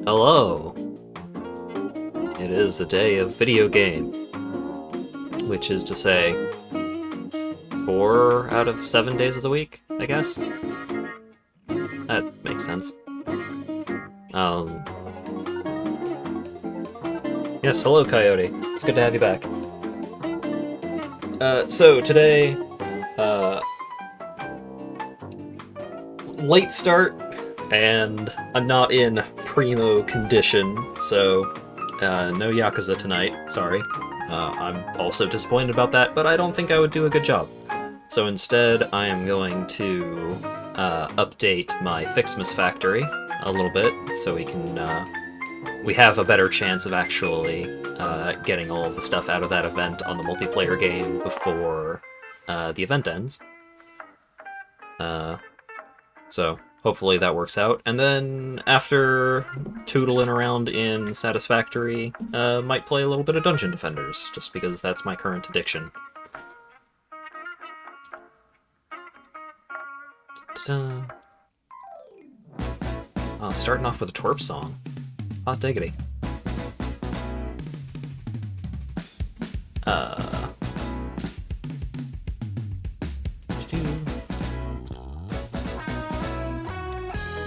Hello! It is a day of video game, which is to say, 4 out of 7 days of the week, I guess? That makes sense. Yes, hello Coyote. It's good to have you back. So today, late start, and I'm not in primo condition, so no Yakuza tonight, sorry. I'm also disappointed about that, but I don't think I would do a good job. So instead, I am going to update my Satisfactory a little bit, so we have a better chance of actually getting all of the stuff out of that event on the multiplayer game before the event ends. So hopefully that works out. And then after tootling around in Satisfactory, might play a little bit of Dungeon Defenders, just because that's my current addiction. Oh, starting off with a twerp song. Hot diggity.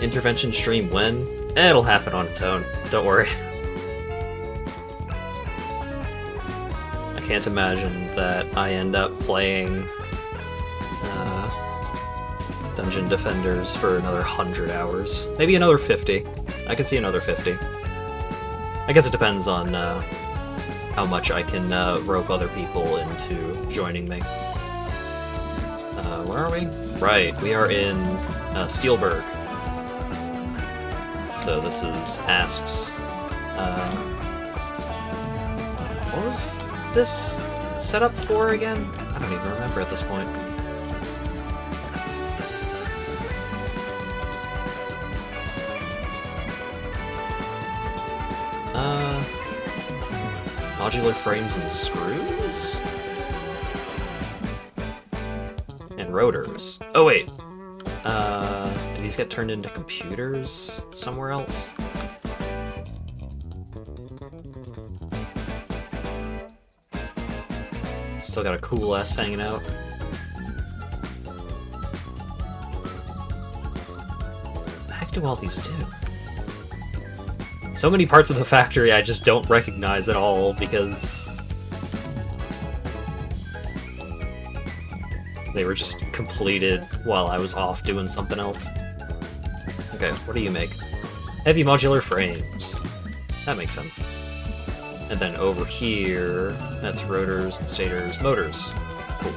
Intervention stream when? It'll happen on its own. Don't worry. I can't imagine that I end up playing Dungeon Defenders for another 100 hours. Maybe another 50. I could see another 50. I guess it depends on how much I can rope other people into joining me. Where are we? Right, we are in Steelberg. So this is Asp's. What was this set up for again? I don't even remember at this point. Modular frames and screws? And rotors. Oh wait. Do these get turned into computers somewhere else? Still got a cool S hanging out. What the heck do all these do? So many parts of the factory I just don't recognize at all because they were just completed while I was off doing something else. Okay, what do you make? Heavy modular frames. That makes sense. And then over here, that's rotors and stators, motors. Cool.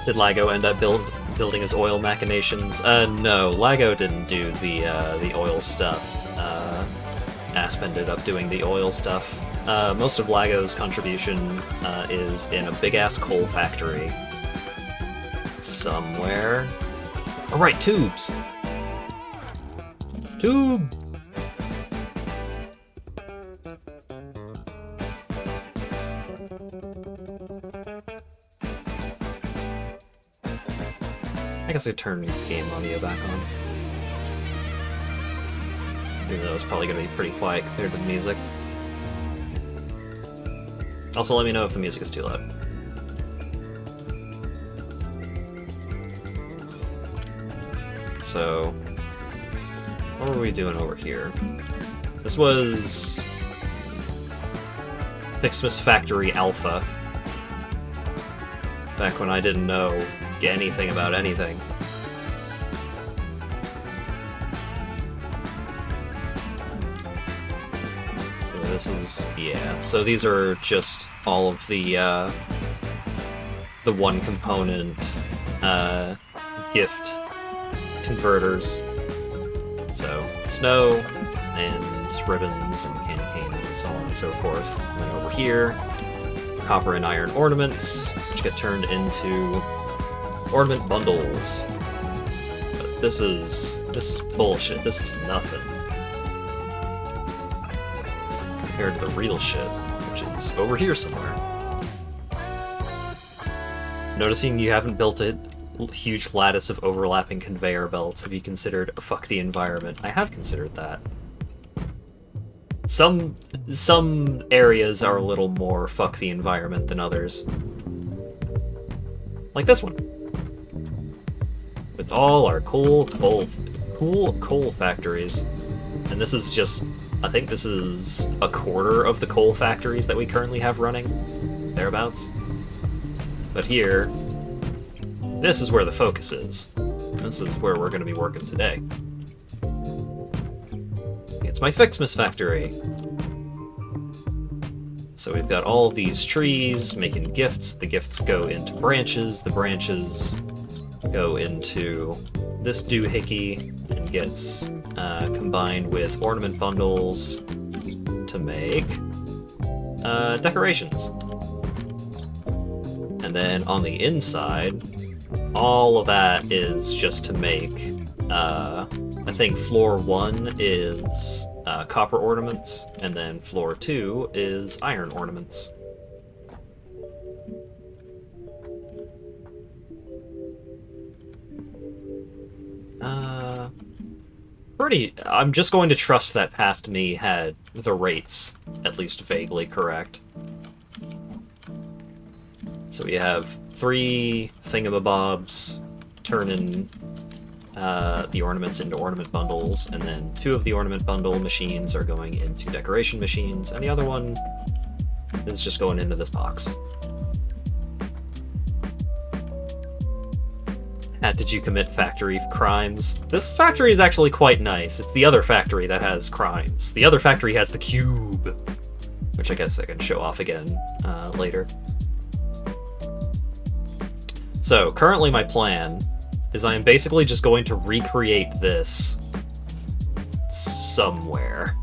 Did LIGO end up building his oil machinations? No, LIGO didn't do the oil stuff. Asp ended up doing the oil stuff. Most of LIGO's contribution is in a big-ass coal factory. Somewhere. Oh right, tubes! Tube! I guess I turn game audio back on. Even though it's probably going to be pretty quiet compared to the music. Also, let me know if the music is too loud. So, what were we doing over here? This was Satisfactory Alpha. Back when I didn't know anything about anything. So this is, yeah, so these are just all of the one component gift converters. So snow and ribbons and candy canes and so on and so forth. And then over here, copper and iron ornaments, which get turned into ornament bundles. But this is bullshit. This is nothing compared to the real shit, which is over here somewhere. Noticing you haven't built it huge lattice of overlapping conveyor belts, have you considered fuck the environment? I have considered that. Some areas are a little more fuck the environment than others. Like this one. With all our cool coal factories. And this is just, I think this is a quarter of the coal factories that we currently have running. Thereabouts. But here, this is where the focus is. This is where we're going to be working today. It's my Fixmas factory. So we've got all these trees making gifts. The gifts go into branches. The branches go into this doohickey and gets combined with ornament bundles to make decorations. And then on the inside, all of that is just to make, I think floor 1 is copper ornaments, and then floor 2 is iron ornaments. I'm just going to trust that Past Me had the rates at least vaguely correct. So we have 3 thingamabobs turning the ornaments into ornament bundles, and then 2 of the ornament bundle machines are going into decoration machines, and the other one is just going into this box. Did you commit factory crimes? This factory is actually quite nice. It's the other factory that has crimes. The other factory has the cube, which I guess I can show off again later. So currently my plan is I am basically just going to recreate this somewhere.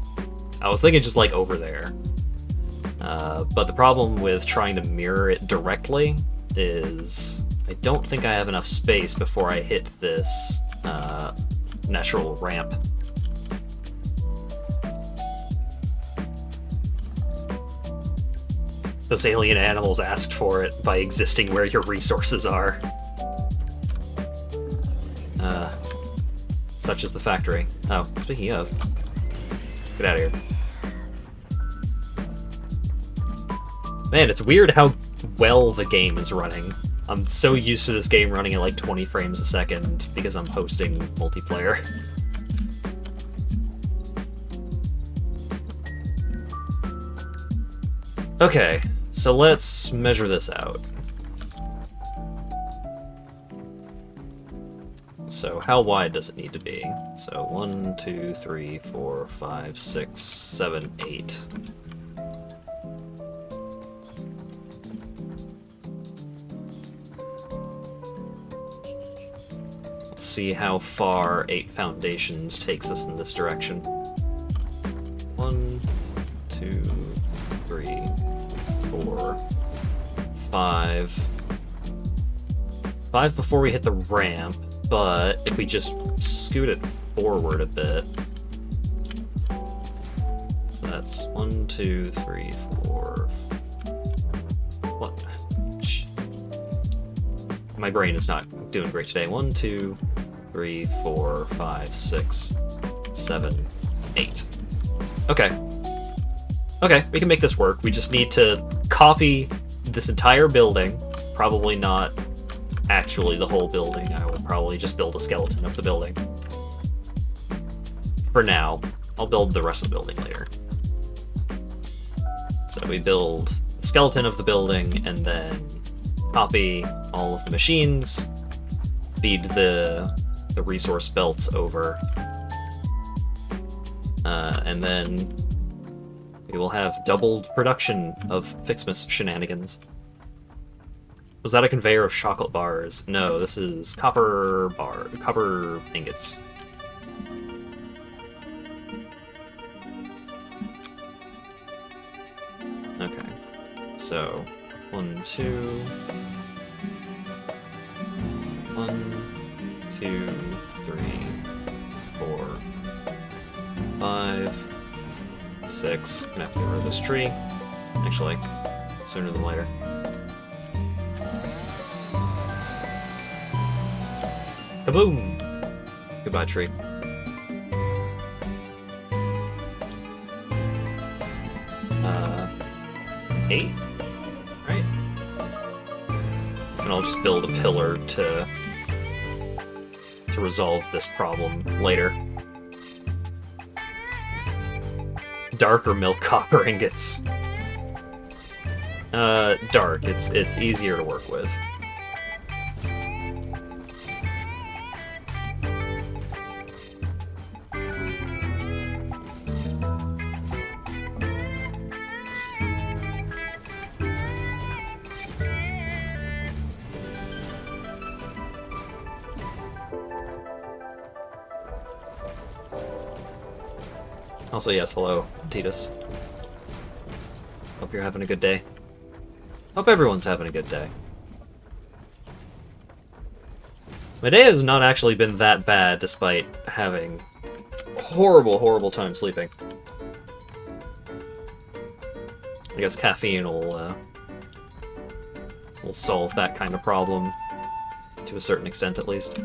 I was thinking just like over there. But the problem with trying to mirror it directly is I don't think I have enough space before I hit this natural ramp. Those alien animals asked for it by existing where your resources are. Such as the factory. Oh, speaking of, get out of here. Man, it's weird how well the game is running. I'm so used to this game running at like 20 frames a second because I'm hosting multiplayer. Okay, so let's measure this out. So how wide does it need to be? So 1, 2, 3, 4, 5, 6, 7, 8. See how far 8 foundations takes us in this direction. 1, 2, 3, 4, 5. 5 before we hit the ramp, but if we just scoot it forward a bit. So that's 1, 2, 3, 4. What? My brain is not doing great today. 1, 2, 3, 4, 5, 6, 7, 8. Okay. Okay, we can make this work. We just need to copy this entire building. Probably not actually the whole building. I will probably just build a skeleton of the building. For now, I'll build the rest of the building later. So we build the skeleton of the building and then copy all of the machines, feed the resource belts over, and then we will have doubled production of Fixmas shenanigans. Was that a conveyor of chocolate bars? No, this is copper ingots. Okay, so 1, 2. 1, 2, 3, 4, 5, 6. I'm gonna have to get rid of this tree. Actually, sooner than later. Kaboom! Goodbye, tree. Eight? Right? And I'll just build a pillar to resolve this problem later. Dark or milk copper ingots? Dark. It's easier to work with. Also, yes, hello, Titus. Hope you're having a good day. Hope everyone's having a good day. My day has not actually been that bad, despite having horrible, horrible time sleeping. I guess caffeine will solve that kind of problem, to a certain extent at least.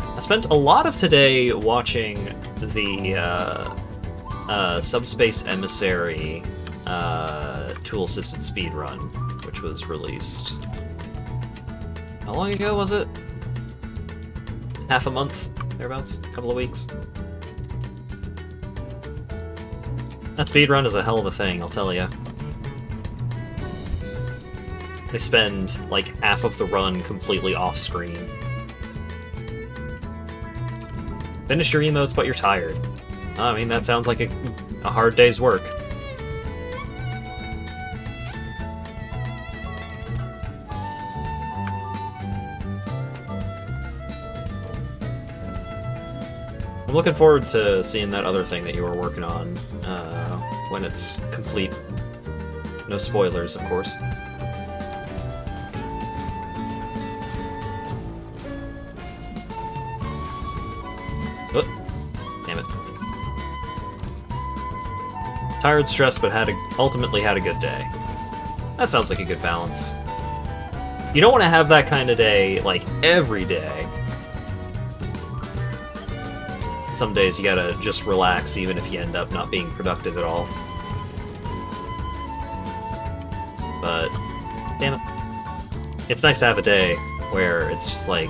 I spent a lot of today watching the Subspace Emissary tool-assisted speedrun, which was released... How long ago was it? Half a month, thereabouts? A couple of weeks? That speedrun is a hell of a thing, I'll tell ya. They spend, like, half of the run completely off-screen. Finished your emotes, but you're tired. I mean, that sounds like a hard day's work. I'm looking forward to seeing that other thing that you were working on when it's complete. No spoilers, of course. Damn it. Tired, stressed, but ultimately had a good day. That sounds like a good balance. You don't want to have that kind of day, like, every day. Some days you gotta just relax, even if you end up not being productive at all. But, damn it. It's nice to have a day where it's just like,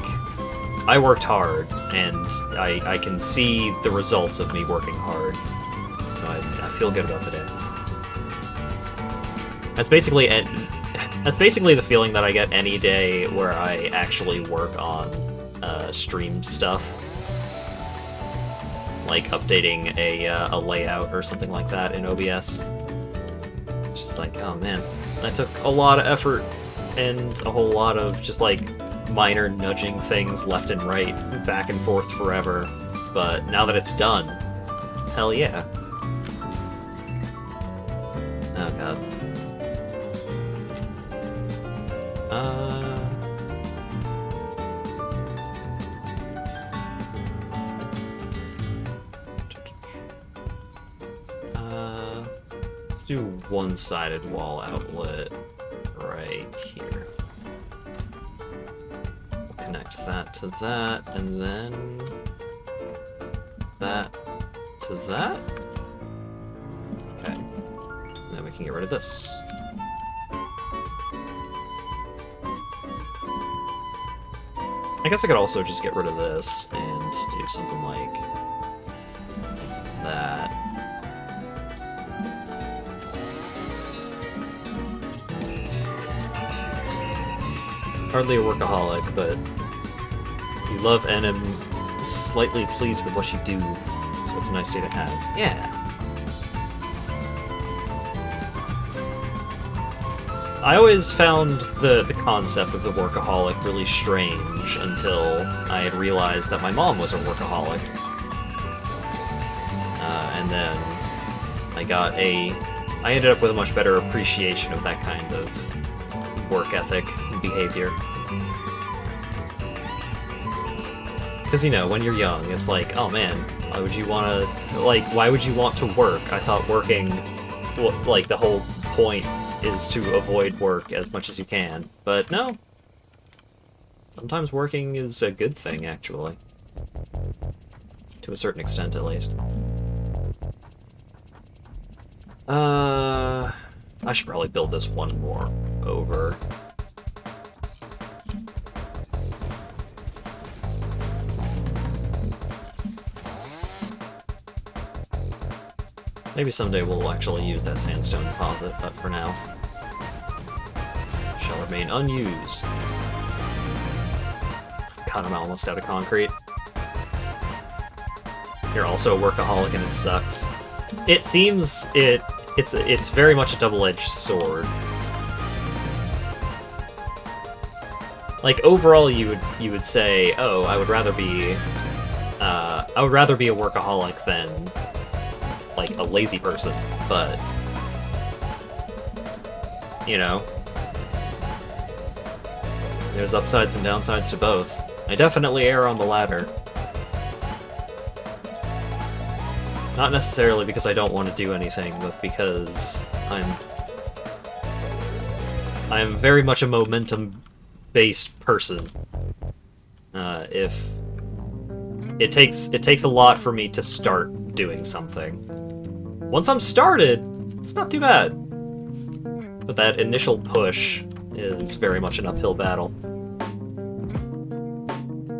I worked hard, and I can see the results of me working hard. So I feel good about the day. That's basically the feeling that I get any day where I actually work on stream stuff. Like updating a layout or something like that in OBS. Just like, oh man, that took a lot of effort and a whole lot of just like minor nudging things left and right, back and forth forever. But now that it's done, hell yeah. Oh god. Let's do one-sided wall outlet right here. We'll connect that to that, and then that to that. Okay. And then we can get rid of this. I guess I could also just get rid of this and do something like that. Hardly a workaholic, but you love and am slightly pleased with what you do, so it's a nice day to have. Yeah. I always found the concept of the workaholic really strange until I had realized that my mom was a workaholic. And then I ended up with a much better appreciation of that kind of work ethic and behavior. Because, you know, when you're young, it's like, oh man, why would you want to work? I thought working, like, the whole point is to avoid work as much as you can. But no. Sometimes working is a good thing, actually. To a certain extent, at least. I should probably build this one more over. Maybe someday we'll actually use that sandstone deposit, but for now, it shall remain unused. God, I'm almost out of concrete. You're also a workaholic and it sucks. It seems it's very much a double-edged sword. Like overall, you would say, oh, I would rather be a workaholic than like a lazy person, but you know, there's upsides and downsides to both. I definitely err on the latter. Not necessarily because I don't want to do anything, but because I'm very much a momentum-based person. If it takes a lot for me to start doing something. Once I'm started, it's not too bad. But that initial push is very much an uphill battle.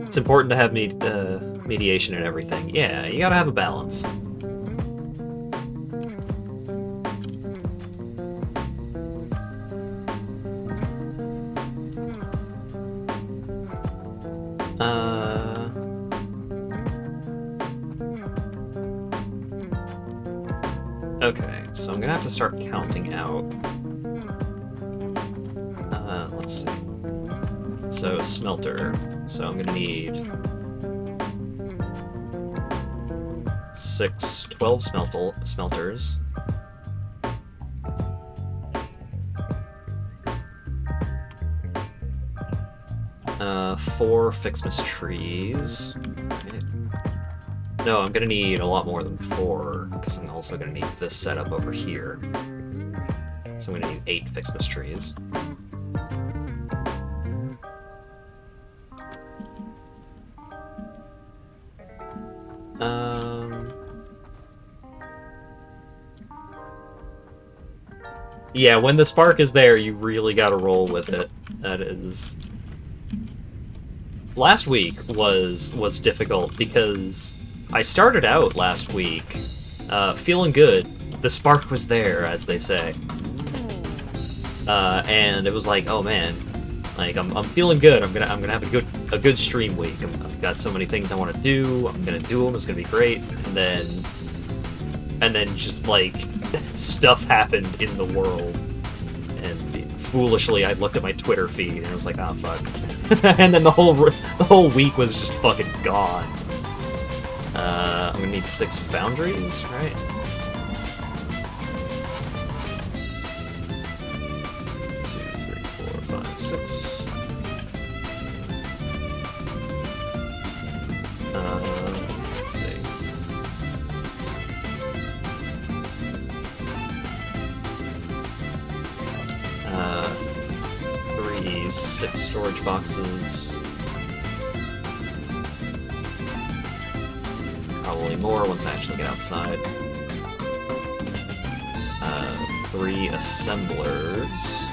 It's important to have mediation and everything. Yeah, you gotta have a balance. Okay, so I'm gonna have to start counting out. Let's see. So, smelter. So I'm gonna need 12 smelters. Four Fixmas trees. Okay. No, I'm gonna need a lot more than 4, because I'm also gonna need this setup over here. So I'm gonna need 8 Fixmas trees. Yeah, when the spark is there, you really gotta roll with it. That is... Last week was difficult because I started out last week feeling good. The spark was there, as they say. And it was like, oh man, like I'm feeling good. I'm gonna have a good stream week. I've got so many things I want to do. I'm gonna do them. It's gonna be great. And then just like stuff happened in the world, and foolishly I looked at my Twitter feed and I was like, oh fuck. And then the whole week was just fucking gone. I'm gonna need 6 foundries, right? Two, three, four, five, 6. Let's see. Three 6 storage boxes. Probably more once I actually get outside. 3 assemblers.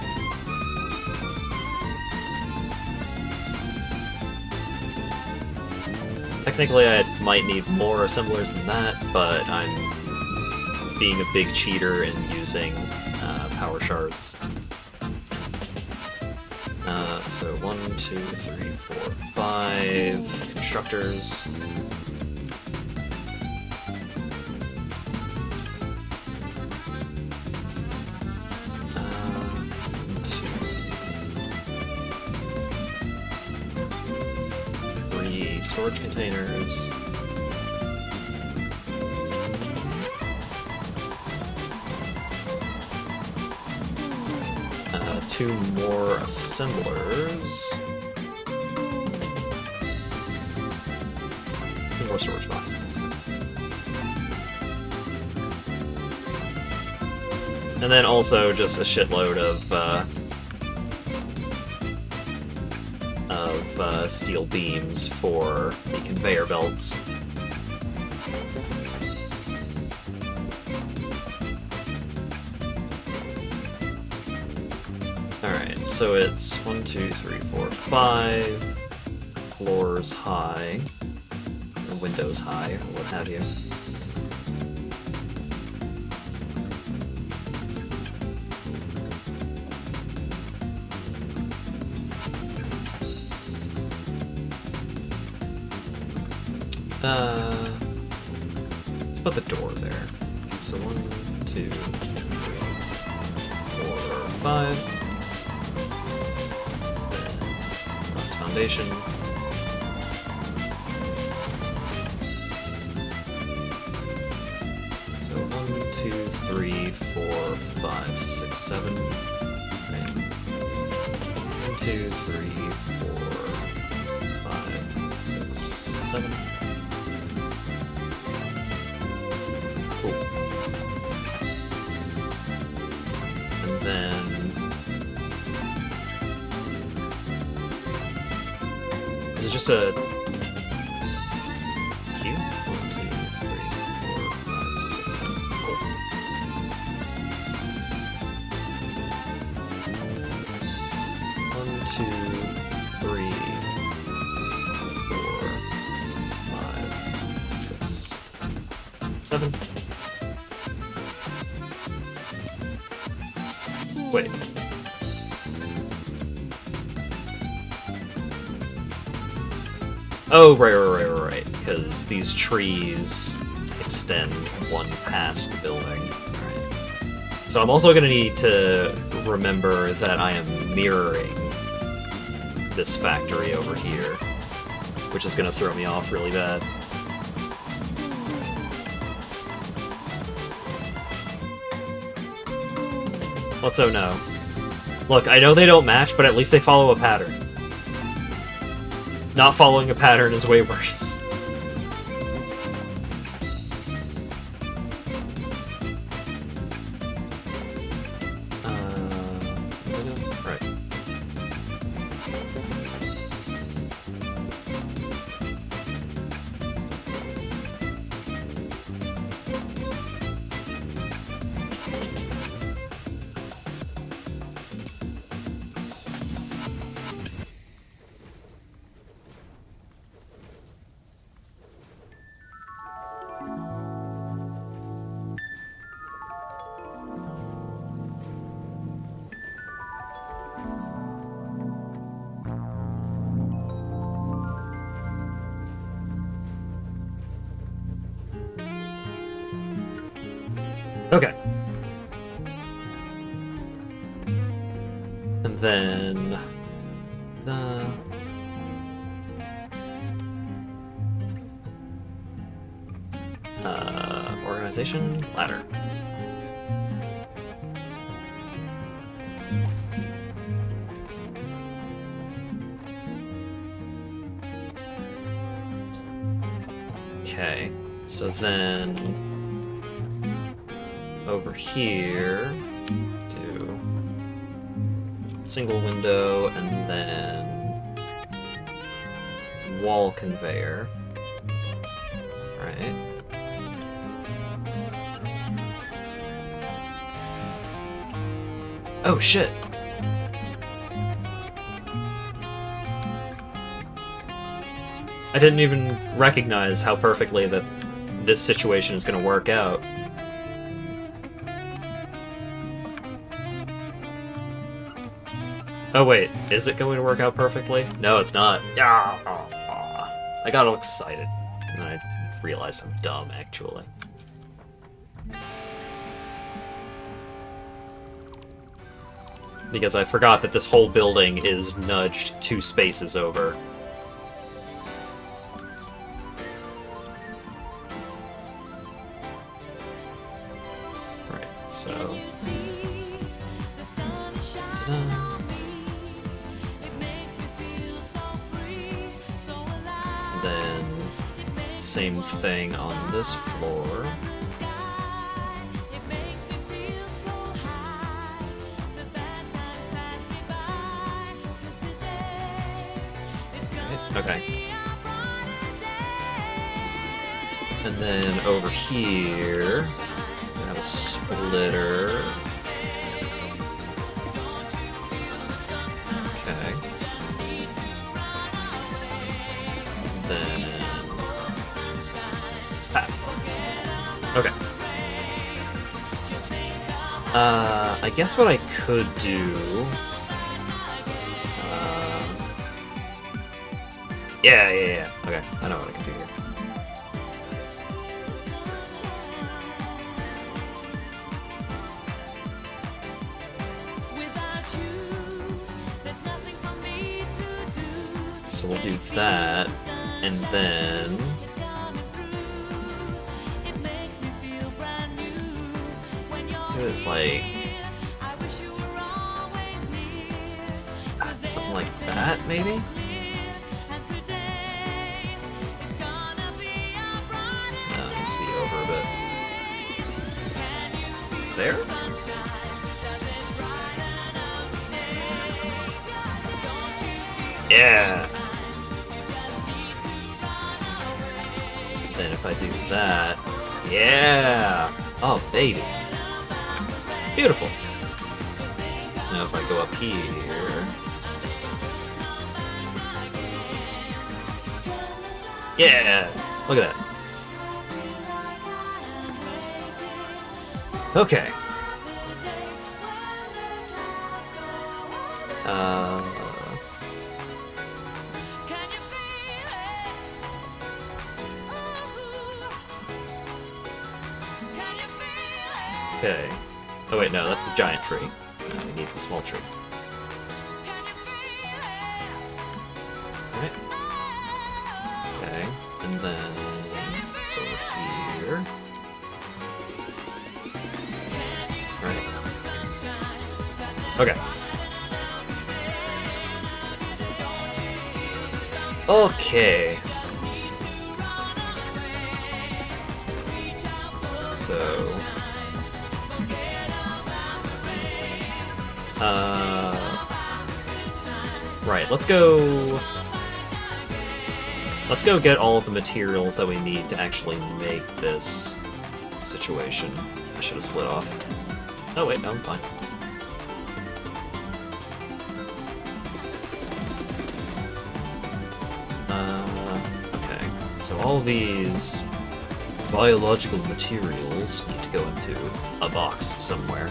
Technically, I might need more assemblers than that, but I'm being a big cheater and using power shards. So 1, 2, 3, 4, 5 constructors. Storage containers. Two more assemblers. 2 more storage boxes. And then also just a shitload of steel beams for the conveyor belts. Alright, so it's 1, 2, 3, 4, 5 floors high, or windows high, or what have you. Let's put the door there. Okay, so 1, 2, 3, 4, 5. Then that's foundation. So 1, 2, 3, 4, 5, 6, 7. Right. 1, 2, 3, 4, 5, 6, 7. And then is it just a queue? 1, 2, 3, 4, 5, 6, 7. Cool. One, 2, 3, 4, 5, 6, 7. Wait. Oh, right, because these trees extend one past the building. Right. So I'm also gonna need to remember that I am mirroring this factory over here, which is gonna throw me off really bad. Let's oh no. Look, I know they don't match, but at least they follow a pattern. Not following a pattern is way worse. Is it in? Right. Okay. And then... organization, ladder. Okay, so then... over here, do single window, and then wall conveyor. Right. Oh shit! I didn't even recognize how perfectly that this situation is going to work out. Oh wait, is it going to work out perfectly? No, it's not. Yeah. I got all excited, and then I realized I'm dumb, actually. Because I forgot that this whole building is nudged 2 spaces over. Right, so... ta-da. Then, same thing on this floor. Okay. And then over here, we have a splitter. Okay. Then... Okay. I guess what I could do... Yeah. Okay, I know what I can do here. So we'll do that, and then... do it like... something like that, maybe? No, it needs to be over a bit. There? Yeah! Then if I do that... Yeah! Oh, baby. Beautiful. So now if I go up here... Yeah! Look at that. Okay. Okay. Oh wait, no, that's the giant tree. We need the small tree. Alright. Okay, and then over here. Alright. Okay. Okay. So... right, let's go get all of the materials that we need to actually make this situation. I should have split off. Oh wait, no, I'm fine. Okay, so all these biological materials need to go into a box somewhere.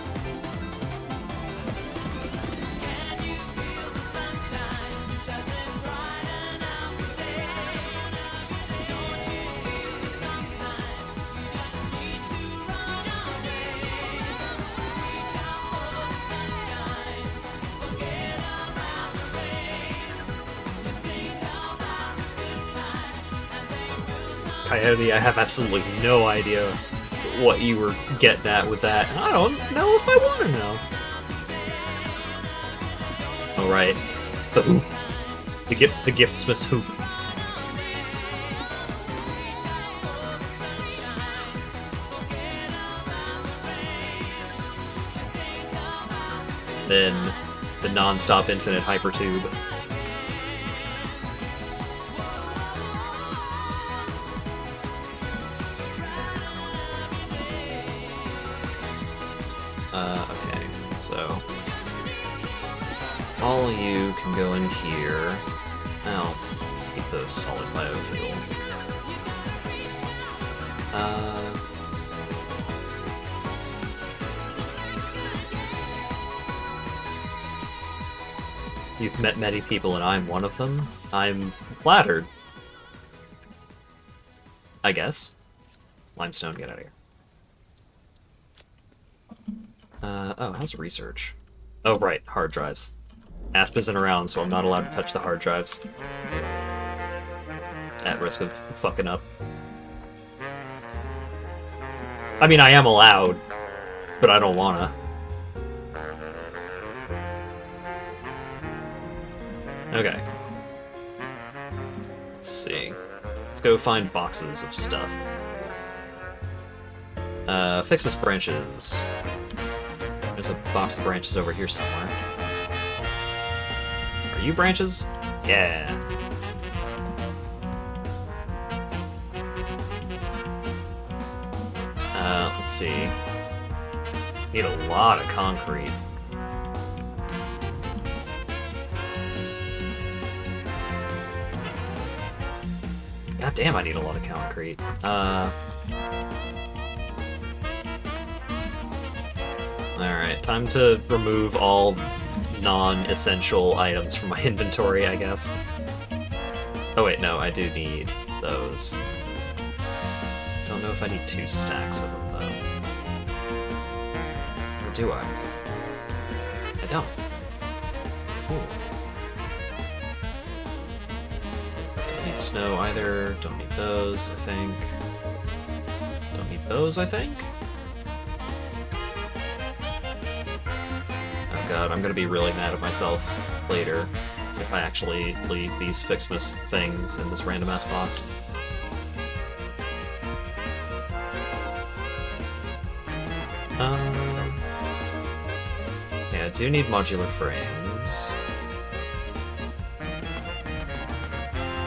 Coyote, I have absolutely no idea what you were getting at with that, and I don't know if I want to know. All right, the hoop, the giftsmith's hoop. Then the non-stop infinite hypertube. Okay, so all of you can go in here. Now, keep the solid biofuel. You've met many people and I'm one of them. I'm flattered. I guess. Limestone, get out of here. Oh, how's research? Oh, right, hard drives. Asp isn't around, so I'm not allowed to touch the hard drives. At risk of fucking up. I mean, I am allowed, but I don't wanna. Okay. Let's see. Let's go find boxes of stuff. Fixmas branches. There's a box of branches over here somewhere. Are you branches? Yeah. Let's see. Need a lot of concrete. God damn, I need a lot of concrete. Alright, time to remove all non-essential items from my inventory, I guess. Oh wait, no, I do need those. Don't know if I need 2 stacks of them, though. Or do I? I don't. Cool. Don't need snow either. Don't need those, I think. Don't need those, I think? Oh god, I'm gonna be really mad at myself later if I actually leave these Fixmas things in this random-ass box. Yeah, I do need modular frames.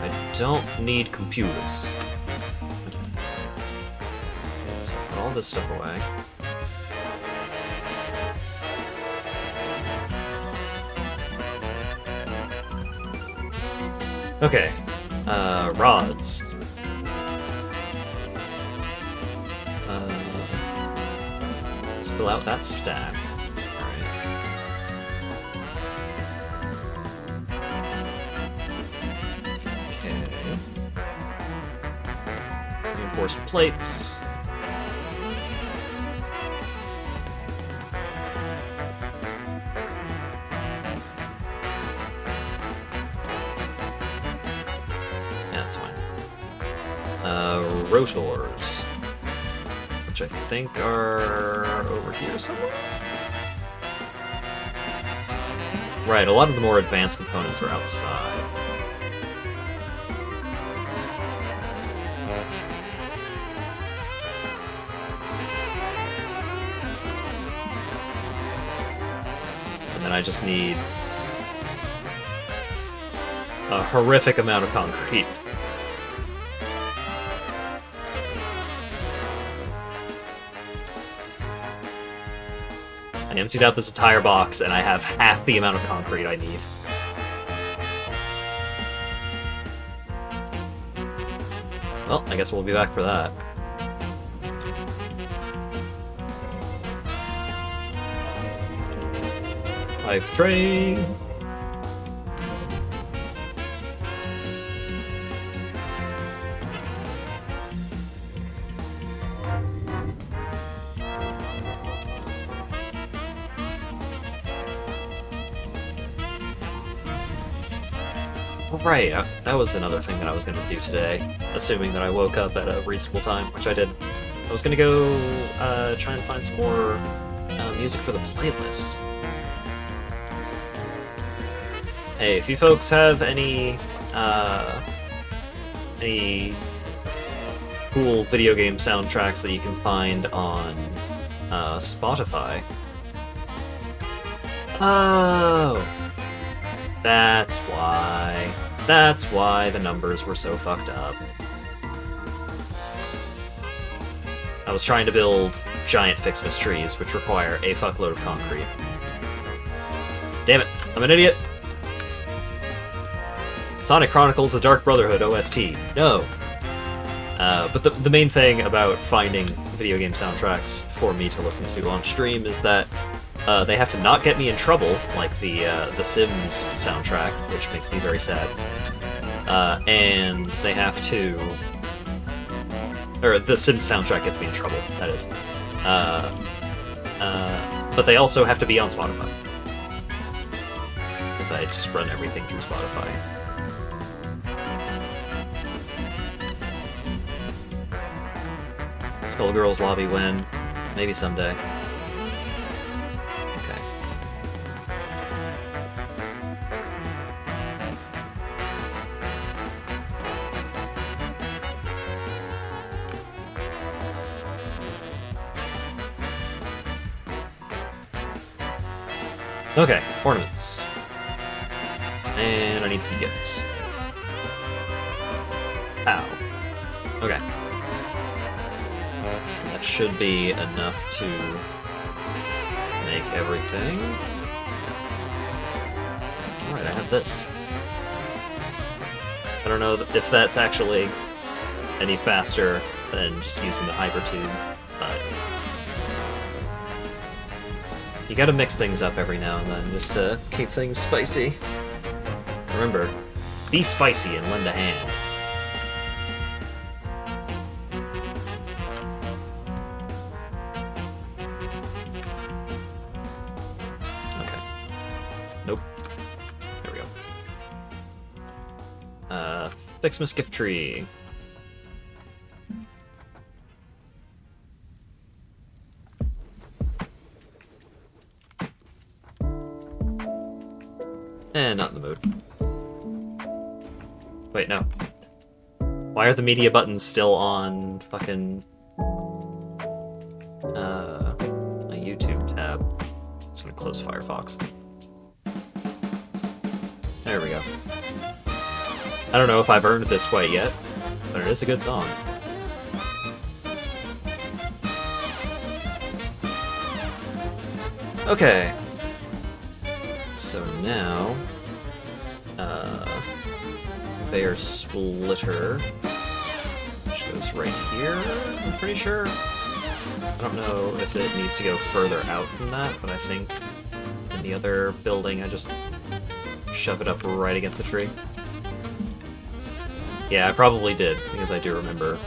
I don't need computers. So I'll put all this stuff away. Okay, rods. Let's fill out that stack. Alright. Okay. Reinforced plates. Rotors, which I think are over here somewhere? Right, a lot of the more advanced components are outside. And then I just need a horrific amount of concrete. I emptied out this entire box, and I have half the amount of concrete I need. Well, I guess we'll be back for that. Pipe train! Right, that was another thing that I was going to do today, assuming that I woke up at a reasonable time, which I did. I was going to go try and find some more music for the playlist. Hey, if you folks have any cool video game soundtracks that you can find on Spotify... Oh! That's why. That's why the numbers were so fucked up. I was trying to build giant Fixmas trees, which require a fuckload of concrete. Damn it, I'm an idiot! Sonic Chronicles: The Dark Brotherhood OST. No! But the main thing about finding video game soundtracks for me to listen to on stream is that they have to not get me in trouble, like the Sims soundtrack, which makes me very sad. And they have to... Or, the Sims soundtrack gets me in trouble, that is. But they also have to be on Spotify. Because I just run everything through Spotify. Skullgirls lobby win. Maybe someday. Okay, ornaments. And I need some gifts. Ow. Okay. So that should be enough to make everything. Alright, I have this. I don't know if that's actually any faster than just using the hyper tube, but you gotta mix things up every now and then just to keep things spicy. Remember, be spicy and lend a hand. Okay. Nope. There we go. Fix my skiff tree. Not in the mood. Wait, no. Why are the media buttons still on fucking my YouTube tab? I'm just gonna close Firefox. There we go. I don't know if I've earned this quite yet, but it is a good song. Okay. So now, conveyor splitter, which goes right here, I'm pretty sure. I don't know if it needs to go further out than that, but I think in the other building I just shove it up right against the tree. Yeah, I probably did, because I do remember.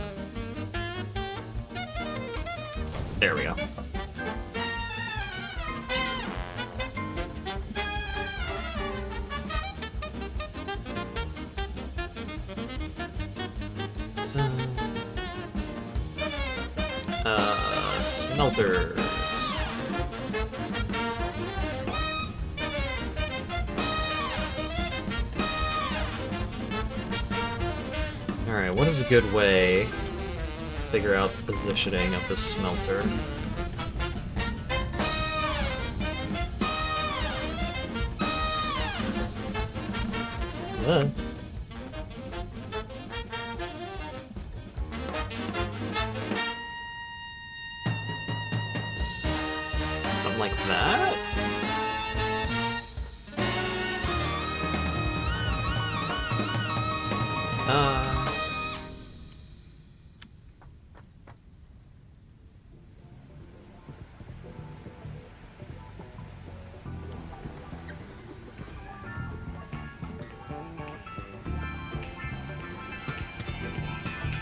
There we go. Smelters. Alright, what is a good way to figure out the positioning of the smelter? Something like that?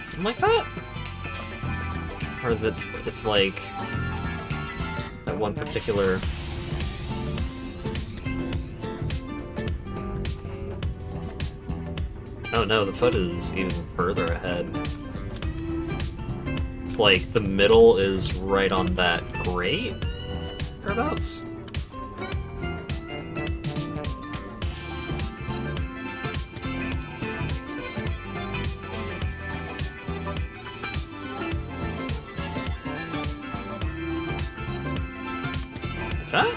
Something like that? Or is it's like that one particular... Oh no, the foot is even further ahead. It's like the middle is right on that grate? Whereabouts? That? I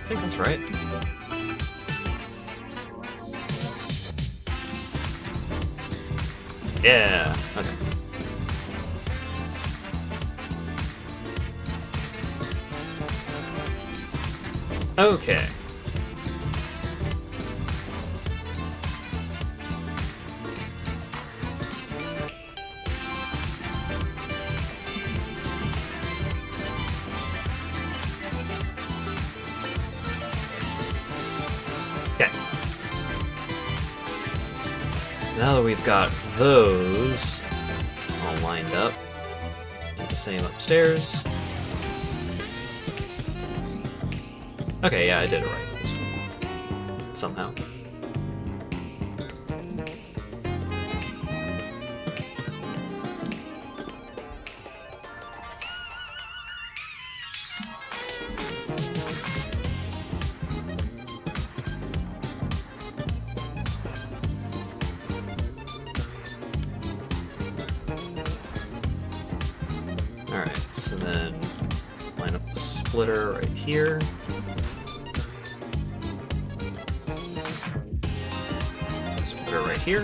think that's right. Yeah, okay. Okay. Okay. So now that we've got those all lined up, do the same upstairs. Okay, yeah, I did it right this one. Somehow. Alright, so then line up the splitter right here. Splitter right here.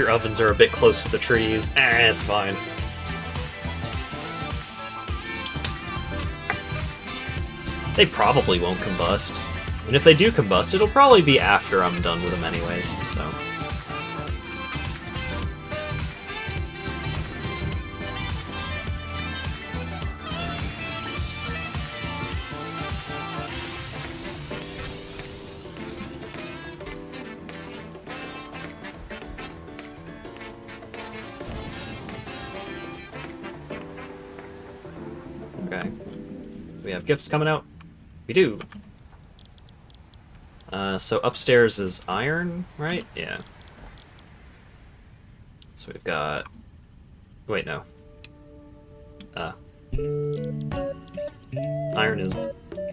Your ovens are a bit close to the trees. It's fine. They probably won't combust. And if they do combust, it'll probably be after I'm done with them anyways, so... Okay. We have gifts coming out? We do. So upstairs is iron, right? Yeah. So we've got... Wait, no. Iron is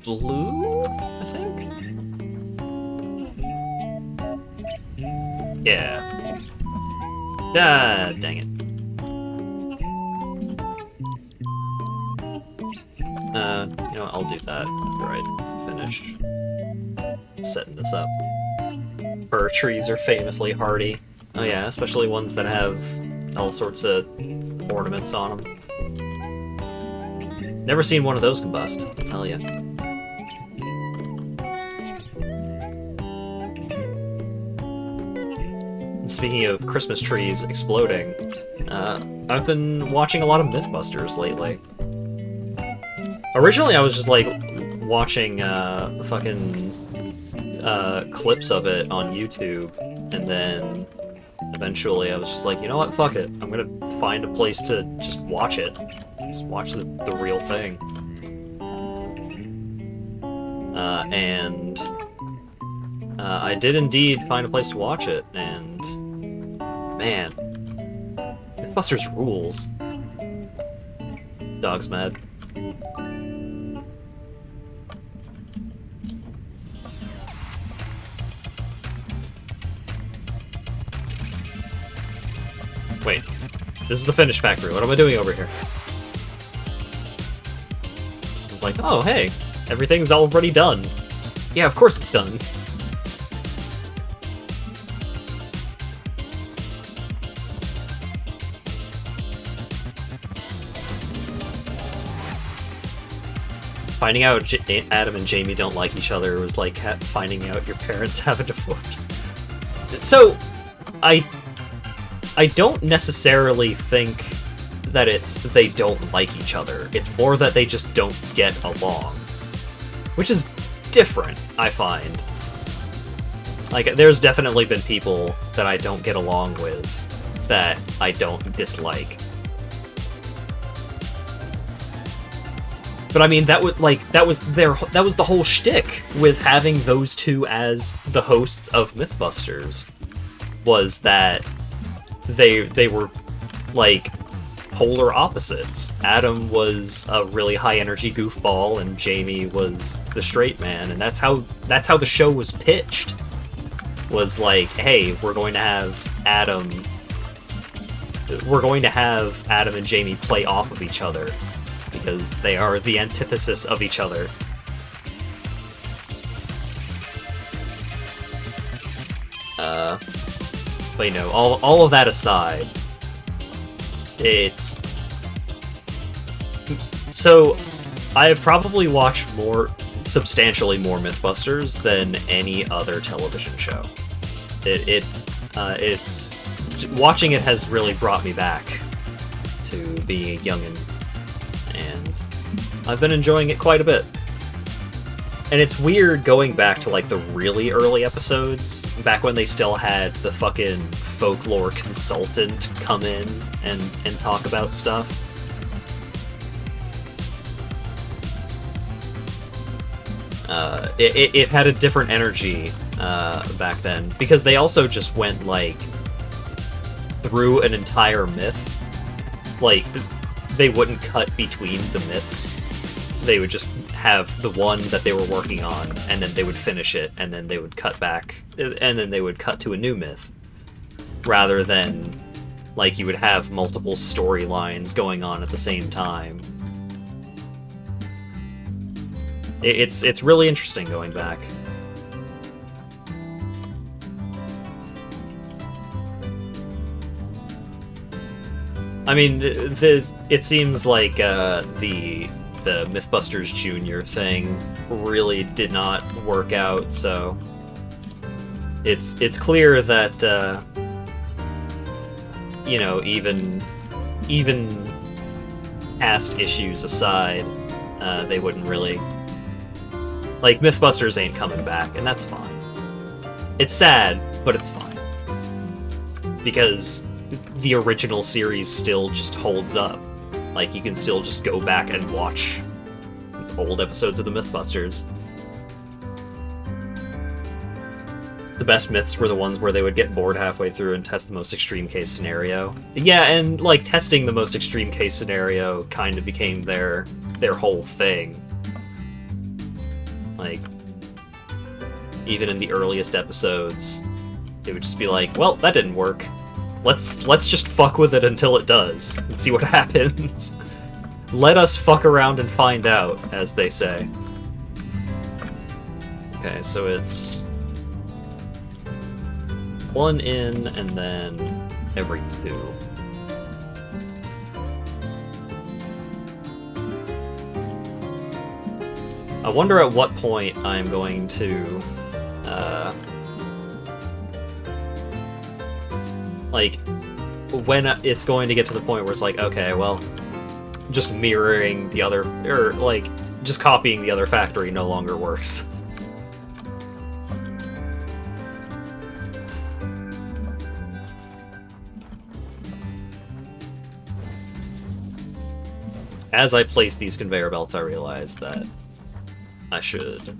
blue, I think? Yeah. Ah, dang it. You know what, I'll do that after I finish setting this up. Fir trees are famously hardy. Oh yeah, especially ones that have all sorts of ornaments on them. Never seen one of those combust, I'll tell ya. And speaking of Christmas trees exploding, I've been watching a lot of Mythbusters lately. Originally I was just like watching fucking clips of it on YouTube, and then eventually I was just like, you know what, fuck it. I'm gonna find a place to just watch it. Just watch the real thing. And I did indeed find a place to watch it, and man, Mythbusters rules. Dog's mad. Wait, this is the finish factory. What am I doing over here? It's like, oh, hey, everything's already done. Yeah, of course it's done. Finding out Adam and Jamie don't like each other was like finding out your parents have a divorce. So, I don't necessarily think that it's they don't like each other. It's more that they just don't get along. Which is different, I find. Like, there's definitely been people that I don't get along with that I don't dislike. But I mean, that was the whole shtick with having those two as the hosts of Mythbusters, was that they were like polar opposites. Adam was a really high energy goofball, and Jamie was the straight man, and that's how the show was pitched. Was like, hey, we're going to have Adam and Jamie play off of each other, because they are the antithesis of each other. But you know, all of that aside, it's... So, I have probably watched substantially more Mythbusters than any other television show. It's... Watching it has really brought me back to being a youngin', and I've been enjoying it quite a bit. And it's weird going back to like the really early episodes, back when they still had the fucking folklore consultant come in and talk about stuff. It had a different energy back then, because they also just went like through an entire myth. Like, they wouldn't cut between the myths. They would just have the one that they were working on, and then they would finish it, and then they would cut back, and then they would cut to a new myth. Rather than, like, you would have multiple storylines going on at the same time. It's really interesting going back. I mean, it seems like the Mythbusters Jr. thing really did not work out, so it's clear that you know, even past issues aside, they wouldn't really, like, Mythbusters ain't coming back, and that's fine. It's sad, but it's fine because the original series still just holds up. Like, you can still just go back and watch old episodes of the Mythbusters. The best myths were the ones where they would get bored halfway through and test the most extreme case scenario. Yeah, and, like, testing the most extreme case scenario kind of became their whole thing. Like, even in the earliest episodes, it would just be like, well, that didn't work. Let's just fuck with it until it does, and see what happens. Let us fuck around and find out, as they say. Okay, so it's 1 in, and then every 2. I wonder at what point I'm going to, like, when it's going to get to the point where it's like, okay, well, just mirroring the other, or, like, just copying the other factory no longer works. As I place these conveyor belts, I realize that I should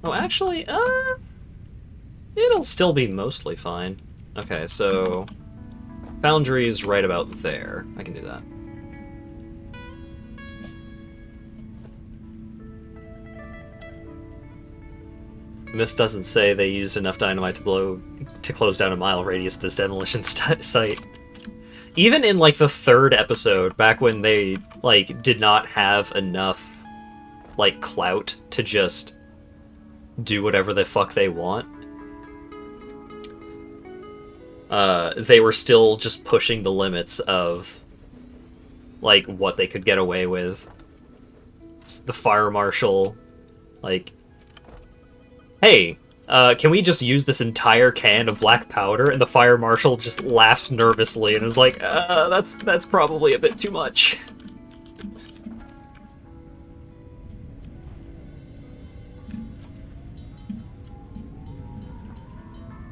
oh, actually, it'll still be mostly fine. Okay, so Foundry's right about there. I can do that. Myth doesn't say they used enough dynamite to close down a mile radius of this demolition site. Even in, like, the 3rd episode, back when they, like, did not have enough, like, clout to just do whatever the fuck they want, they were still just pushing the limits of, like, what they could get away with. The fire marshal, like, hey, can we just use this entire can of black powder? And the fire marshal just laughs nervously and is like, that's probably a bit too much.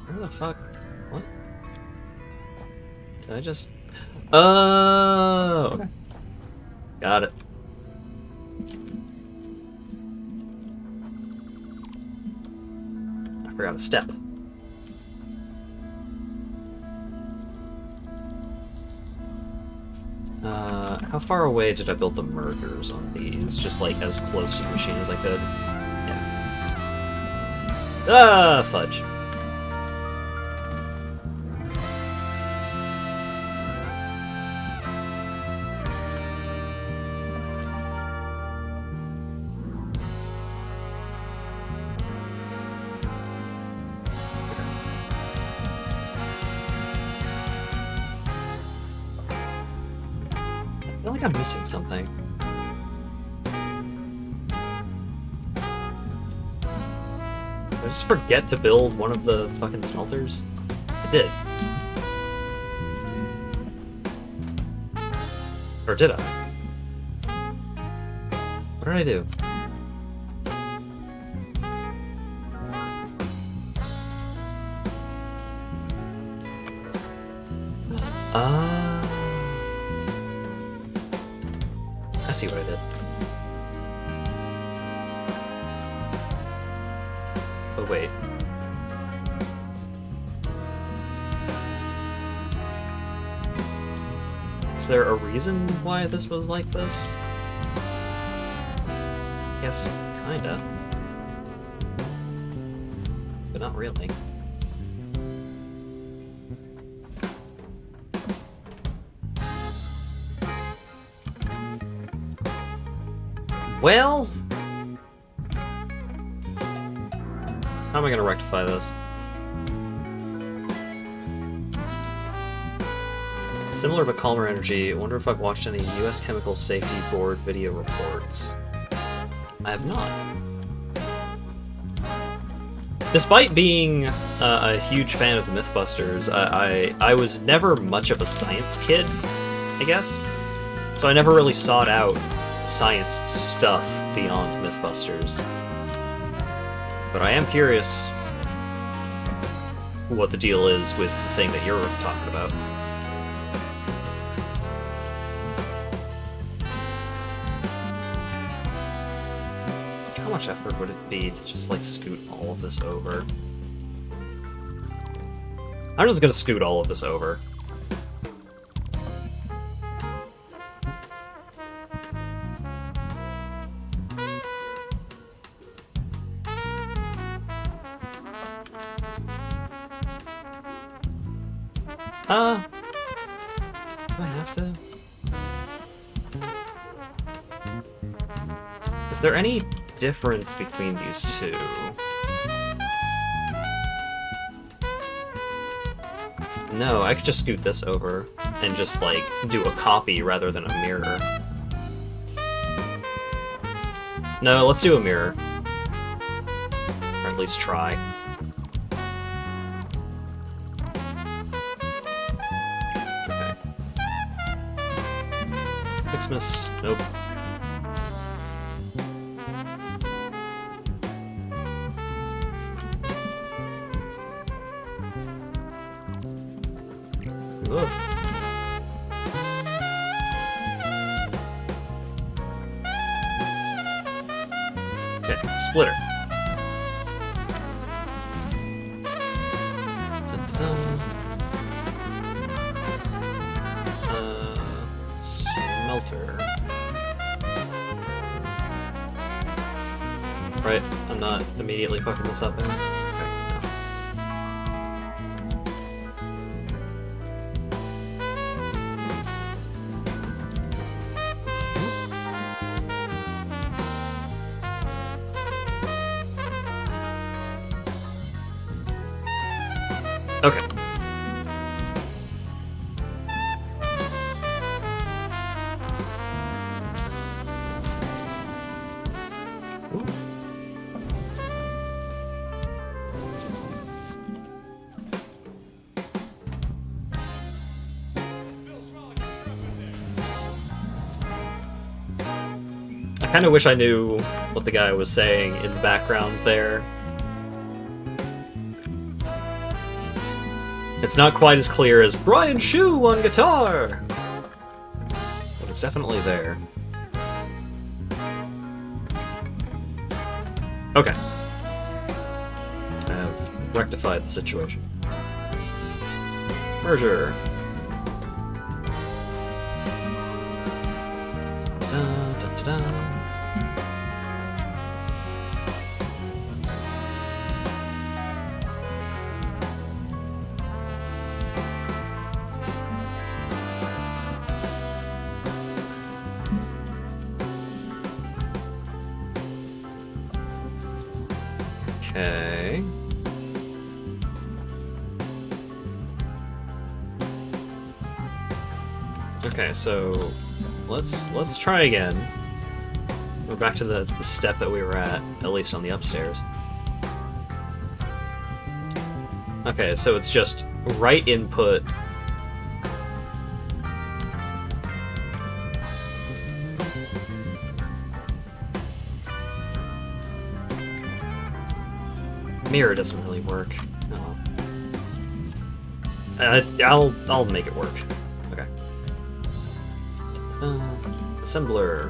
Where the fuck? What? Did I just... Oh, okay. Got it. I forgot a step. How far away did I build the mergers on these? Just, like, as close to the machine as I could? Yeah. Ah, fudge. I feel like I'm missing something. Did I just forget to build one of the fucking smelters? I did. Or did I? What did I do? I see what I did. Oh, wait. Is there a reason why this was like this? Yes, kinda. But not really. Well, How am I gonna rectify this? Similar but calmer energy. I wonder if I've watched any U.S. Chemical Safety Board video reports. I have not. Despite being a huge fan of the Mythbusters, I was never much of a science kid, I guess. So I never really sought out science stuff beyond Mythbusters. But I am curious what the deal is with the thing that you're talking about. How much effort would it be to just, like, scoot all of this over? I'm just gonna scoot all of this over. Do I have to? Is there any difference between these two? No, I could just scoot this over and just, like, do a copy rather than a mirror. No, let's do a mirror. Or at least try. Okay. Xmas, nope. Ugh. Okay, splitter. Dun-dun-dun. Smelter. Right, I'm not immediately fucking this up, am I? Okay. Ooh. I kind of wish I knew what the guy was saying in the background there. It's not quite as clear as Brian Shue on guitar, but it's definitely there. Okay. I've rectified the situation. Merger. Da-da-da-da-da. Okay. Okay, so let's try again. We're back to the step that we were at least on the upstairs. Okay, so it's just right input. Mirror doesn't really work. No. I'll make it work. Okay. Assembler.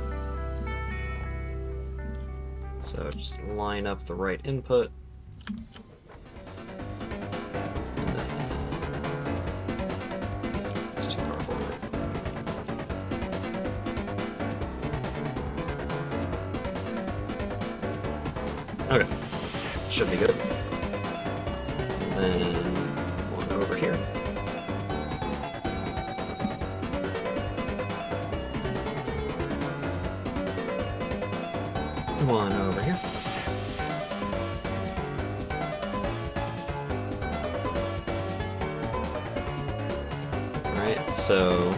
So just line up the right input. It's too far forward. Okay. Should be good. And then one over here. One over here. Alright, so...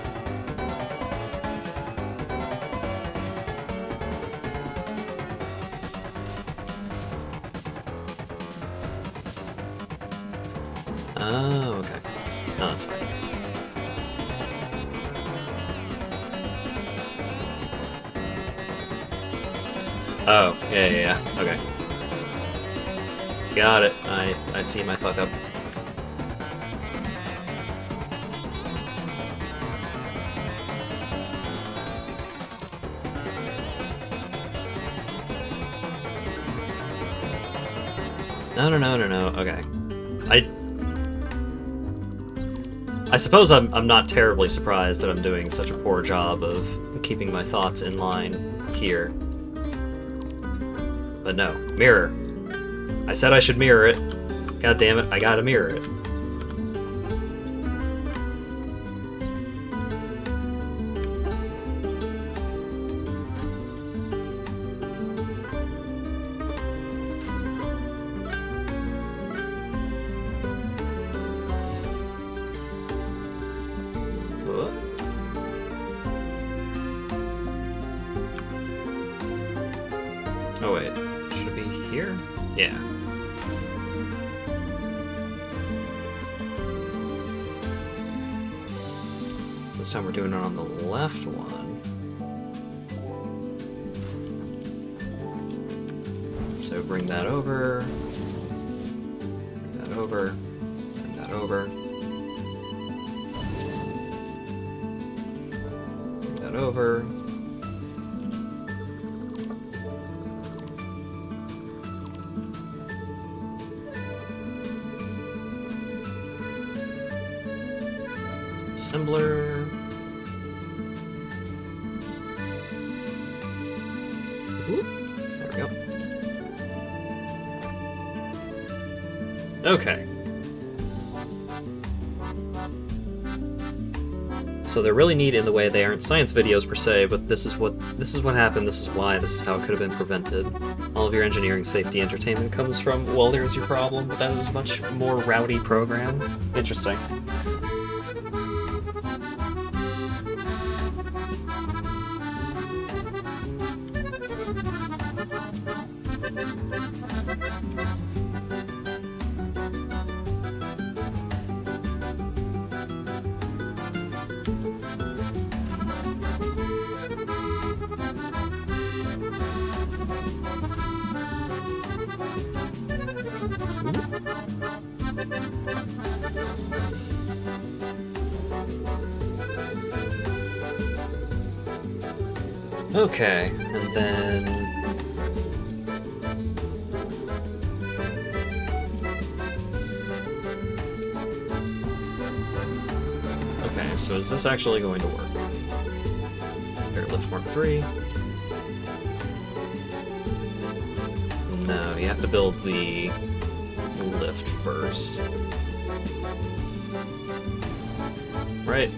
Oh, okay. No, that's fine. Oh, yeah. Okay. Got it. I see my fuck up. No. Okay. I suppose I'm not terribly surprised that I'm doing such a poor job of keeping my thoughts in line here. But no, mirror. I said I should mirror it. God damn it, I gotta mirror it. Oh wait, should it be here? Yeah. So this time we're doing it on the left one. So bring that over. Bring that over. Bring that over. Bring that over. Assembler. Ooh, there we go. Okay. So they're really neat in the way they aren't science videos per se, but this is what happened, this is why, this is how it could have been prevented. All of your engineering safety entertainment comes from, well, there's your problem, but that is a much more rowdy program. Interesting. Okay, and then... Okay, so is this actually going to work? Airlift Mark 3. No, you have to build the lift first. Right?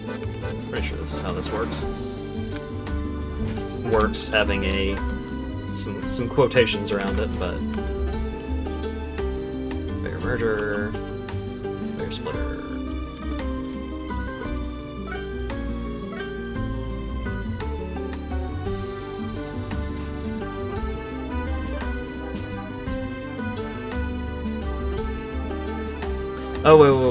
Pretty sure this is how this works. Works having some quotations around it, but bear merger, bear splitter. Oh wait.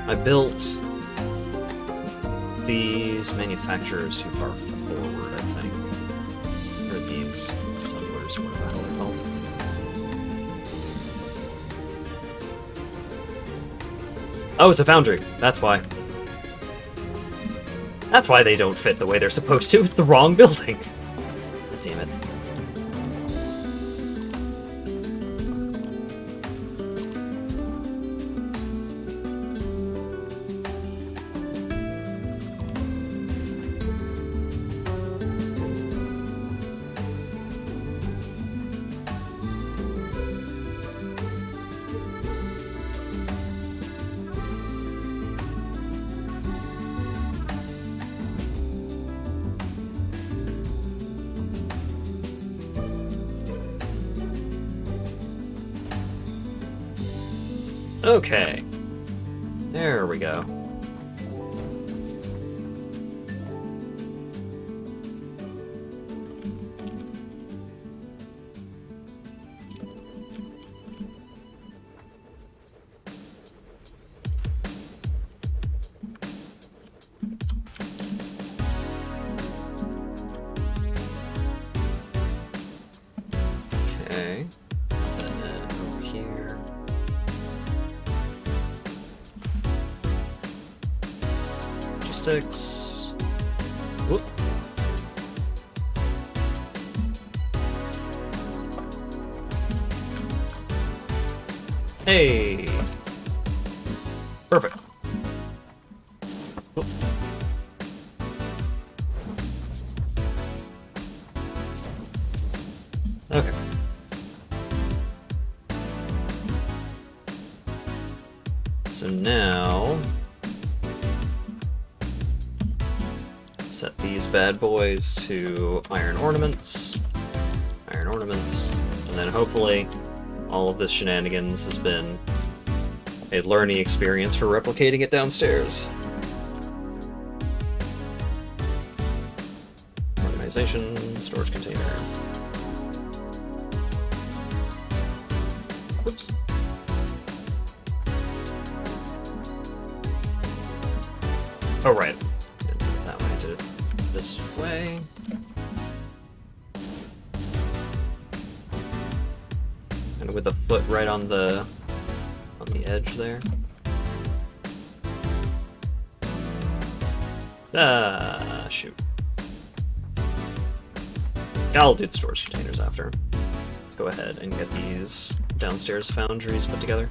I built these manufacturers too far forward, I think. Or these assemblers, or whatever the hell they're called. Oh, it's a foundry. That's why. That's why they don't fit the way they're supposed to. It's the wrong building. God damn it. Okay. There we go. Okay. Then over here. Logistics. Whoop. Hey. Perfect. Whoop. Okay. So now, set these bad boys to iron ornaments, and then hopefully all of this shenanigans has been a learning experience for replicating it downstairs. Organization, storage container. Oops. Oh, right. Didn't do it that way. I did it this way. And with the foot right on the edge there. Ah, shoot. I'll do the storage containers after. Let's go ahead and get these downstairs foundries put together.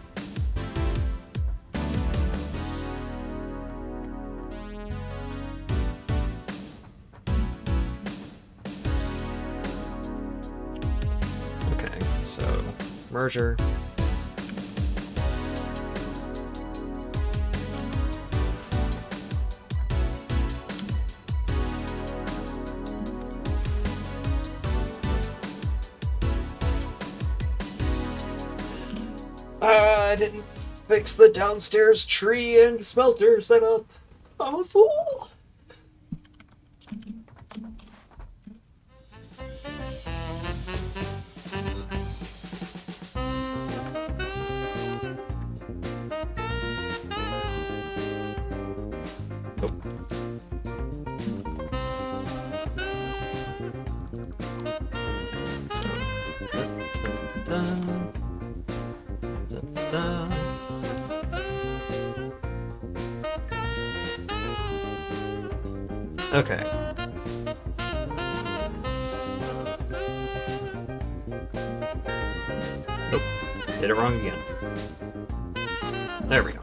Okay, so merger. I didn't fix the downstairs tree and smelter setup. I'm a fool. Nope. So, okay. Nope. Did it wrong again. There we go.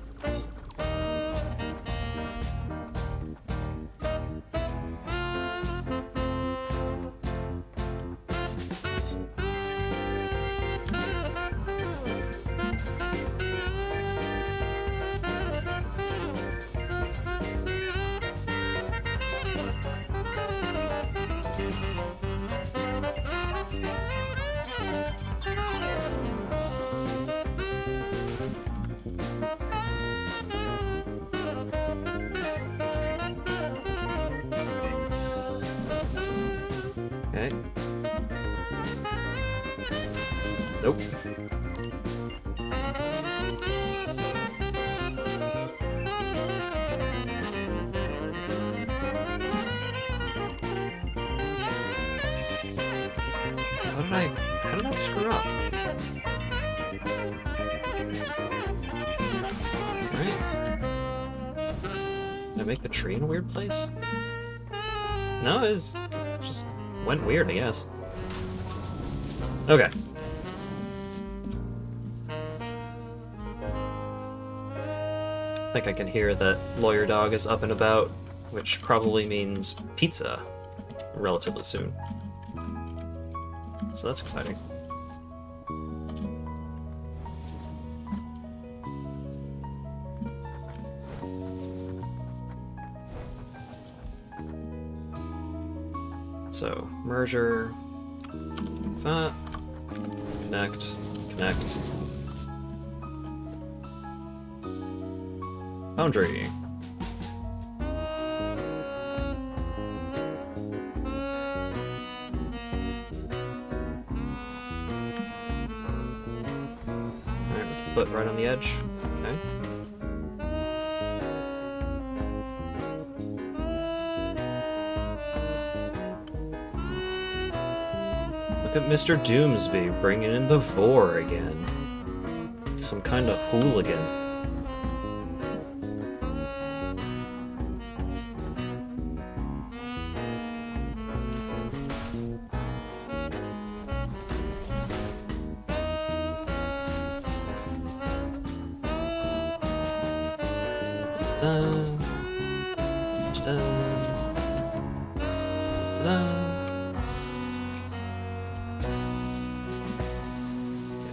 Okay. Nope. How did I screw up? Alright. Did I make the tree in a weird place? No, it's just went weird, I guess. Okay. I think I can hear that Lawyer Dog is up and about, which probably means pizza relatively soon. So that's exciting. So, merger, that, connect, connect. Foundry. Alright, put right on the edge. Okay. Look at Mr. Doomsby bringing in the Vor again. Some kind of hooligan.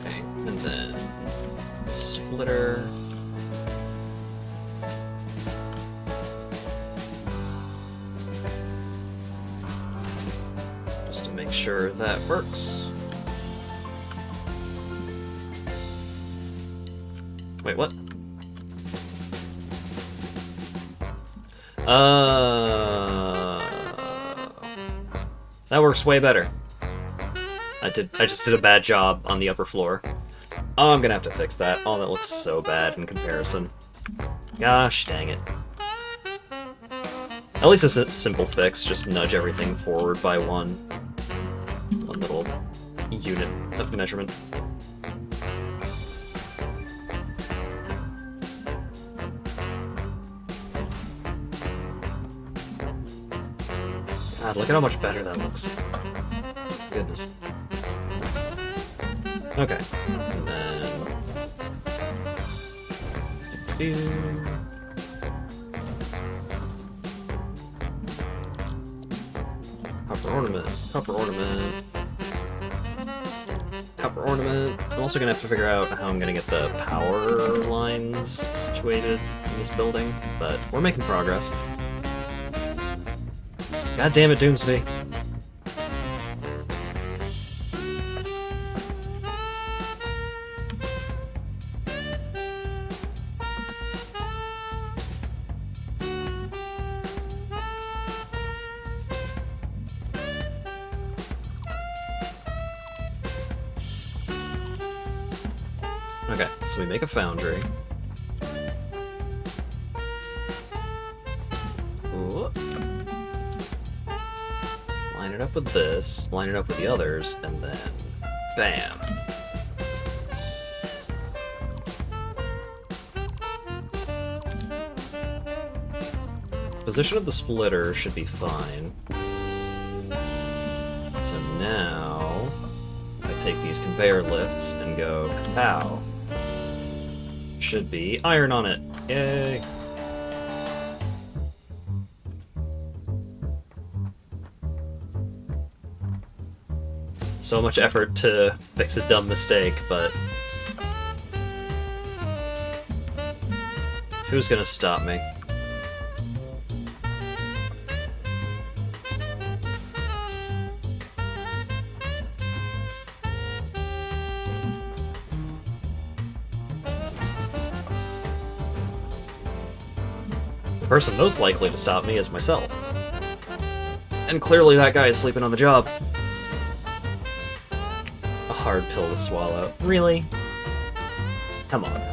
Okay, and then splitter. Just to make sure that works. Wait, what? That works way better. I just did a bad job on the upper floor. Oh, I'm gonna have to fix that. Oh, that looks so bad in comparison. Gosh dang it. At least it's a simple fix, just nudge everything forward by one little unit of measurement. God, look at how much better that looks. Goodness. Okay, and then... Copper ornament, copper ornament, copper ornament. I'm also gonna have to figure out how I'm gonna get the power lines situated in this building, but we're making progress. God damn it, Doomsby. Okay, so we make a foundry. Ooh. Line it up with this, line it up with the others, and then bam. Position of the splitter should be fine. So now I take these conveyor lifts and go kapow. Should be iron on it. Yay! So much effort to fix a dumb mistake, but who's gonna stop me? The person most likely to stop me is myself. And clearly that guy is sleeping on the job. A hard pill to swallow. Really? Come on now.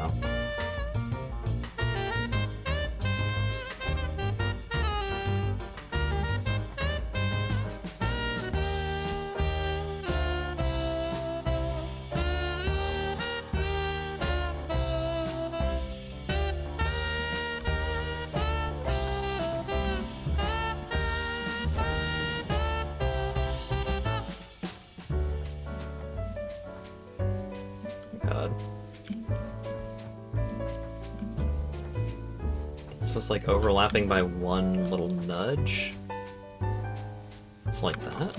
God. So it's like overlapping by one little nudge. It's like that.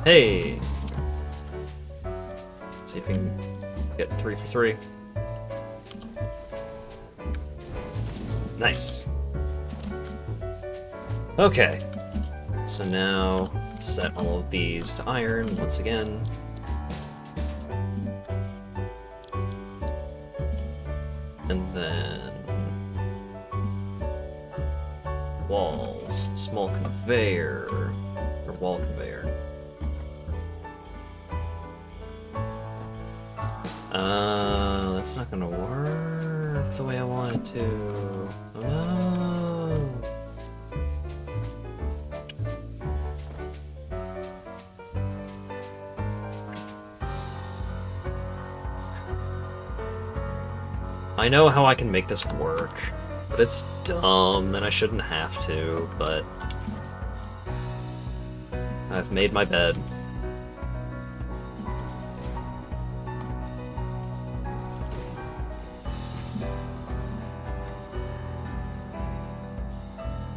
Hey! Let's see if we can get 3 for 3. Nice. Okay. So now set all of these to iron once again. And then walls, small conveyor, or wall conveyor. That's not gonna work the way I want it to. Oh no! I know how I can make this work, but it's dumb and I shouldn't have to, but I've made my bed.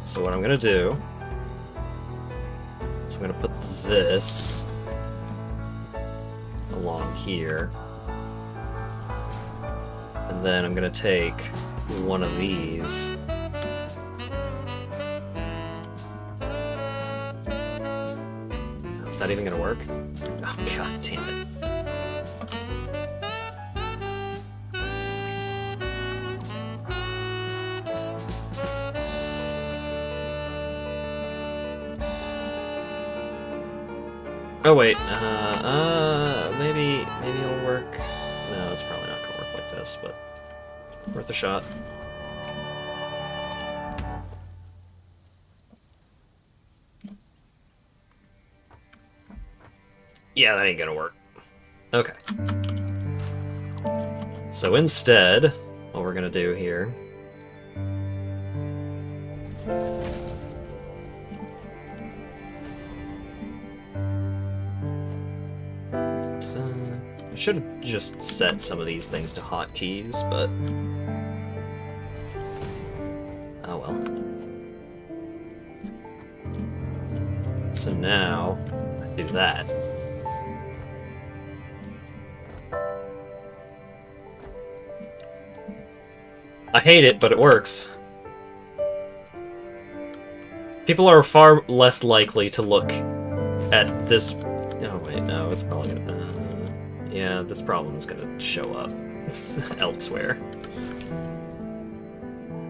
So what I'm gonna do is I'm gonna put this along here. And then I'm gonna take one of these. Is that even gonna work? Oh, god damn it. Oh wait, maybe it'll work. No, it's probably not gonna work like this, but worth a shot. Yeah, that ain't gonna work. Okay. So instead, what we're gonna do here I should have just set some of these things to hotkeys, but oh well. So now I do that. I hate it, but it works. People are far less likely to look at this. Oh wait, no, it's probably gonna. Yeah, this problem is gonna show up elsewhere.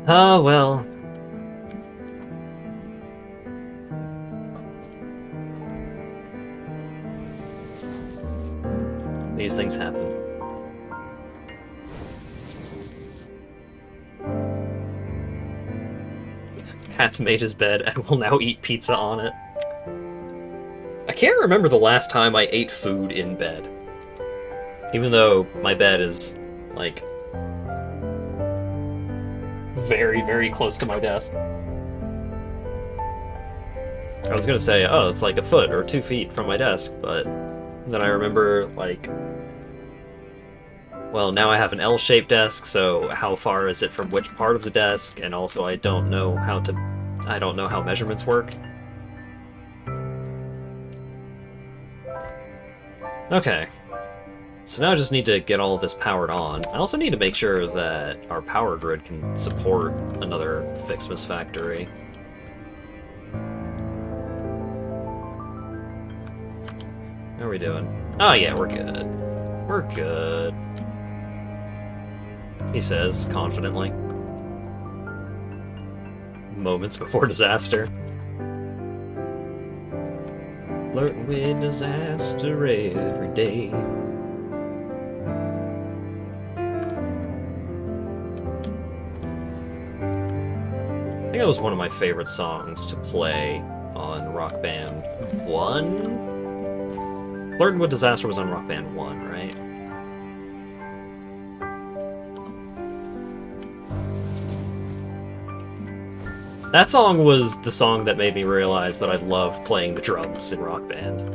Oh well. These things happen. Cat's made his bed and will now eat pizza on it. I can't remember the last time I ate food in bed. Even though my bed is, like, very, very close to my desk. I was gonna say, oh, it's like a foot or 2 feet from my desk, but then I remember, like, well, now I have an L-shaped desk, so how far is it from which part of the desk? And also I don't know how measurements work. Okay. So now I just need to get all of this powered on. I also need to make sure that our power grid can support another Fixmas factory. How are we doing? Oh yeah, we're good. We're good. He says, confidently. Moments before disaster. Flirting with disaster every day. I think that was one of my favorite songs to play on Rock Band 1? Flirtin' with Disaster was on Rock Band 1, right? That song was the song that made me realize that I loved playing the drums in Rock Band.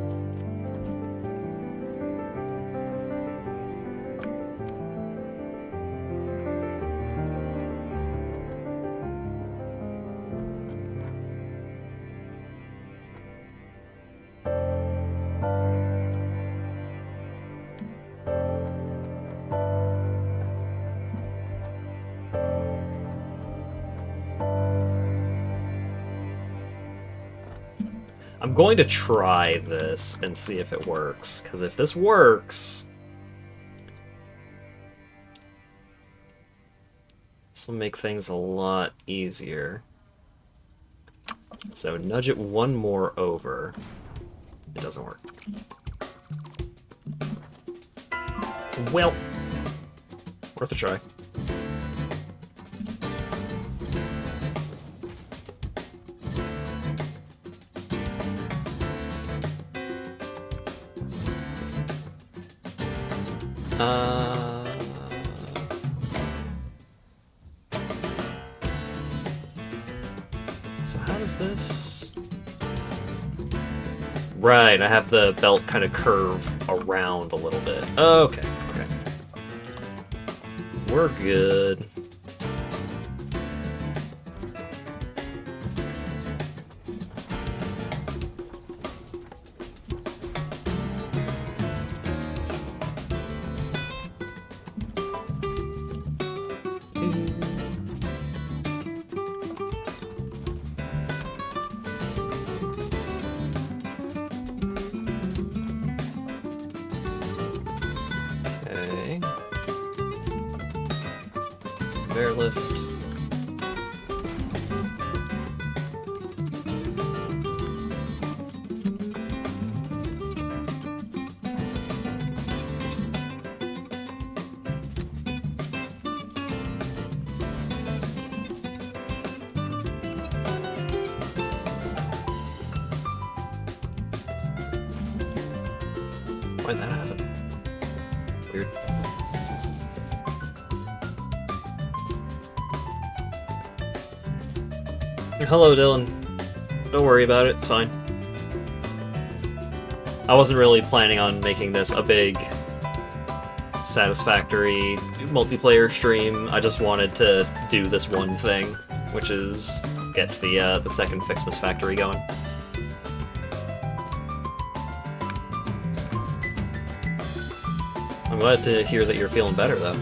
I'm going to try this and see if it works, because if this works... This will make things a lot easier. So nudge it one more over. It doesn't work. Well, worth a try. So how does this... Right, I have the belt kind of curve around a little bit. Okay, okay. We're good. Okay. Bear lift. Why'd that happen? Weird. Hello, Dylan. Don't worry about it, it's fine. I wasn't really planning on making this a big Satisfactory multiplayer stream. I just wanted to do this one thing, which is get the second Fixmas factory going. I'm glad to hear that you're feeling better, though.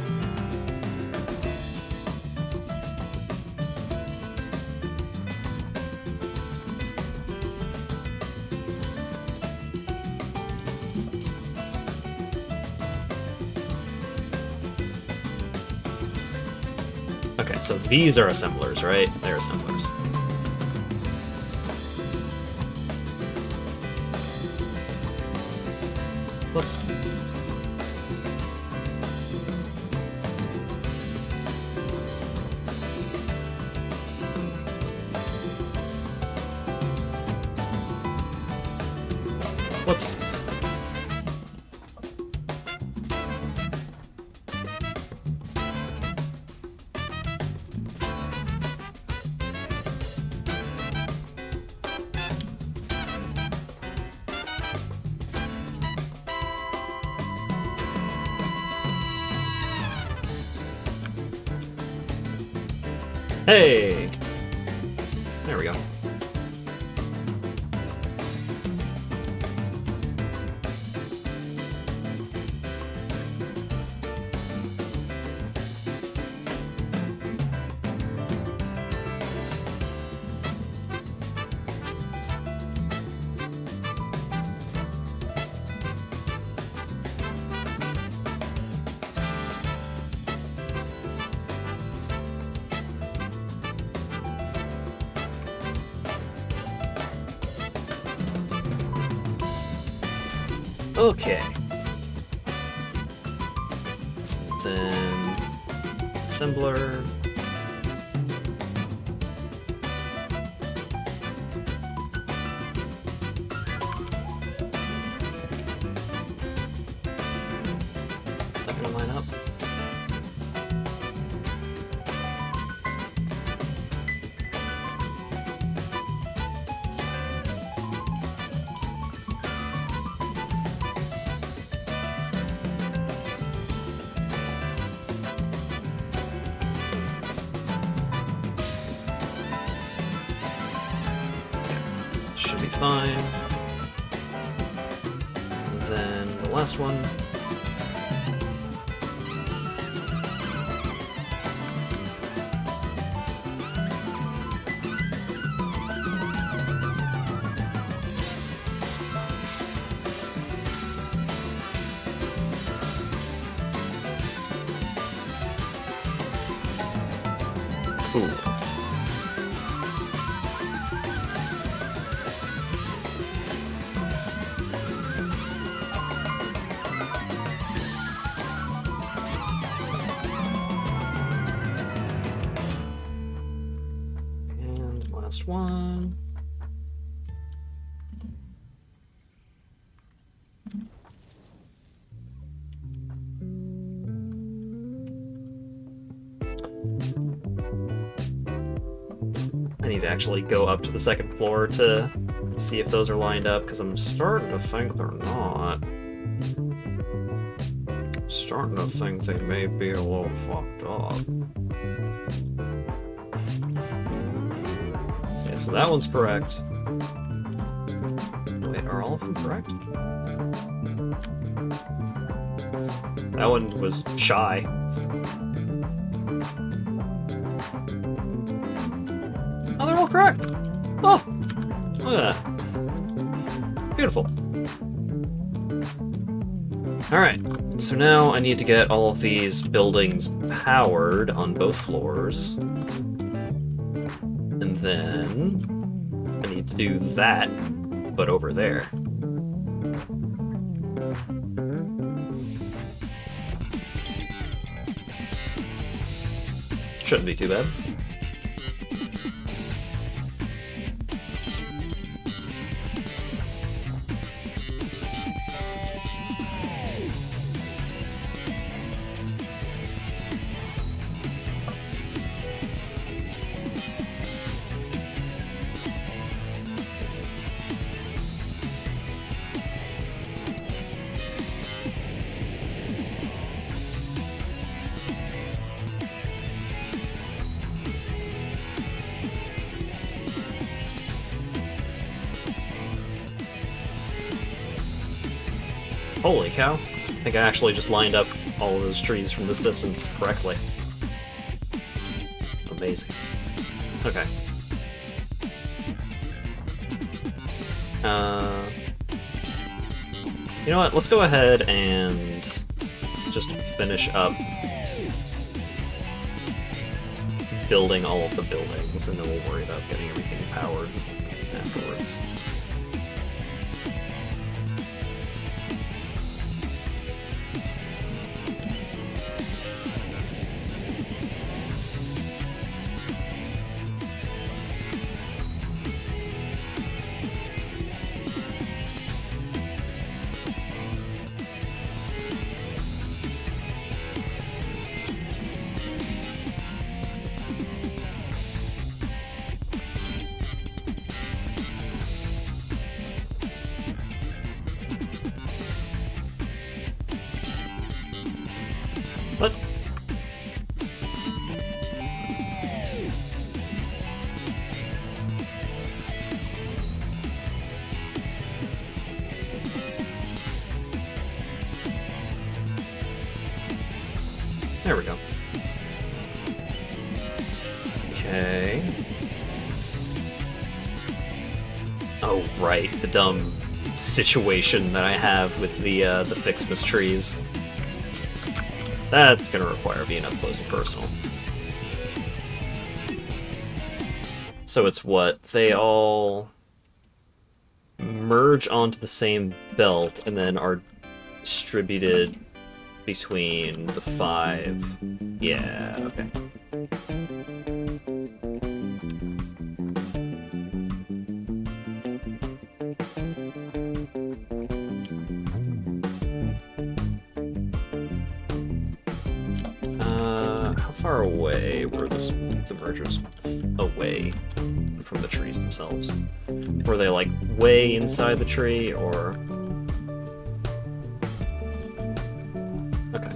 Okay, so these are assemblers, right? They're assemblers. Whoops. Whoops. Hey! There we go. Okay. Then assembler. Second line up. Should be fine. And then the last one. Ooh. And last one. I need to actually go up to the second floor to see if those are lined up, because I'm starting to think they're not. I'm starting to think they may be a little fucked up. Yeah, so that one's correct. Wait, are all of them correct? That one was shy. Oh, they're all correct! Oh! Look at that. Beautiful. Alright, so now I need to get all of these buildings powered on both floors. And then I need to do that, but over there. Shouldn't be too bad. Holy cow. I think I actually just lined up all of those trees from this distance correctly. Amazing. Okay. You know what? Let's go ahead and just finish up building all of the buildings, and then we'll worry about getting everything powered afterwards. What? There we go. Okay. Oh, right, the dumb situation that I have with the Fixmas trees. That's gonna require being up close and personal. So it's what? They all merge onto the same belt and then are distributed between the 5. Yeah, okay. How far away were the mergers away from the trees themselves? Were they like way inside the tree, or? Okay.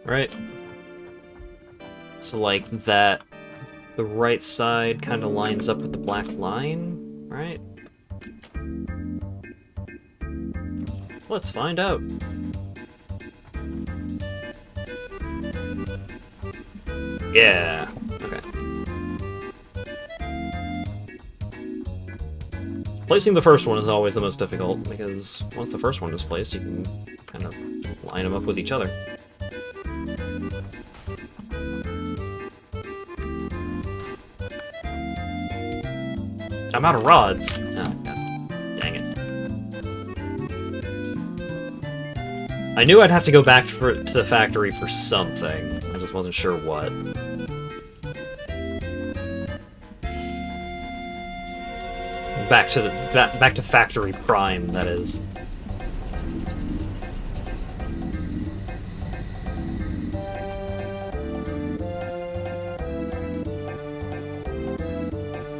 Right. So like that, the right side kind of lines up with the black line, right? Let's find out. Yeah. Okay. Placing the first one is always the most difficult, because once the first one is placed, you can kind of line them up with each other. I'm out of rods. Oh, God. Dang it. I knew I'd have to go back to the factory for something. I just wasn't sure what. Back to Factory Prime, that is.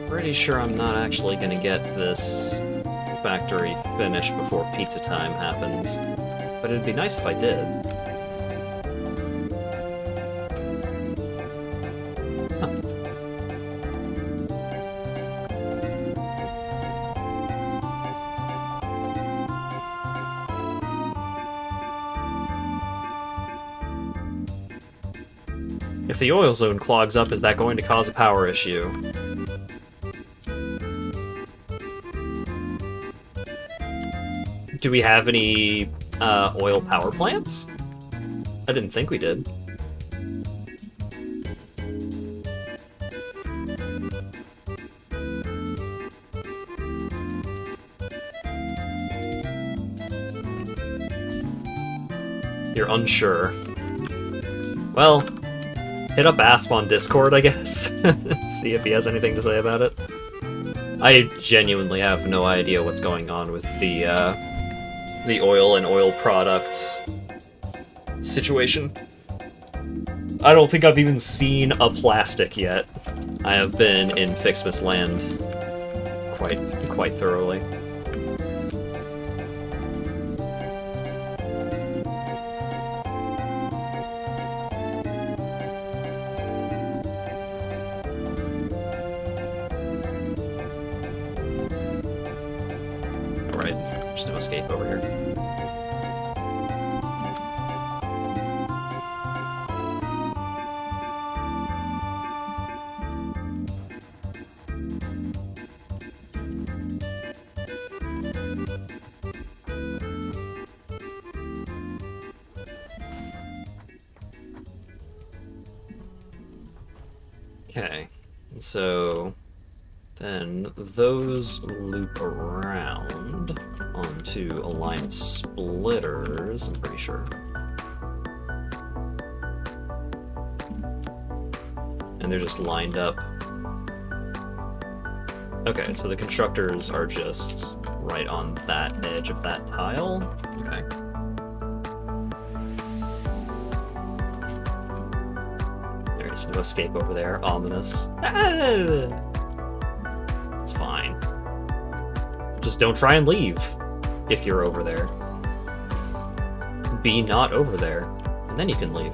Pretty sure I'm not actually gonna get this factory finished before pizza time happens, but it'd be nice if I did. If the oil zone clogs up, is that going to cause a power issue? Do we have any oil power plants? I didn't think we did. You're unsure. Well, hit up Asp on Discord, I guess. See if he has anything to say about it. I genuinely have no idea what's going on with the oil and oil products situation. I don't think I've even seen a plastic yet. I have been in Fixmas land quite thoroughly. Alright, there's no escape over here. Okay, so then those loop around onto a line of splitters, I'm pretty sure. And they're just lined up. Okay, so the constructors are just right on that edge of that tile. Okay. There's no escape over there. Ominous. It's fine. Just don't try and leave if you're over there. Be not over there, and then you can leave.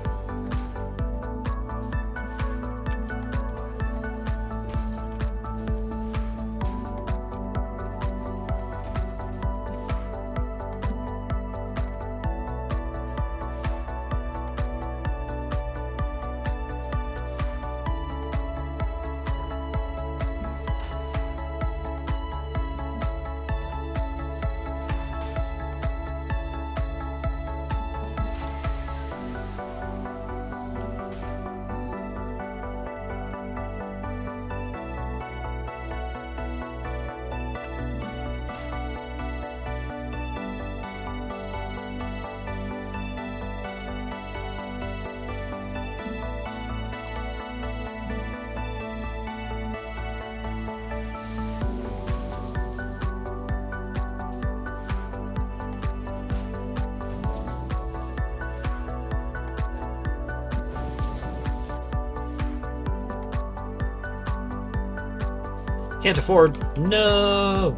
Can't afford. No!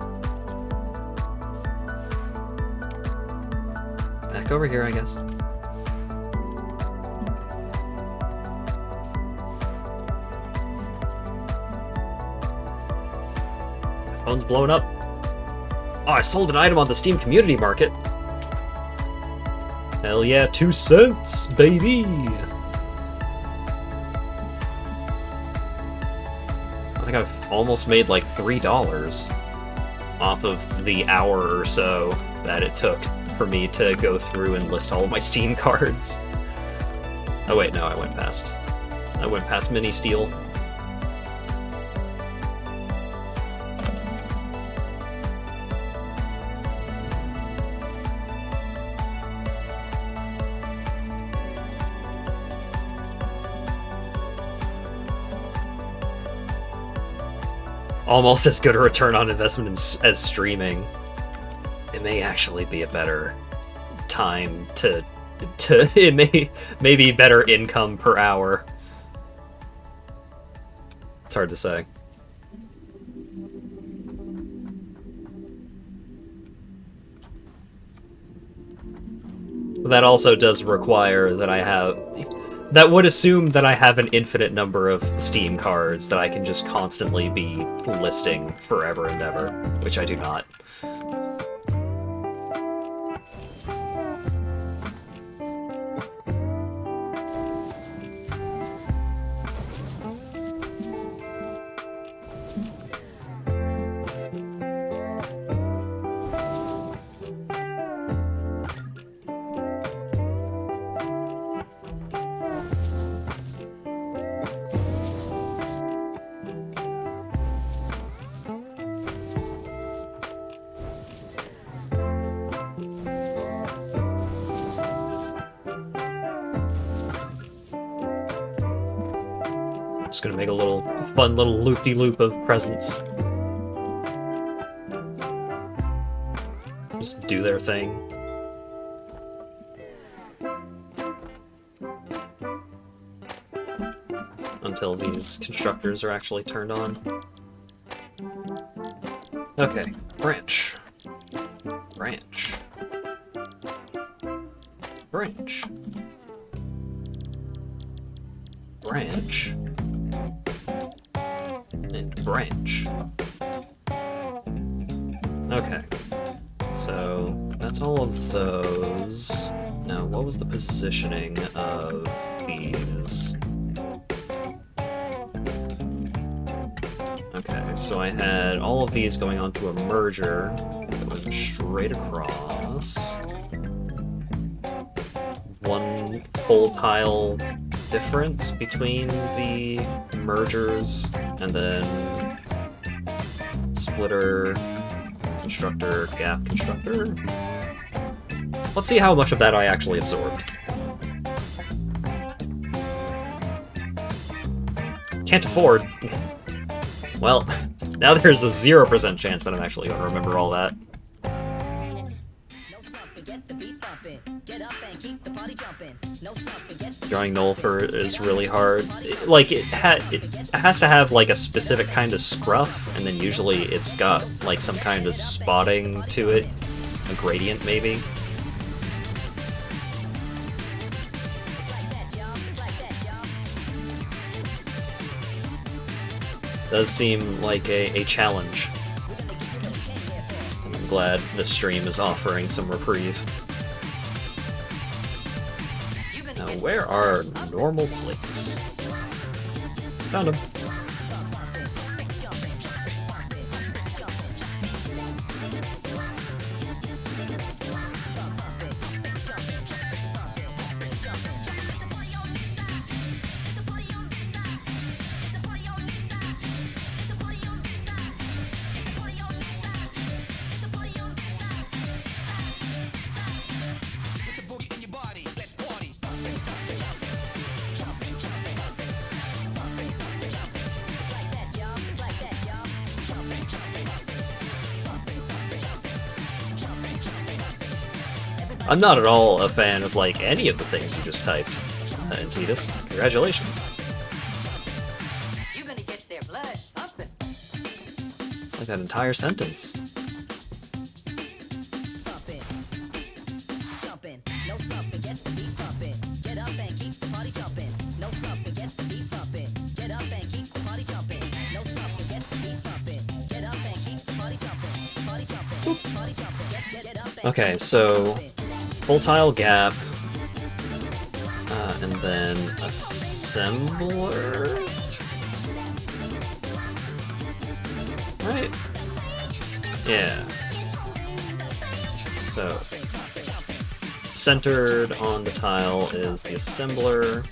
Back over here, I guess. My phone's blowing up. Oh, I sold an item on the Steam Community Market. Hell yeah, 2 cents, baby! I think I've almost made like $3 off of the hour or so that it took for me to go through and list all of my Steam cards. Oh wait, no, I went past Mini Steel. Almost as good a return on investment as streaming. It may actually be a better time to it may be better income per hour. It's hard to say. That also does require that that would assume that I have an infinite number of Steam cards that I can just constantly be listing forever and ever, which I do not. Just gonna make a fun little loop-de-loop of presents. Just do their thing. Until these constructors are actually turned on. Okay, branch. Branch. Branch. Branch. And branch. Okay. So, that's all of those. Now, what was the positioning of these? Okay, so I had all of these going onto a merger that went straight across. One full tile difference between the mergers, and then splitter, constructor, gap, constructor. Let's see how much of that I actually absorbed. Can't afford. Well, now there's a 0% chance that I'm actually going to remember all that. Drawing Nulfer is really hard. Like, it has to have, like, a specific kind of scruff, and then usually it's got, like, some kind of spotting to it. A gradient, maybe. Does seem like a challenge. I'm glad this stream is offering some reprieve. Now, where are normal plates? Found them. I'm not at all a fan of, like, any of the things you just typed, Titus. Congratulations. You're gonna get their blood pumping. It's like that entire sentence. Okay, so full tile gap, then assembler? Right? Yeah. So, centered on the tile is the assembler.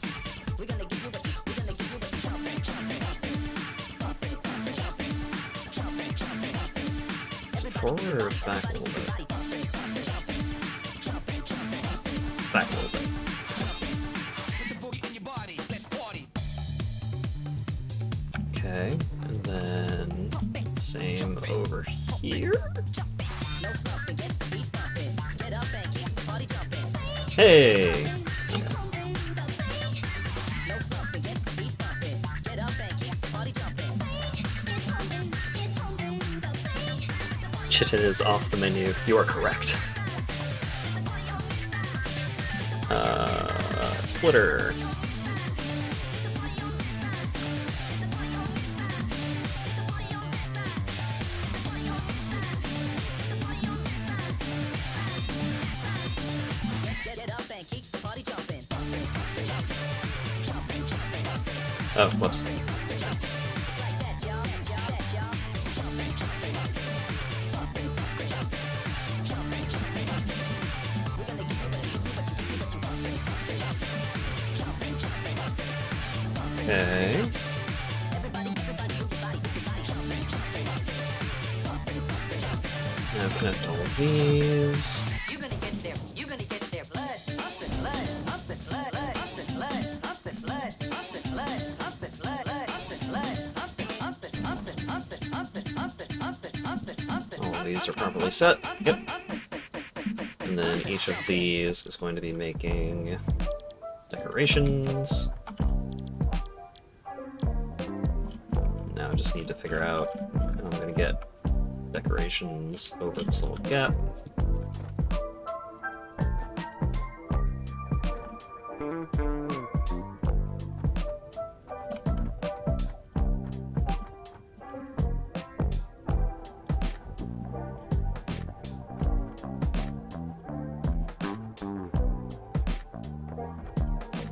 Is it forward or back a little bit? Back a little bit. Okay, and then same over here. Hey! Chitin is off the menu. You are correct. Splitter. Oh, whoops. Okay. Now connect all of these. You're gonna get there. You're gonna get there. Blood, up and blood, up and blood, up and blood, up and blood, up and blood, up and blood, up and blood, up and up and up and up and up and up and up and up and up and All of these are properly set. Yep. And then each of these is going to be making decorations. Now I just need to figure out how I'm going to get decorations over this little gap.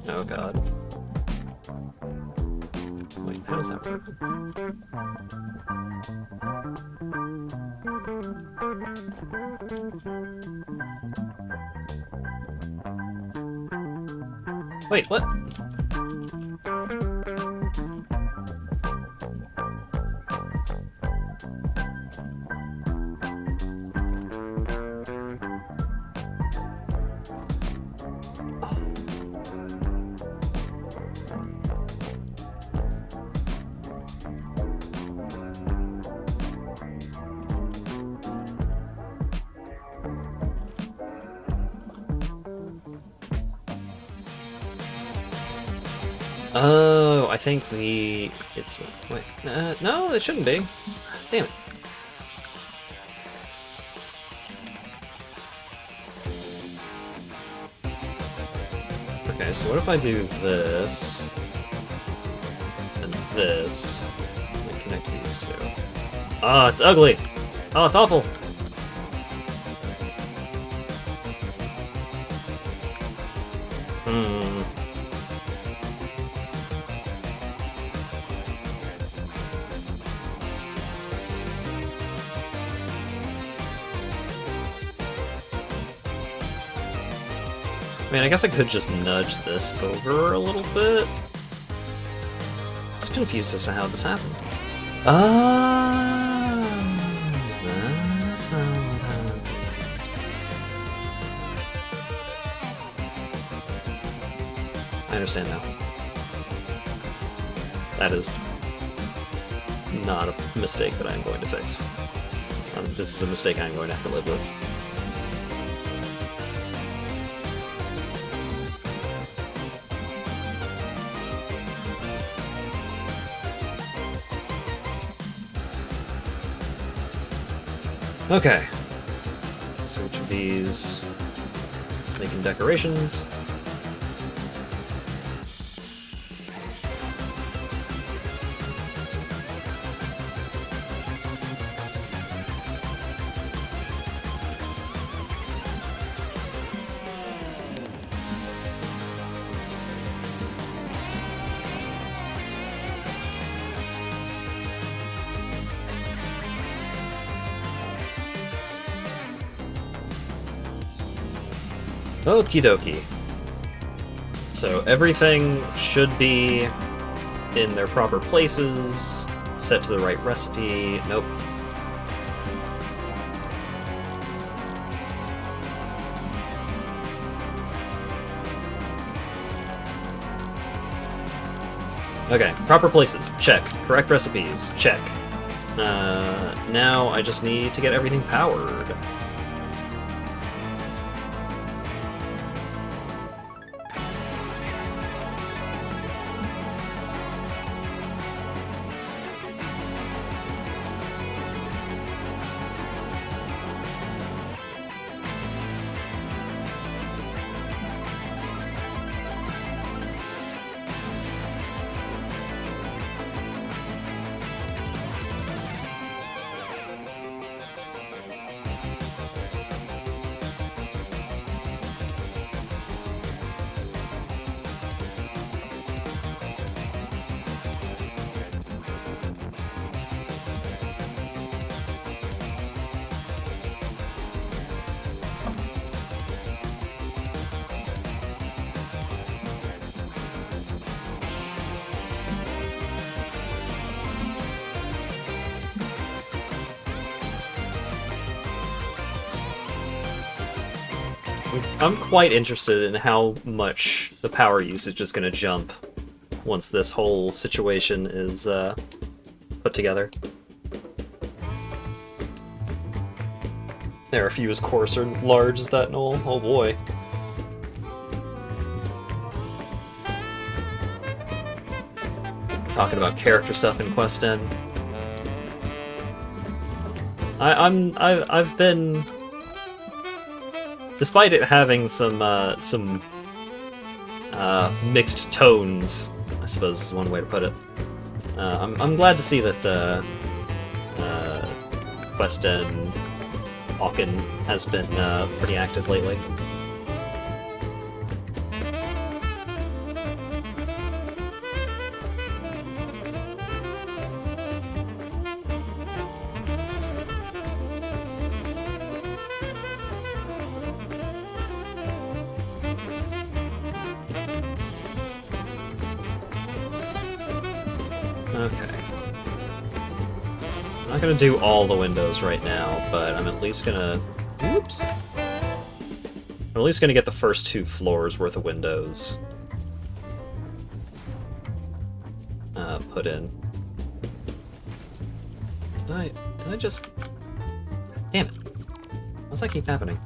Oh god. Wait, how does that work? Wait, what? Oh, I think it's, wait, no, it shouldn't be. Damn it. Okay, so what if I do this, and this, and connect these two? Oh, it's ugly! Oh, it's awful! I mean, I guess I could just nudge this over a little bit. Just confused as to how this happened. Ah, that's how it happened. I understand now. That is not a mistake that I'm going to fix. This is a mistake I'm going to have to live with. Okay, so each of these is making decorations. Okie dokie. So everything should be in their proper places, set to the right recipe. Nope. Okay, proper places, check. Correct recipes, check. Now I just need to get everything powered. I'm quite interested in how much the power usage is going to jump once this whole situation is put together. There are a few as coarse or large as that, Noel. Oh boy. Talking about character stuff in Quest End. I've been, despite it having some mixed tones, I suppose is one way to put it. I'm glad to see that Quest End Hawken has been pretty active lately. Okay. I'm not gonna do all the windows right now, but I'm at least gonna... Oops! I'm at least gonna get the first 2 floors worth of windows put in. Did I just... Damn it. Why does that keep happening?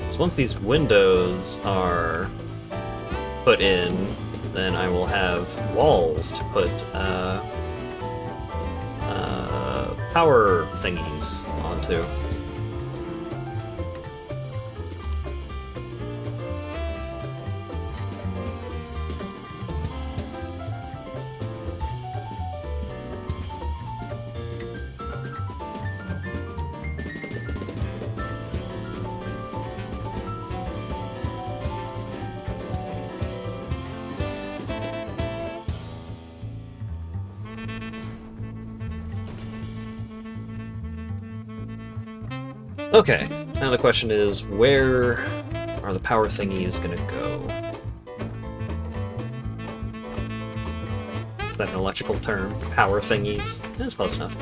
So once these windows are put in, then I will have walls to put power thingies onto. Okay, now the question is, where are the power thingies gonna go? Is that an electrical term? Power thingies? That's close enough.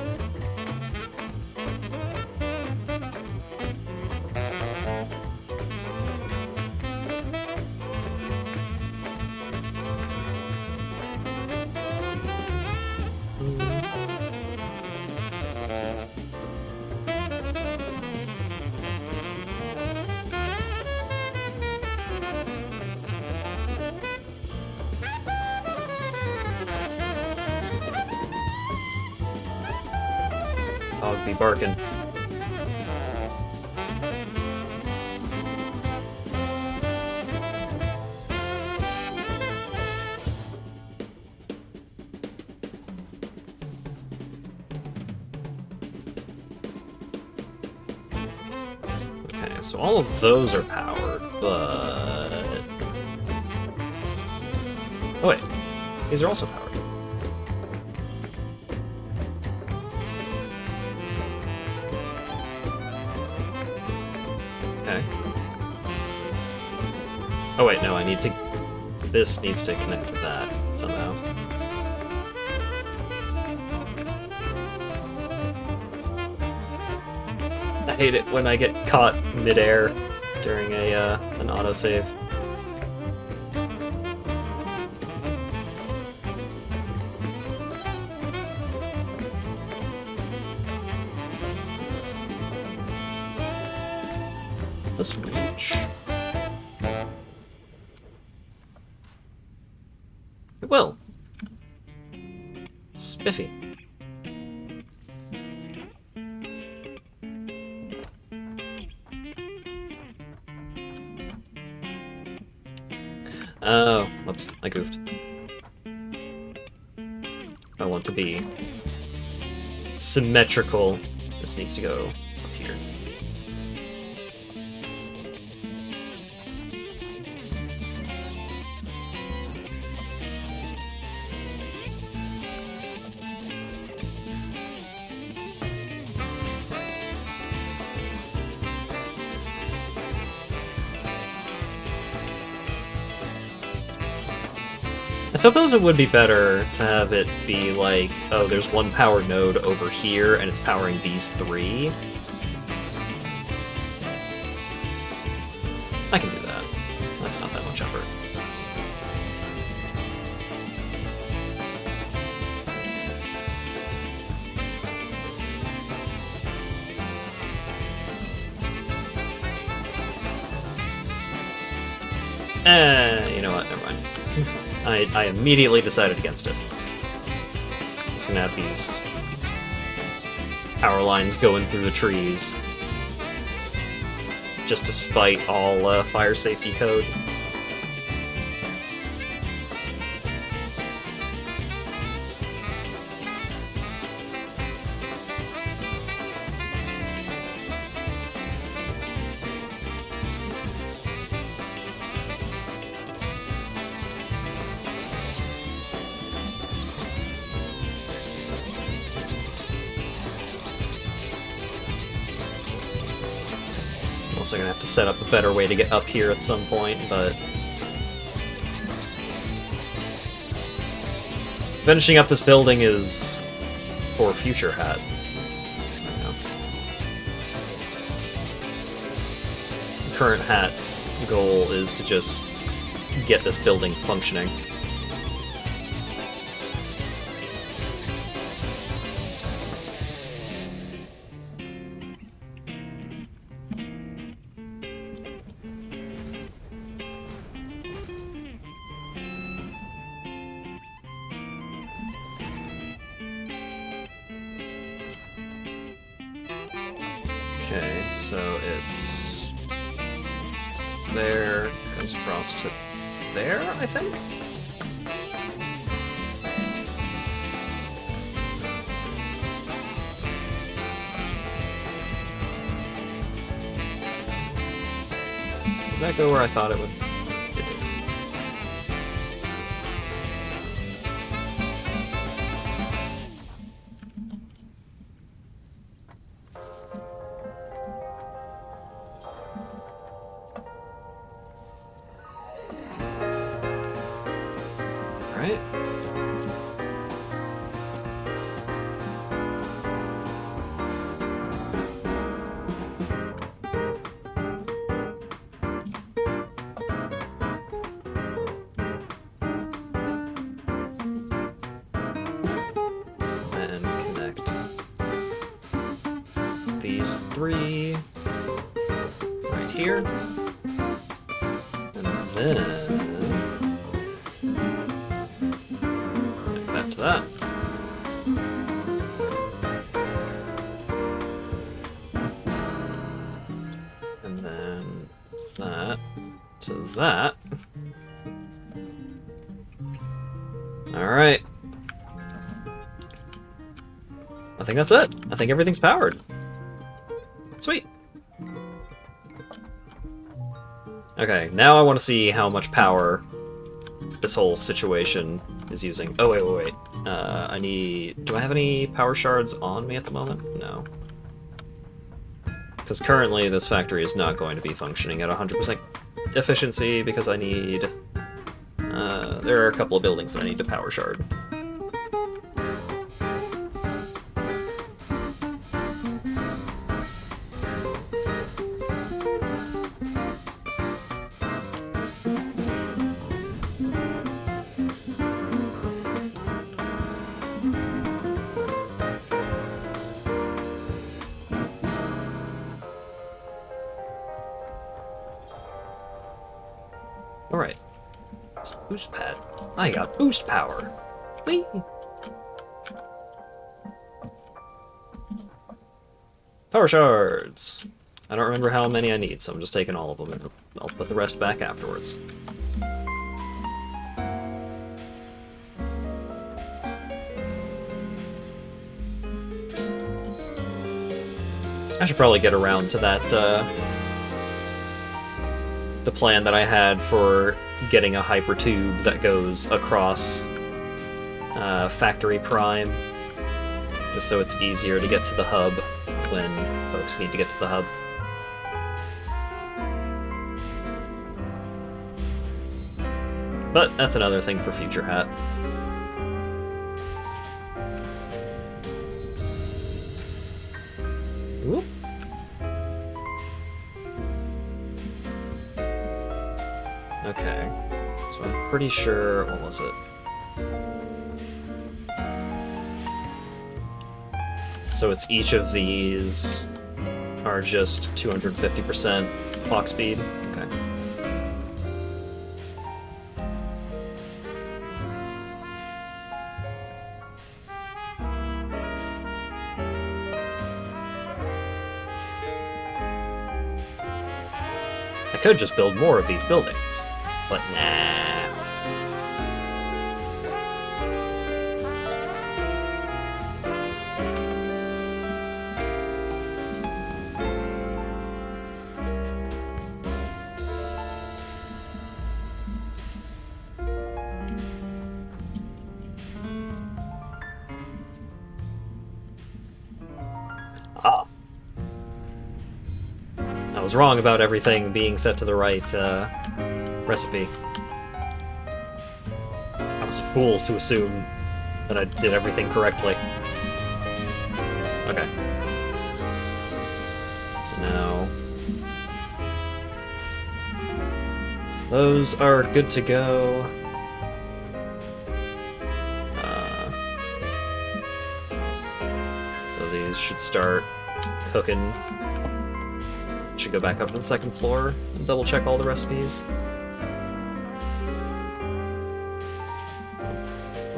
Dog be barking. so all of those are powered, but... Oh wait, these are also powered. Okay. Oh wait, no, I need to... This needs to connect to that somehow. I hate it when I get caught midair during an autosave. Does this reach? It will. Spiffy. Oh, whoops, I goofed. I want to be symmetrical. This needs to go up here. I suppose it would be better to have it be like, oh, there's one power node over here, and it's powering these three. I can do that. That's not that much effort. You know what? Never mind. I immediately decided against it. I'm just gonna have these power lines going through the trees. Just to spite all fire safety code. Also gonna have to set up a better way to get up here at some point, but finishing up this building is for future Hat. Current Hat's goal is to just get this building functioning. Okay, so it's there, goes across to there, I think? Did that go where I thought it would? It did. Right? And connect these three right here. And then to that. And then that to that. Alright. I think that's it. I think everything's powered. Sweet. Okay, now I want to see how much power this whole situation is using. Oh, wait. I need... Do I have any power shards on me at the moment? No. Because currently this factory is not going to be functioning at 100% efficiency because I need... there are a couple of buildings that I need to power shard. Alright. Boost pad. I got boost power. Whee! Power shards! I don't remember how many I need, so I'm just taking all of them, and I'll put the rest back afterwards. I should probably get around to that, the plan that I had for getting a hyper tube that goes across Factory Prime, just so it's easier to get to the hub when folks need to get to the hub. But that's another thing for future Hat. Whoop. Okay, so I'm pretty sure, what was it? So it's each of these are just 250% clock speed? Okay. I could just build more of these buildings, but nah. Ah. I was wrong about everything being set to the right recipe. I was a fool to assume that I did everything correctly. Okay. So now... those are good to go. So these should start cooking. Should go back up to the second floor and double check all the recipes.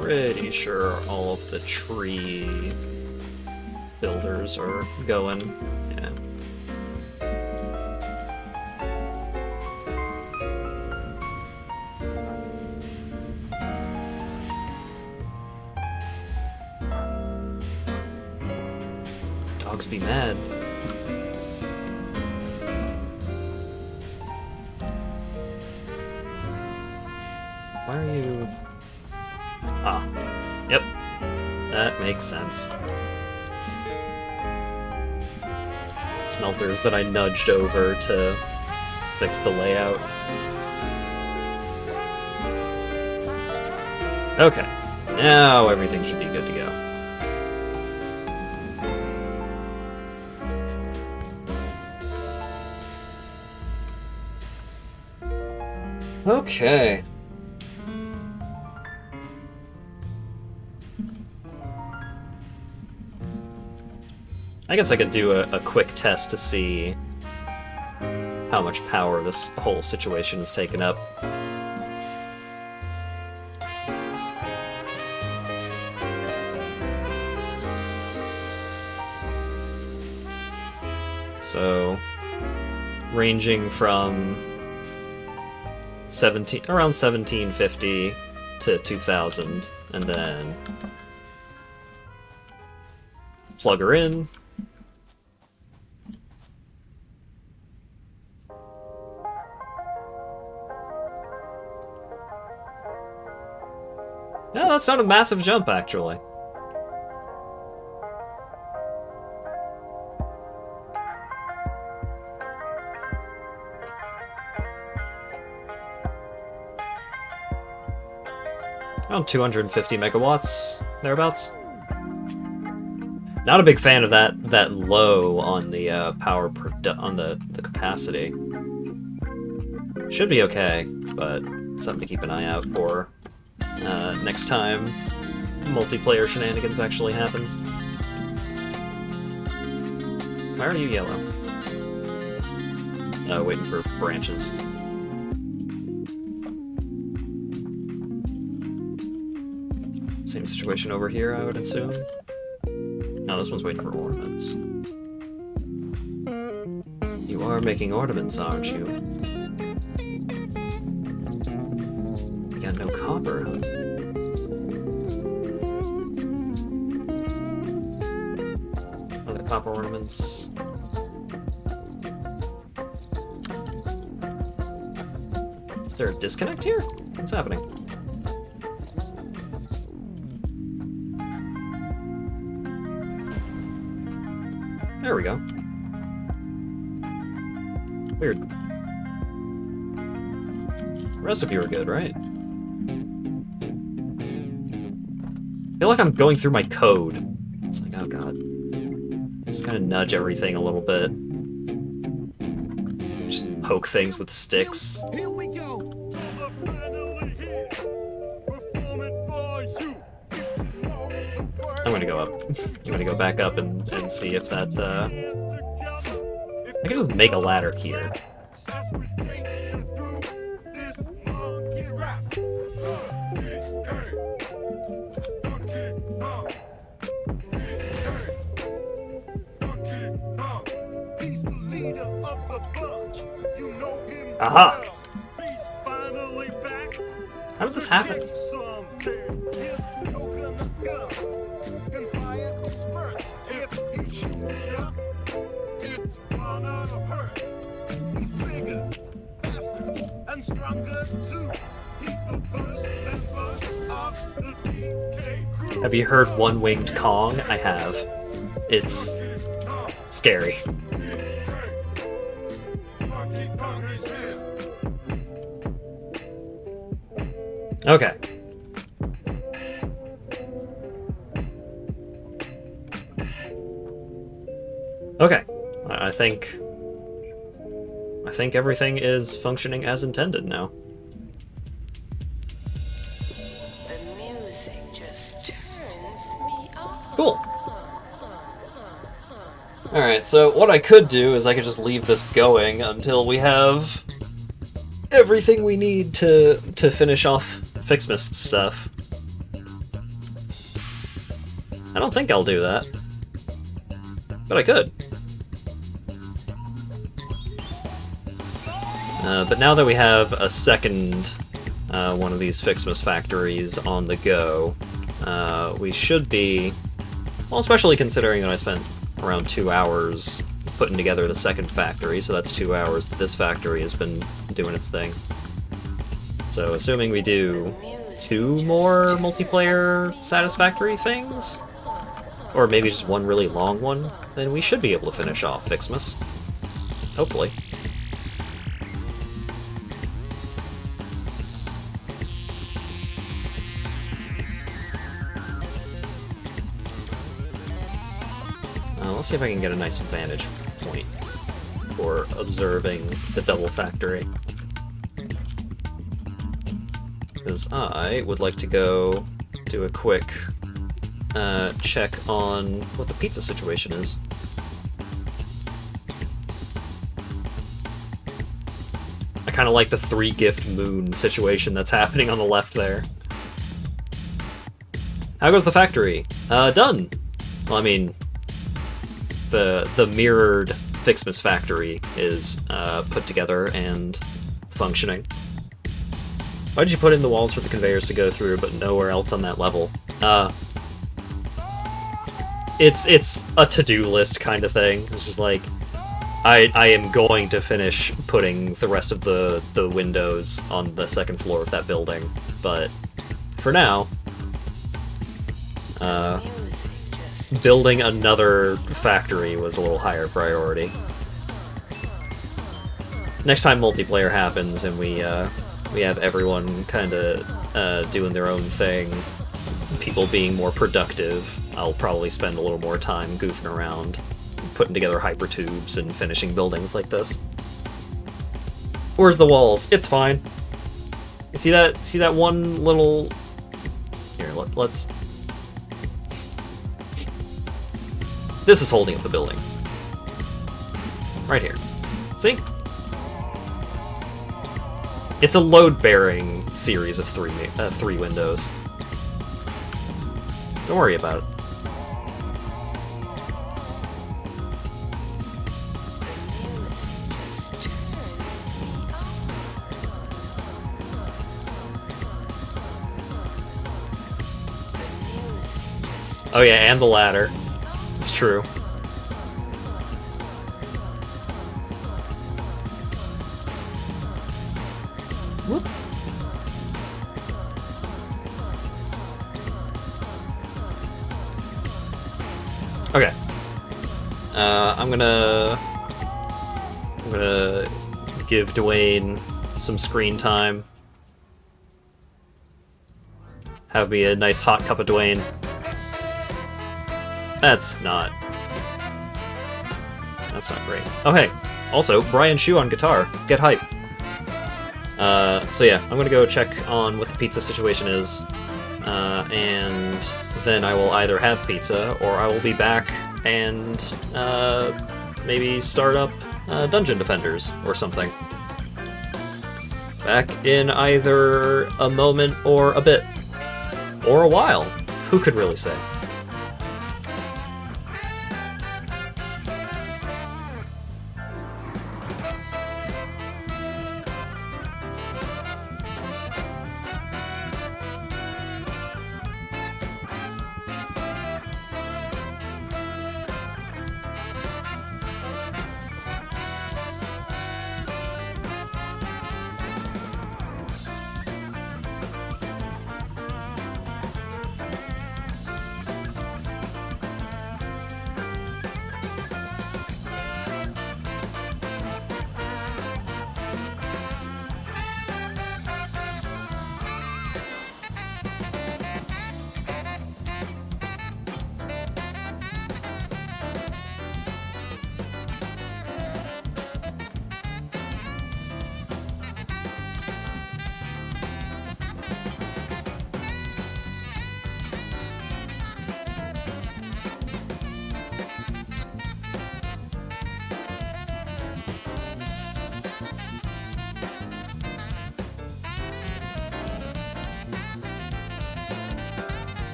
Pretty sure all of the tree builders are going. Yeah. Dogs be mad. Why are you... ah, yep, that makes sense. Smelters that I nudged over to fix the layout. Okay, now everything should be good to go. Okay. I guess I could do a quick test to see how much power this whole situation has taken up. So, ranging from around 1750 to 2000, and then plug her in. No, that's not a massive jump, actually. Around 250 megawatts, thereabouts. Not a big fan of that low on the power on the capacity. Should be okay, but something to keep an eye out for next time multiplayer shenanigans actually happens. Why are you yellow? Waiting for branches. Same situation over here, I would assume. No, this one's waiting for ornaments. You are making ornaments, aren't you? You got no copper, huh? Other copper ornaments. Is there a disconnect here? What's happening? There we go. Weird. The rest of you are good, right? I feel like I'm going through my code. It's like, oh god. Just kind of nudge everything a little bit. Just poke things with sticks. Here we go. I'm gonna go up. I'm gonna go back up and see if that, I can just make a ladder here. Aha! How did this happen? Have you heard One-Winged Kong? I have. It's scary. Okay. Okay. I think everything is functioning as intended now. The music just turns me on. Cool. Alright, so what I could do is I could just leave this going until we have everything we need to finish off Fixmas stuff. I don't think I'll do that, but I could. But now that we have a second one of these Fixmas factories on the go, we should be, well, especially considering that I spent around 2 hours putting together the second factory, so that's 2 hours that this factory has been doing its thing. So assuming we do 2 more multiplayer Satisfactory things, or maybe just one really long one, then we should be able to finish off Fixmas. Hopefully. Let's see if I can get a nice vantage point for observing the double factory. Because I would like to go do a quick check on what the pizza situation is. I kind of like the 3-gift moon situation that's happening on the left there. How goes the factory? Done! Well, I mean, the mirrored Fixmas factory is put together and functioning. Why did you put in the walls for the conveyors to go through, but nowhere else on that level? It's a to-do list kind of thing. It's just like, I am going to finish putting the rest of the windows on the second floor of that building, but for now, Building another factory was a little higher priority. Next time multiplayer happens and we have everyone kind of doing their own thing, people being more productive, I'll probably spend a little more time goofing around, putting together hypertubes and finishing buildings like this. Where's the walls? It's fine. You see that? See that one little... Here, let's... This is holding up the building. Right here. See? It's a load-bearing series of three windows. Don't worry about it. Oh yeah, and the ladder. It's true. Whoop. Okay. I'm gonna give Dwayne some screen time. Have me a nice hot cup of Dwayne. That's not great. Oh hey, also Brian Shu on guitar. Get hype. So yeah, I'm gonna go check on what the pizza situation is, and then I will either have pizza or I will be back and maybe start up Dungeon Defenders or something. Back in either a moment or a bit. Or a while. Who could really say?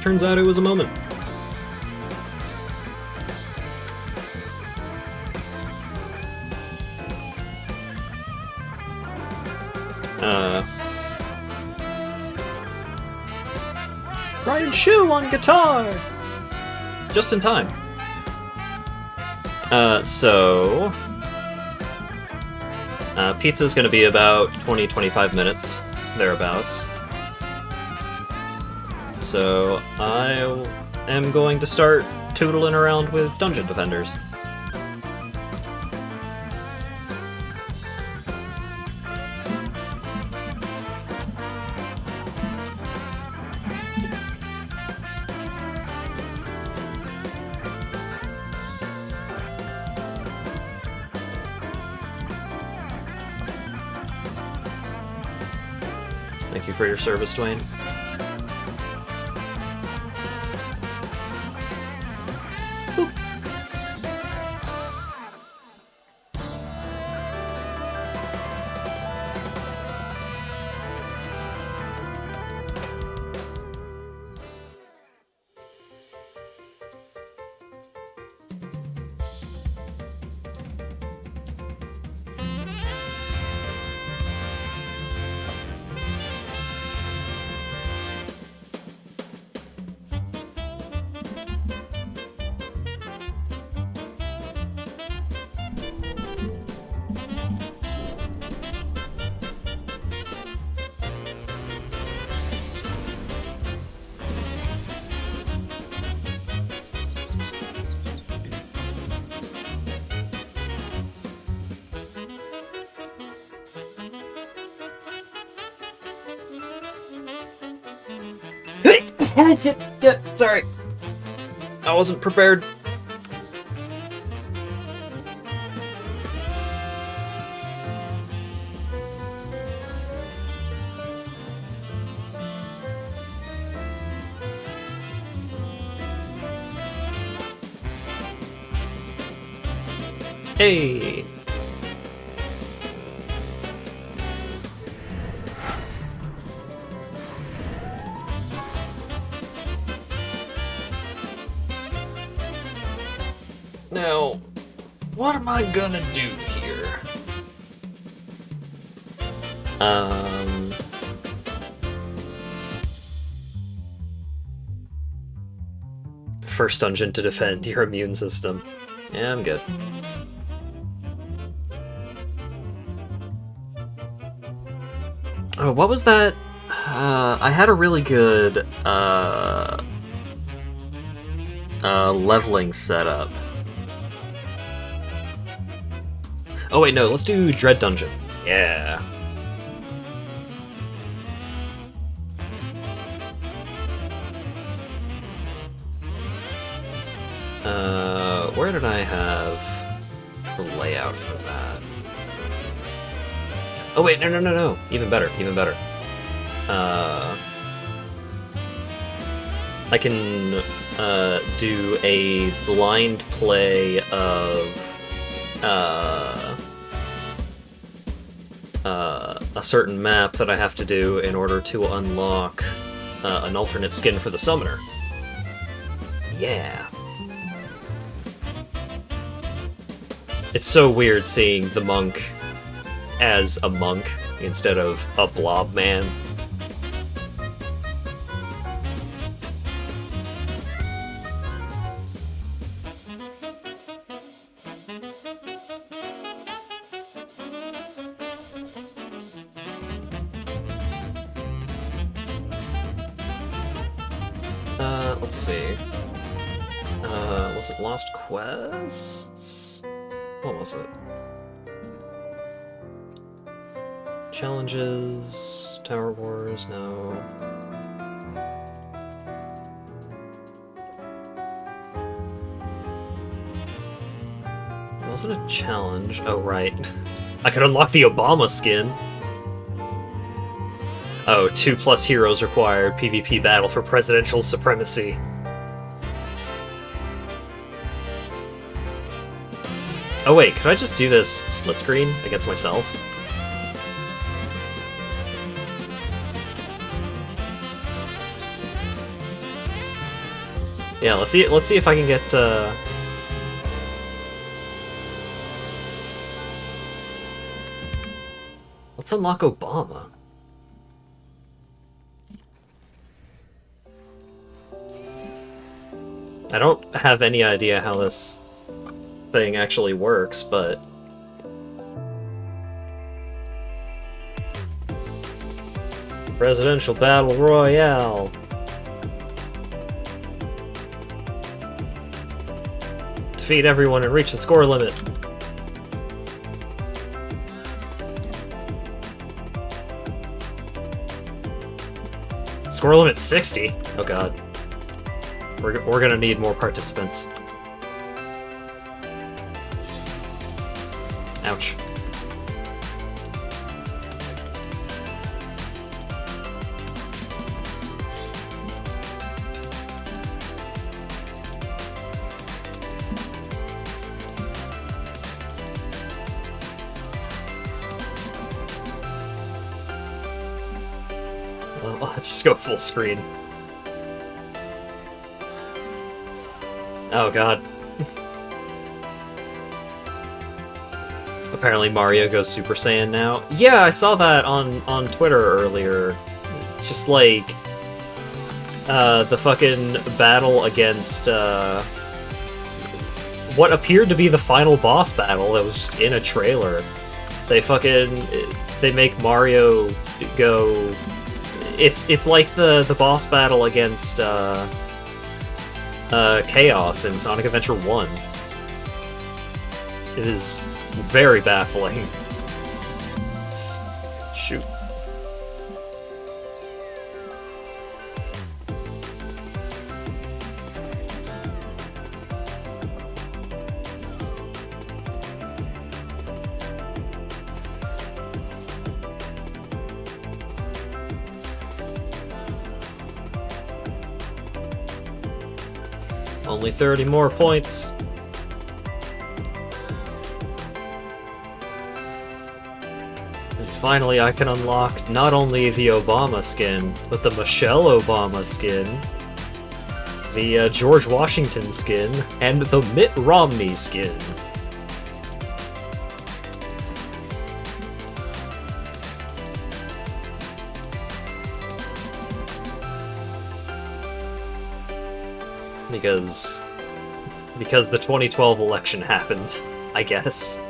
Turns out it was a moment. Ryan Shu on guitar! Just in time. Pizza's gonna be about 20-25 minutes, thereabouts. So, I am going to start tootling around with Dungeon Defenders. Thank you for your service, Dwayne. Boop. Sorry. I wasn't prepared. Hey! Now, what am I gonna do here? First dungeon to defend your immune system. Yeah, I'm good. Oh, what was that? I had a really good, leveling setup. Oh wait, no, let's do Dread Dungeon. Yeah. Where did I have the layout for that? Oh wait, no. Even better. I can do a blind play of a certain map that I have to do in order to unlock an alternate skin for the summoner. Yeah. It's so weird seeing the monk as a monk instead of a blob man. Let's see. Was it Lost Quests? What was it? Challenges, Tower Wars, no. It wasn't a challenge. Oh, right. I could unlock the Obama skin. Oh, 2+ heroes required. PvP battle for presidential supremacy. Oh wait, could I just do this split screen against myself? Yeah, let's see. Let's see if I can get. Let's unlock Obama. I don't have any idea how this thing actually works, but... Presidential Battle Royale. Defeat everyone and reach the score limit. Score limit 60? Oh god. We're gonna need more participants. Ouch. Well, let's just go full screen. Oh god. Apparently Mario goes Super Saiyan now. Yeah, I saw that on Twitter earlier. It's just like the fucking battle against what appeared to be the final boss battle that was just in a trailer. They make Mario go. It's like the boss battle against Chaos in Sonic Adventure 1. It is very baffling. Shoot. Only 30 more points. And finally I can unlock not only the Obama skin, but the Michelle Obama skin, the George Washington skin, and the Mitt Romney skin. Because the 2012 election happened, I guess.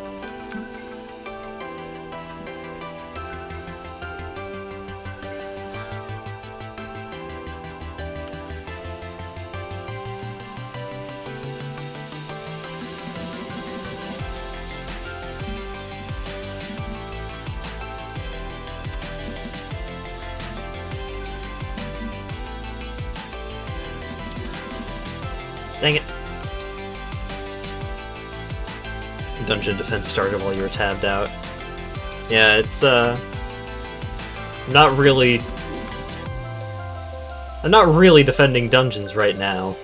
Dang it. Dungeon defense started while you were tabbed out. Yeah, it's, not really... I'm not really defending dungeons right now.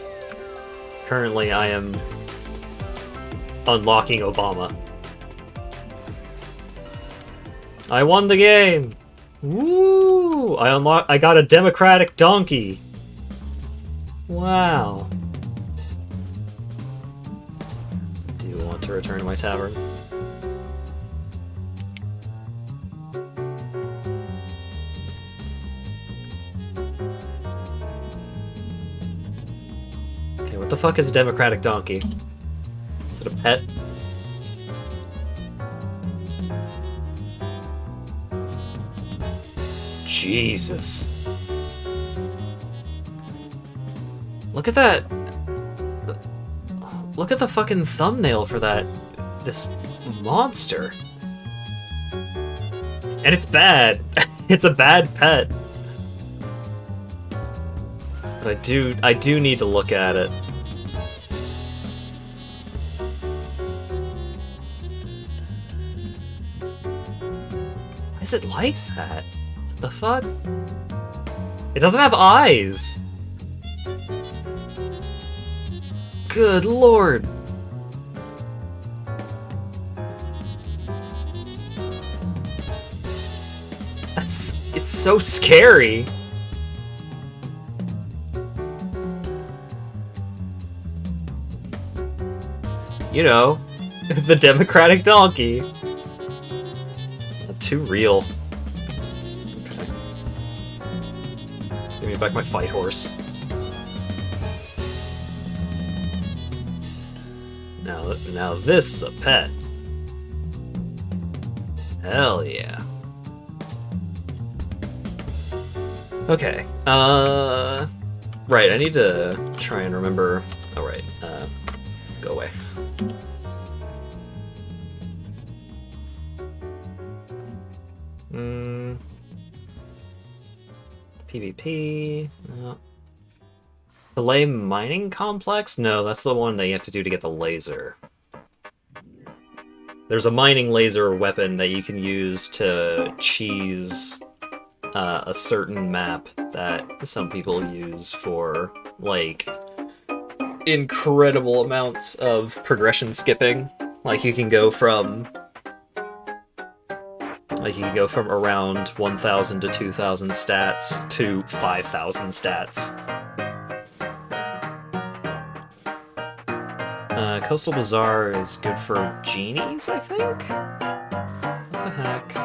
Currently, I am unlocking Obama. I won the game! Woo! I got a democratic donkey! Wow. To return to my tavern. Okay, what the fuck is a democratic donkey? Is it a pet? Jesus. Look at that. Look at the fucking thumbnail for this monster. And it's bad. It's a bad pet. But I do need to look at it. Why is it like that? What the fuck? It doesn't have eyes. Good lord! It's so scary! You know, the Democratic donkey. Too real. Okay. Give me back my fight horse. Now this is a pet. Hell yeah. Okay, right, I need to try and remember... Oh, right, go away. PvP... Delay mining complex? No, that's the one that you have to do to get the laser. There's a mining laser weapon that you can use to cheese a certain map that some people use for, like, incredible amounts of progression skipping. Like, you can go from... Like, you can go from around 1,000 to 2,000 stats to 5,000 stats. Coastal Bazaar is good for genies, I think? What the heck?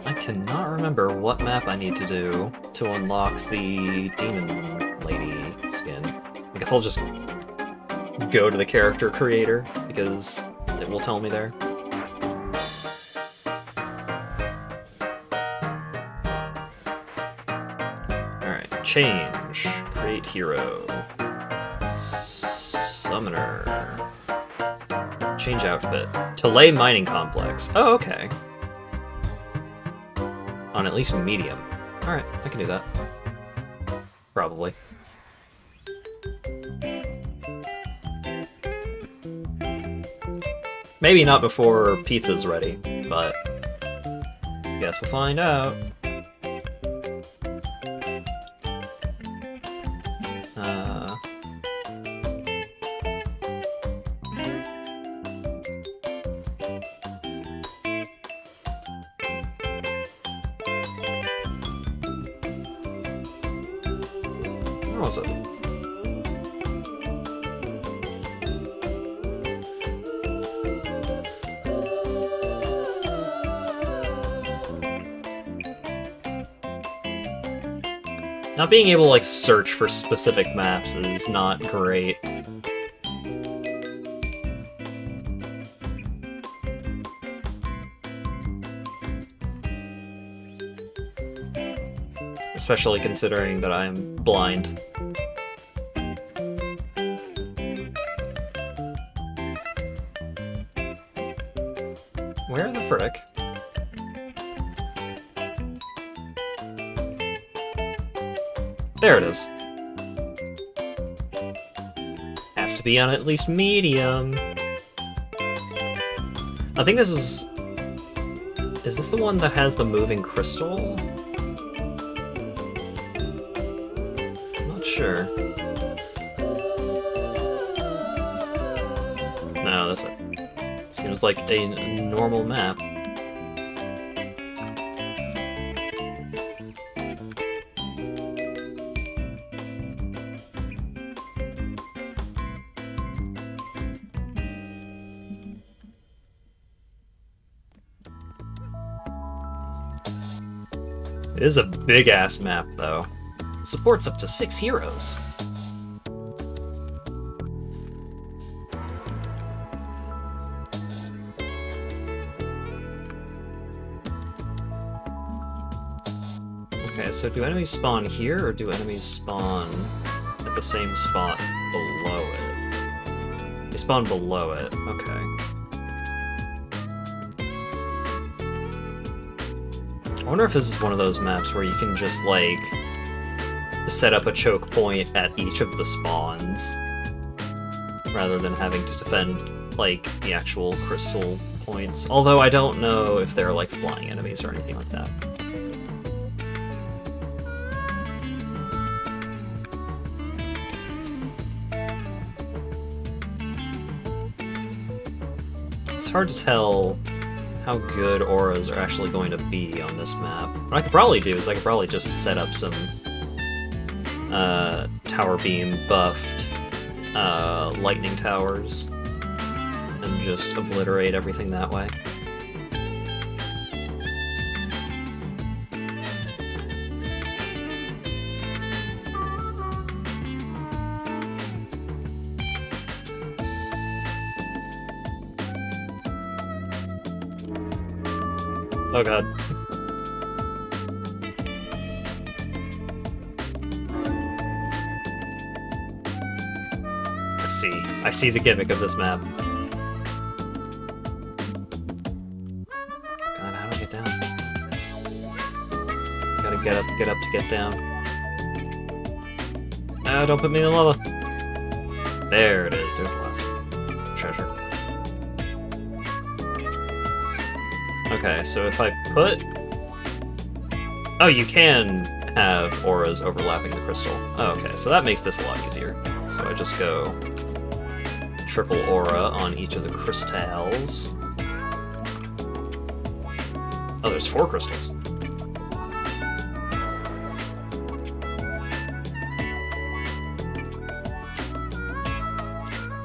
I cannot remember what map I need to do to unlock the Demon Lady skin. I guess I'll just go to the character creator, because it will tell me there. Alright, change. Create hero. Summoner. Change outfit. Delay mining complex. Oh, okay. On at least medium. Alright, I can do that. Probably. Maybe not before pizza's ready, but guess we'll find out. Where was it? Not being able to, like, search for specific maps is not great. Especially considering that I'm blind. Where the frick? There it is. Has to be on at least medium. I think this is... Is this the one that has the moving crystal? I'm not sure. No, this seems like a normal map. It is a big-ass map, though. It supports up to 6 heroes. Okay, so do enemies spawn here, or do enemies spawn at the same spot below it? They spawn below it, okay. I wonder if this is one of those maps where you can just, like, set up a choke point at each of the spawns, rather than having to defend, like, the actual crystal points. Although I don't know if they're, like, flying enemies or anything like that. It's hard to tell how good auras are actually going to be on this map. What I could probably do is I could probably just set up some tower beam buffed lightning towers and just obliterate everything that way. Oh god. I see the gimmick of this map. God, how do I get down? Gotta get up to get down. Ah, don't put me in the lava. There it is, there's the last treasure. Okay, so if I put... Oh, you can have auras overlapping the crystal. Oh, okay, so that makes this a lot easier. So I just go triple aura on each of the crystals. Oh, there's 4 crystals.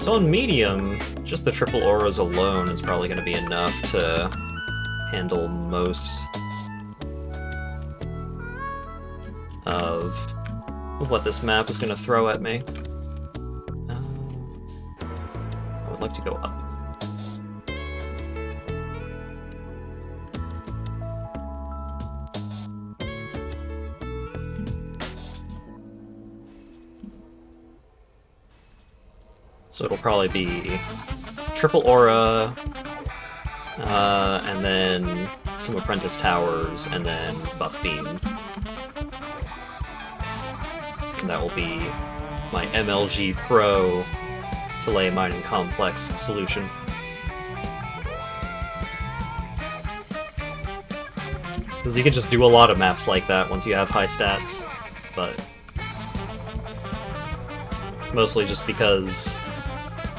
So on medium, just the triple auras alone is probably going to be enough to handle most of what this map is going to throw at me. I would like to go up. So it'll probably be triple aura, and then some apprentice towers, and then buff beam. And that will be my MLG Pro Filet Mining Complex solution. Because you can just do a lot of maps like that once you have high stats, but mostly just because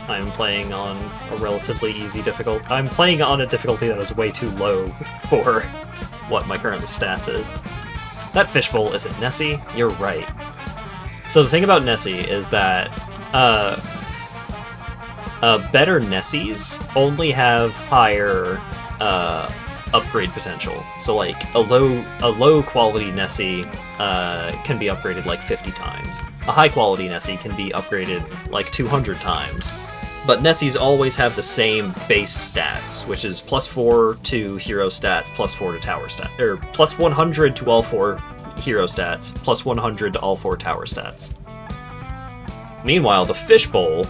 I'm playing on a relatively easy difficulty. I'm playing on a difficulty that is way too low for what my current stats is. That fishbowl isn't Nessie? You're right. So the thing about Nessie is that better Nessies only have higher upgrade potential. So like a low quality Nessie can be upgraded like 50 times. A high quality Nessie can be upgraded like 200 times. But Nessies always have the same base stats, which is +4 to hero stats, +4 to tower stats, or +100 to all 4 hero stats, +100 to all 4 tower stats. Meanwhile, the fishbowl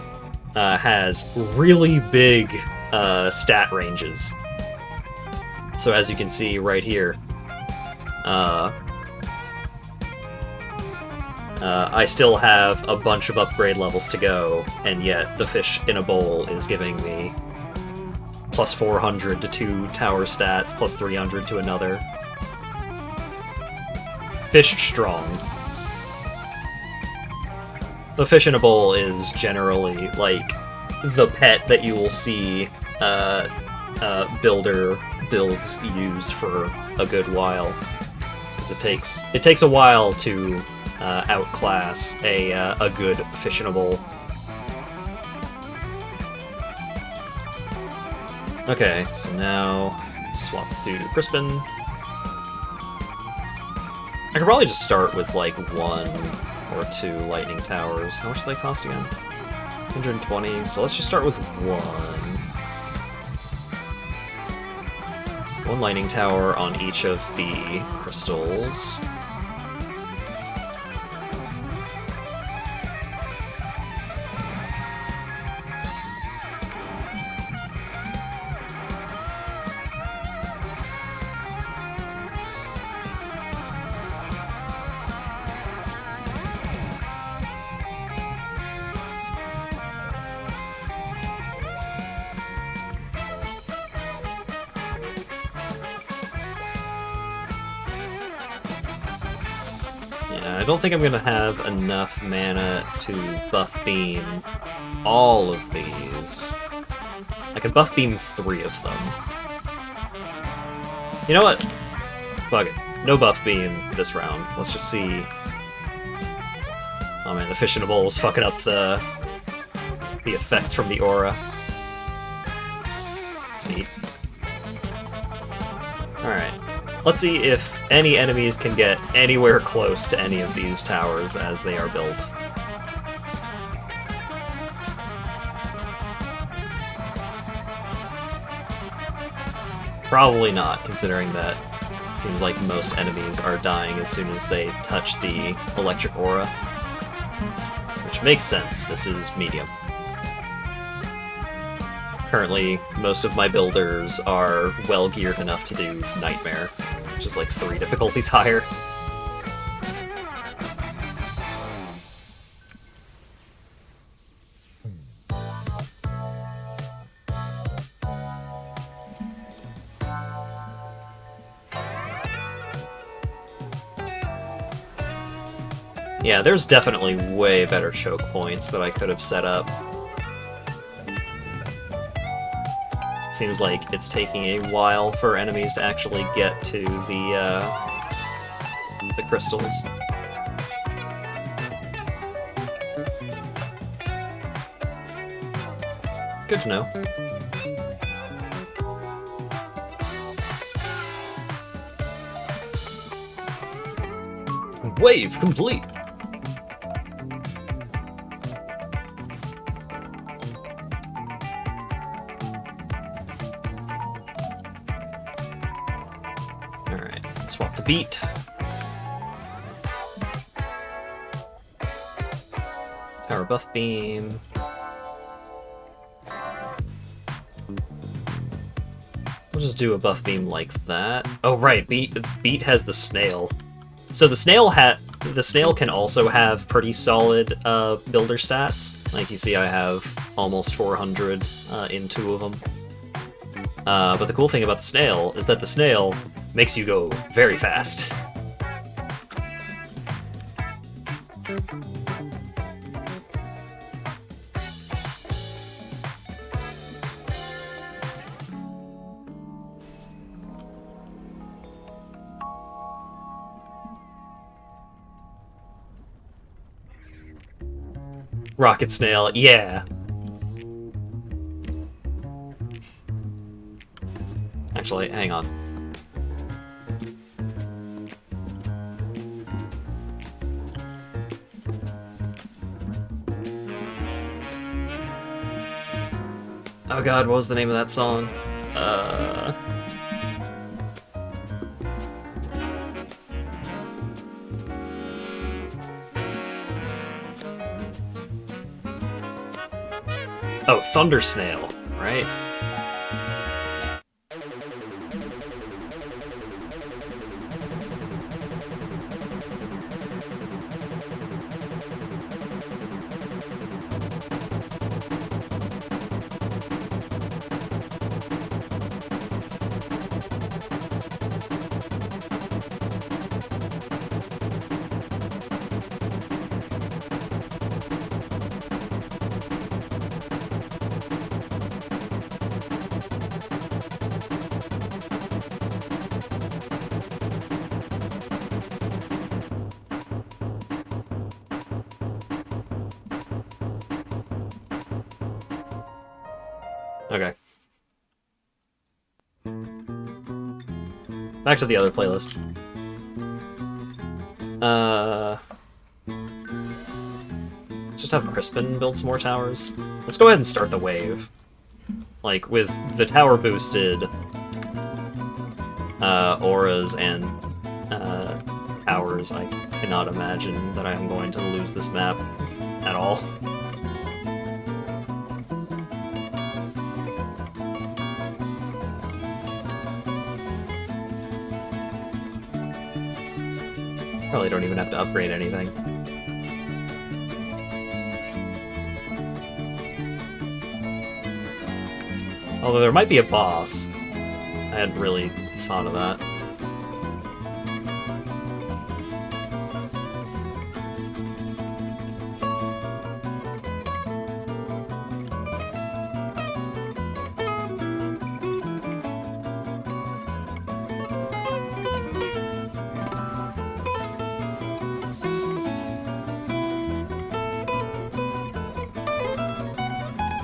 has really big stat ranges. So as you can see right here, I still have a bunch of upgrade levels to go, and yet the fish in a bowl is giving me +400 to 2 tower stats, +300 to another. Fish strong. The fish in a bowl is generally like the pet that you will see builder builds use for a good while, because it takes a while to outclass a good fish in a bowl. Okay, so now swap through Crispin. I could probably just start with like 1 or 2 lightning towers. How much do they cost again? 120, so let's just start with 1. 1 lightning tower on each of the crystals. I don't think I'm gonna have enough mana to buff beam all of these. I could buff beam 3 of them. You know what? Fuck it. No buff beam this round. Let's just see. Oh man, the fish in a bowl is fucking up the effects from the aura. That's neat. Alright. Let's see if any enemies can get anywhere close to any of these towers as they are built. Probably not, considering that it seems like most enemies are dying as soon as they touch the electric aura. Which makes sense, this is medium. Currently, most of my builders are well-geared enough to do Nightmare, which is like 3 difficulties higher. Yeah, there's definitely way better choke points that I could have set up. Seems like it's taking a while for enemies to actually get to the crystals. Good to know. Wave complete! Swap the beat. Tower buff beam. We'll just do a buff beam like that. Oh right, beat has the snail. So the snail can also have pretty solid builder stats. Like you see, I have almost 400 in 2 of them. But the cool thing about the snail is that the snail makes you go very fast. Rocket snail, yeah. Actually, hang on. Oh god, what was the name of that song? Oh, Thunder Snail, right? Okay. Back to the other playlist. Let's just have Crispin build some more towers. Let's go ahead and start the wave. Like, with the tower boosted auras and towers, I cannot imagine that I am going to lose this map at all. Probably don't even have to upgrade anything. Although there might be a boss. I hadn't really thought of that.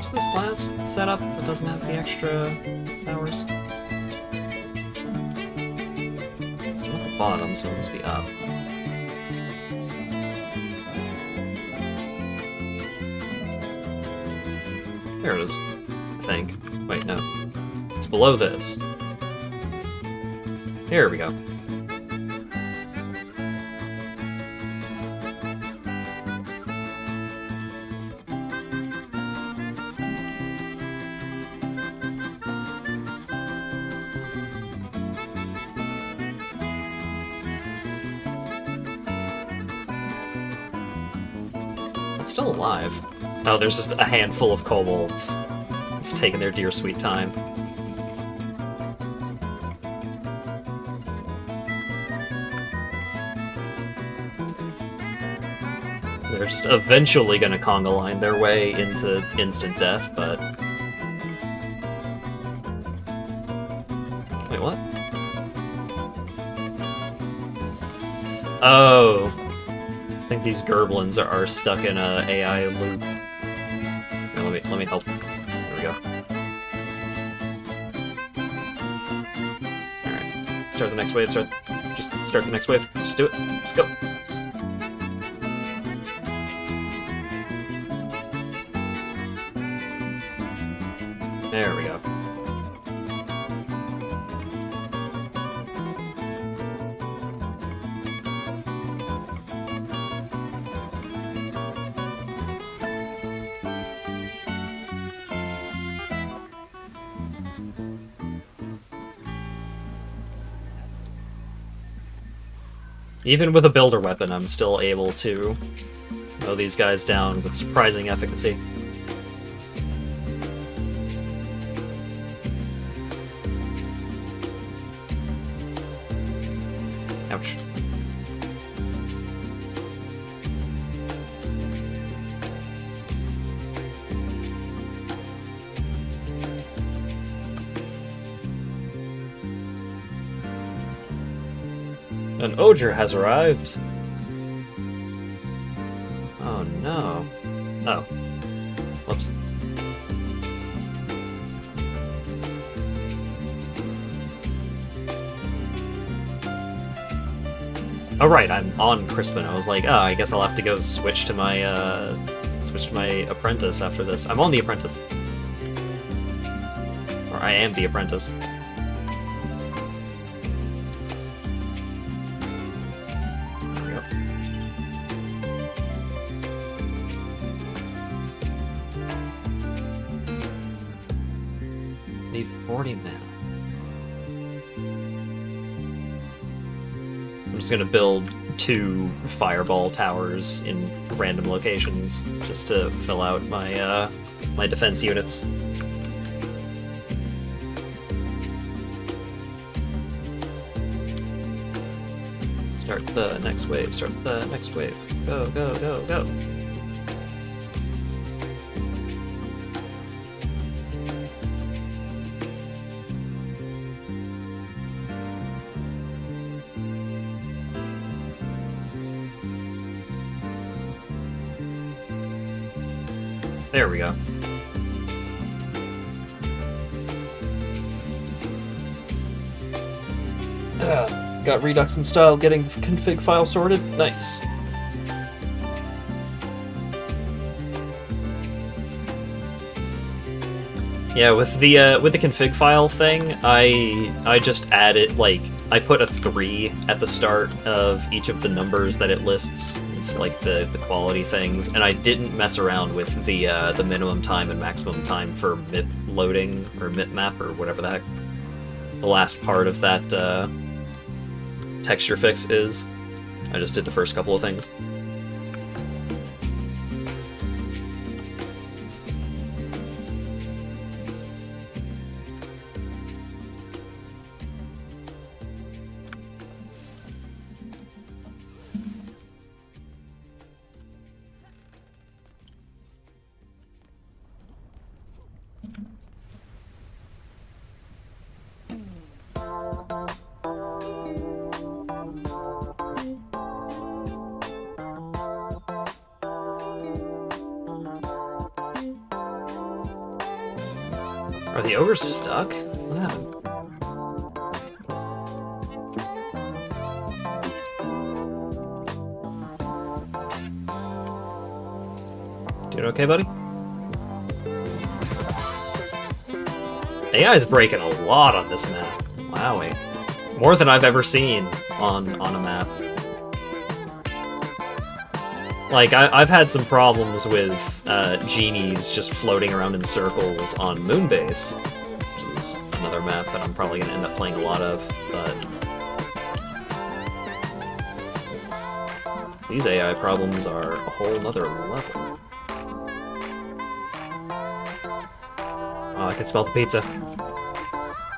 What's this last setup that doesn't have the extra towers? I'm at the bottom, so it must be up. There it is, I think. Wait, no. It's below this. Here we go. It's still alive. Oh, there's just a handful of kobolds. It's taking their dear sweet time. They're just eventually gonna conga line their way into instant death, but... Wait, what? Oh. I think these gerblins are stuck in a AI loop. Here, let me help. There we go. Alright. Start the next wave, just start the next wave. Just do it. Just go. There we go. Even with a builder weapon, I'm still able to mow these guys down with surprising efficacy. Ouch. An Oger has arrived. Oh no. Oh. Whoops. Oh right, I'm on Crispin. I was like, oh, I guess I'll have to go switch to my apprentice after this. I'm on the apprentice. Or I am the apprentice. Need 40 mana. I'm just gonna build 2 fireball towers in random locations just to fill out my my defense units. Start the next wave. Start the next wave. Go, go, go, go. There we go. Got Redux installed, getting config file sorted. Nice. Yeah, with the config file thing, I just added, like, I put a 3 at the start of each of the numbers that it lists, like the quality things, and I didn't mess around with the minimum time and maximum time for MIP loading or MIP map or whatever the heck the last part of that texture fix is. I just did the first couple of things. Are the ogres stuck? What happened? Doing okay, buddy? AI is breaking a lot on this map. Wowee. More than I've ever seen on a map. Like, I've had some problems with genies just floating around in circles on Moonbase, which is another map that I'm probably going to end up playing a lot of, but these AI problems are a whole nother level. Oh, I can smell the pizza.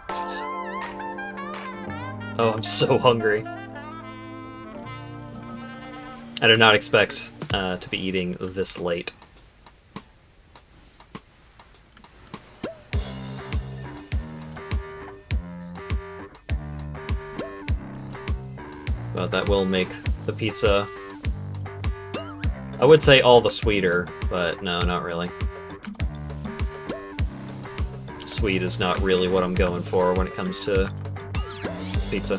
It smells so... Oh, I'm so hungry. I did not expect to be eating this late. But that will make the pizza, I would say, all the sweeter, but no, not really. Sweet is not really what I'm going for when it comes to pizza.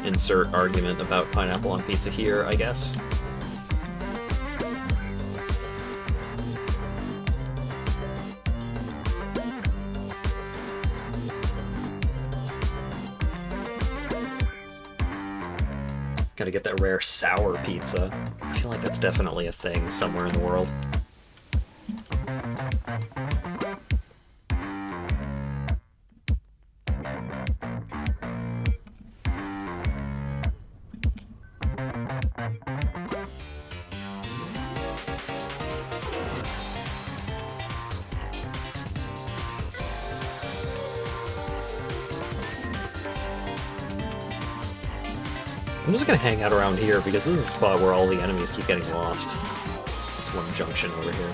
Insert argument about pineapple on pizza here, I guess. Gotta get that rare sour pizza. I feel like that's definitely a thing somewhere in the world. I'm just gonna hang out around here because this is a spot where all the enemies keep getting lost. It's one junction over here.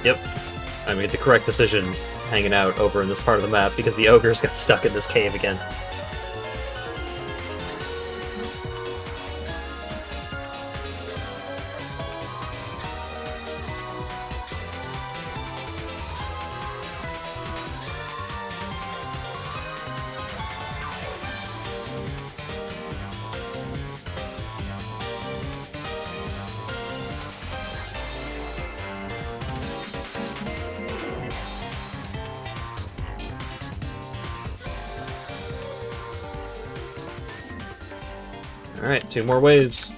Yep, I made the correct decision hanging out over in this part of the map because the ogres got stuck in this cave again. Alright, 2 more waves.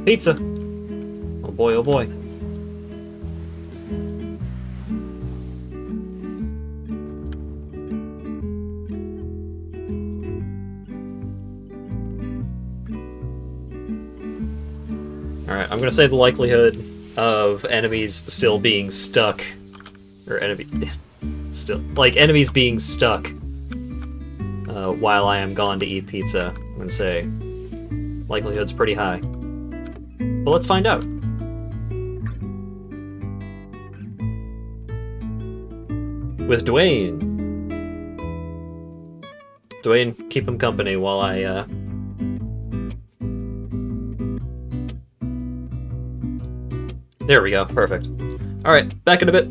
Pizza! Oh boy, oh boy. Alright, I'm gonna say the likelihood of enemies still being stuck, or enemies being stuck while I am gone to eat pizza. I'm gonna say likelihood's pretty high. But let's find out. With Dwayne. Dwayne, keep him company while I There we go, perfect. Alright, back in a bit.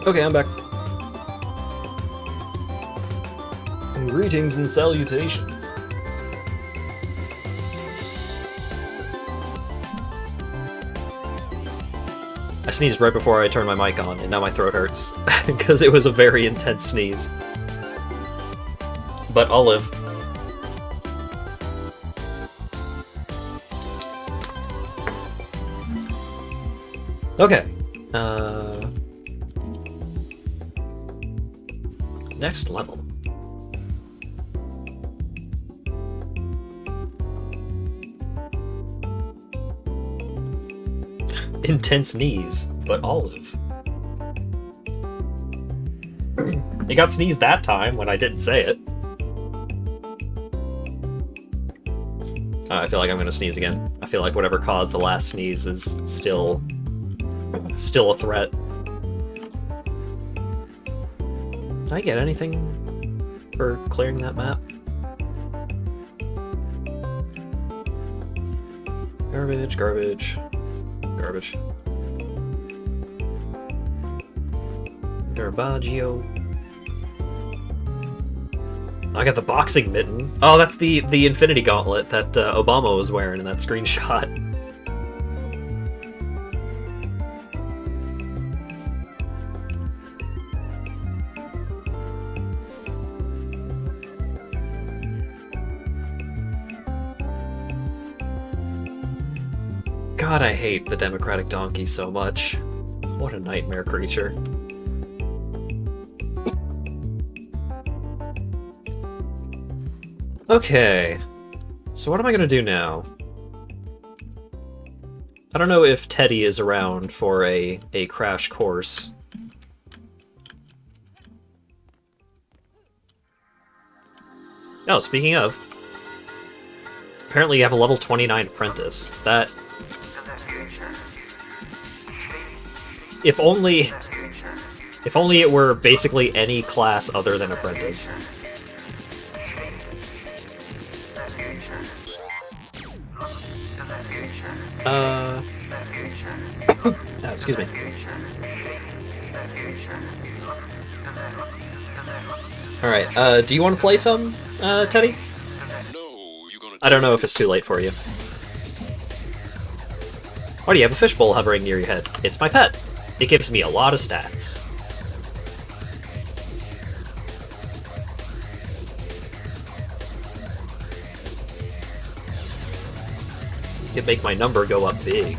Okay, I'm back. Greetings and salutations. I sneezed right before I turned my mic on, and now my throat hurts, because it was a very intense sneeze. but Olive. Okay. Next level. Intense knees, but Olive. It got sneezed that time when I didn't say it. I feel like I'm gonna sneeze again. I feel like whatever caused the last sneeze is still a threat. Did I get anything for clearing that map? Garbage, garbage, garbage. Garbaggio. I got the boxing mitten. Oh, that's the Infinity Gauntlet that Obama was wearing in that screenshot. God, I hate the Democratic Donkey so much. What a nightmare creature. Okay, so what am I gonna do now? I don't know if Teddy is around for a crash course. Oh, speaking of, apparently you have a level 29 apprentice. That... If only it were basically any class other than apprentice. Oh, excuse me. Alright, do you want to play some, Teddy? I don't know if it's too late for you. Why do you have a fishbowl hovering near your head? It's my pet. It gives me a lot of stats. You can make my number go up big.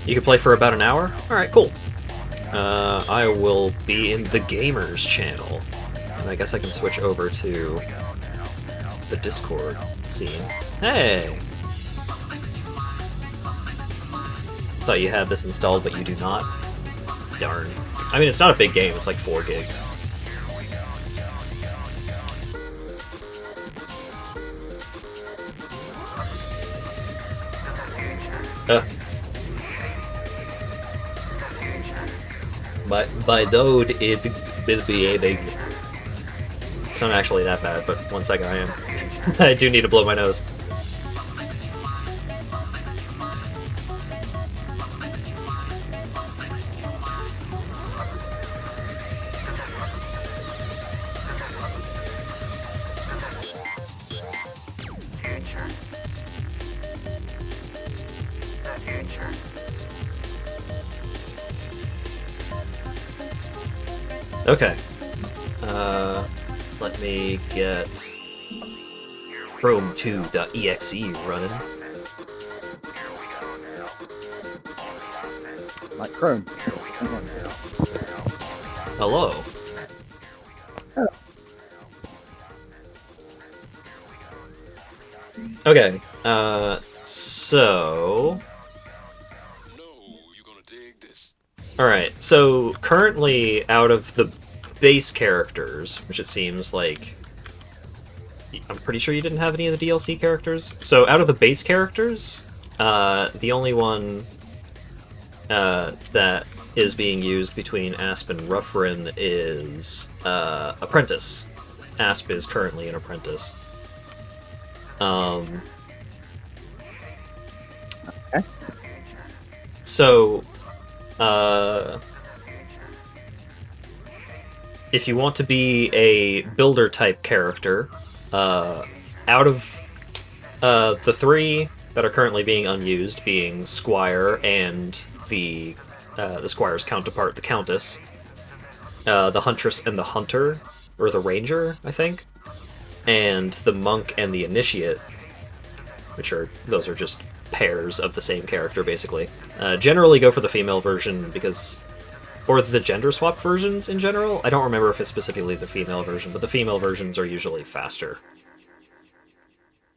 You can play for about an hour? Alright, cool. I will be in the Gamers channel. And I guess I can switch over to the Discord scene. Hey! Thought you had this installed, but you do not. Darn. I mean, it's not a big game, it's like 4 gigs. By load, it will be a big... It's not actually that bad, but 1 second I am. I do need to blow my nose. Okay. Let me get Chrome2.exe running. Like Chrome. Hello. Okay, so... Alright, so currently out of the base characters, which it seems like... I'm pretty sure you didn't have any of the DLC characters. So out of the base characters, the only one that is being used between Asp and Ruffrin is Apprentice. Asp is currently an Apprentice. Okay. So, if you want to be a builder type character, out of the three that are currently being unused, being Squire and the Squire's counterpart, the Countess, the Huntress and the Hunter, or the Ranger, I think, and the Monk and the Initiate, those are just pairs of the same character, basically. Generally go for the female version because... Or the gender swap versions in general. I don't remember if it's specifically the female version, but the female versions are usually faster.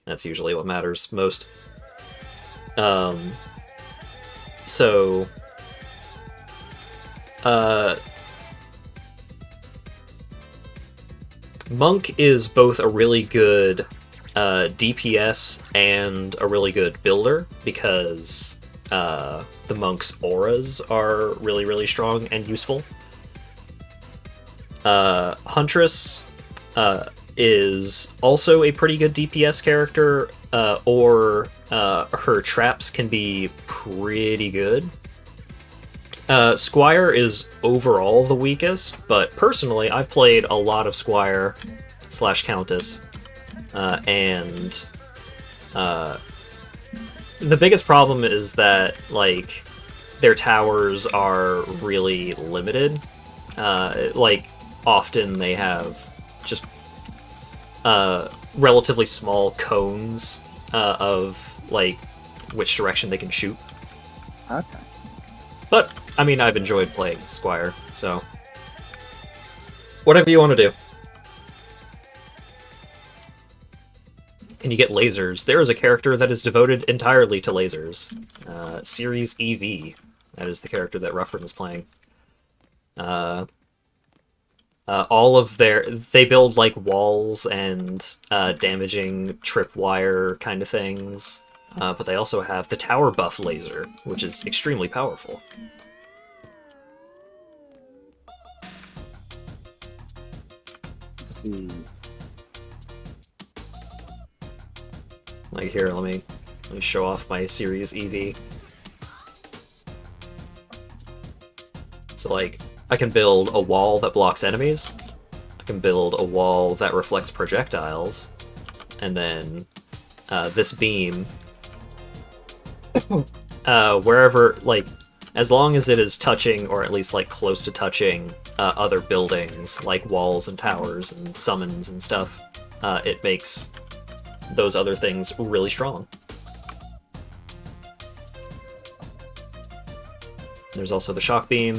That's usually what matters most. Monk is both a really good DPS and a really good builder, because the Monk's auras are really, really strong and useful. Huntress is also a pretty good DPS character, or her traps can be pretty good. Squire is overall the weakest, but personally, I've played a lot of Squire / Countess, and the biggest problem is that, like, their towers are really limited. Like, often they have just relatively small cones of, like, which direction they can shoot. Okay. But, I mean, I've enjoyed playing Squire, so... Whatever you want to do. Can you get lasers? There is a character that is devoted entirely to lasers. Series EV. That is the character that Ruffin is playing. All of their... They build, like, walls and damaging tripwire kind of things. But they also have the tower buff laser, which is extremely powerful. Let's see. Like, here, let me show off my Series EV. So, like, I can build a wall that blocks enemies. I can build a wall that reflects projectiles. And then this beam... wherever, like, as long as it is touching, or at least, like, close to touching other buildings, like walls and towers and summons and stuff, it makes those other things really strong. There's also the shock beam,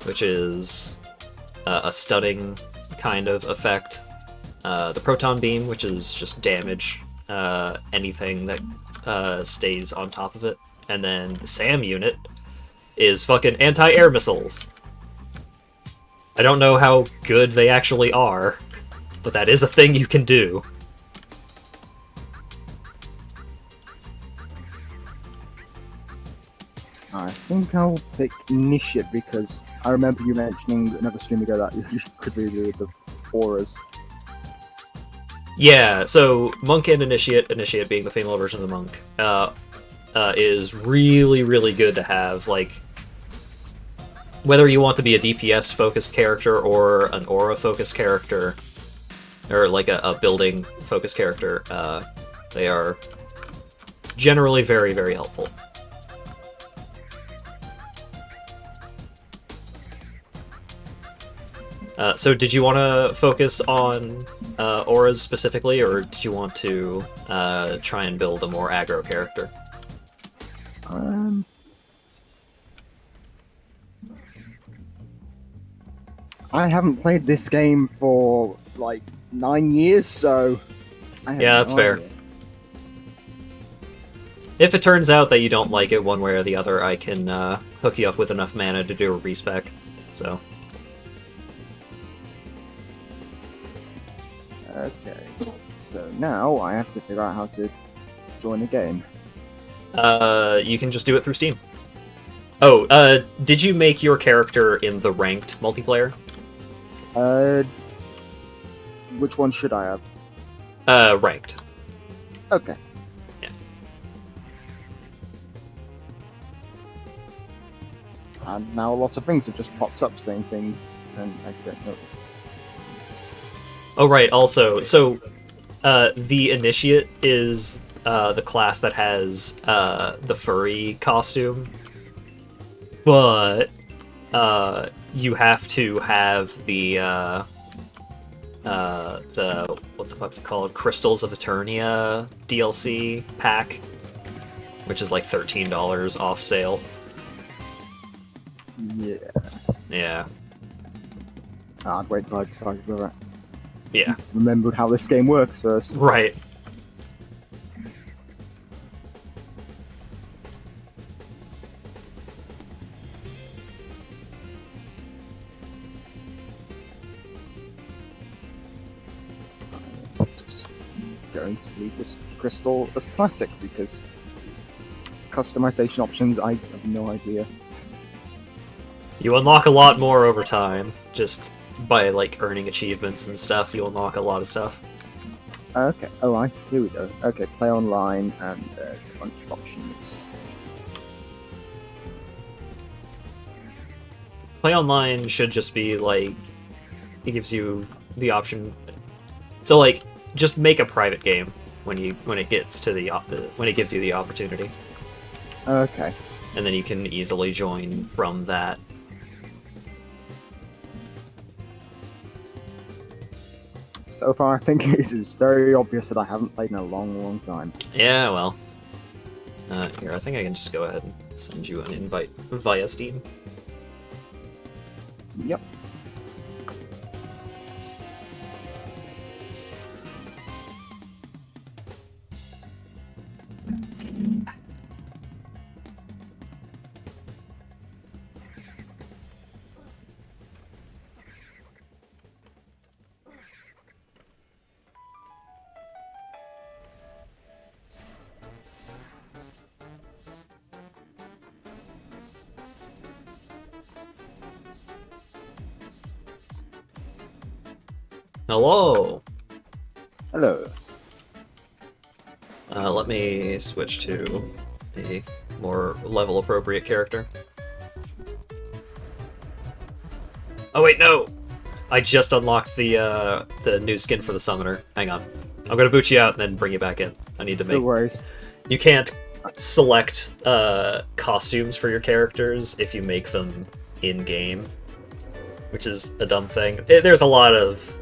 which is a stunning kind of effect. The proton beam, which is just damage anything that stays on top of it. And then the SAM unit is fucking anti-air missiles. I don't know how good they actually are, but that is a thing you can do. I think I'll pick Initiate because I remember you mentioning another stream ago that you could really do with the auras. Yeah, so Monk and Initiate being the female version of the Monk, is really, really good to have. Like, whether you want to be a DPS-focused character or an aura-focused character, or like a building-focused character, they are generally very, very helpful. So did you want to focus on auras specifically, or did you want to try and build a more aggro character? I haven't played this game for like 9 years, so yeah, that's fair. If it turns out that you don't like it one way or the other, I can hook you up with enough mana to do a respec. So. Okay, so now I have to figure out how to join the game. You can just do it through Steam. Oh, did you make your character in the ranked multiplayer? Which one should I have? Ranked. Okay. Yeah. And now lots of things have just popped up saying things, and I don't know. Oh, right, also, so The Initiate is the class that has the furry costume, but you have to have the what the fuck's it called? Crystals of Eternia DLC pack, which is like $13 off sale. Yeah. Yeah. I'd wait till I decided whether I Yeah. remembered how this game works first. Right. Just going to leave this crystal as classic because customization options, I have no idea. You unlock a lot more over time, just by like earning achievements and stuff. You unlock a lot of stuff. Okay, alright, here we go. Okay, play online, and there's a bunch of options. Play online should just be like, it gives you the option. So like, just make a private game when it gets to the when it gives you the opportunity, Okay. and then you can easily join from that. So far, I think it is very obvious that I haven't played in a long, long time. Yeah, well. Here, I think I can just go ahead and send you an invite via Steam. Yep. Hello! Hello. Let me switch to a more level-appropriate character. Oh wait, no! I just unlocked the new skin for the Summoner. Hang on. I'm gonna boot you out and then bring you back in. I need to No make... worries. You can't select costumes for your characters if you make them in-game, which is a dumb thing. There's a lot of,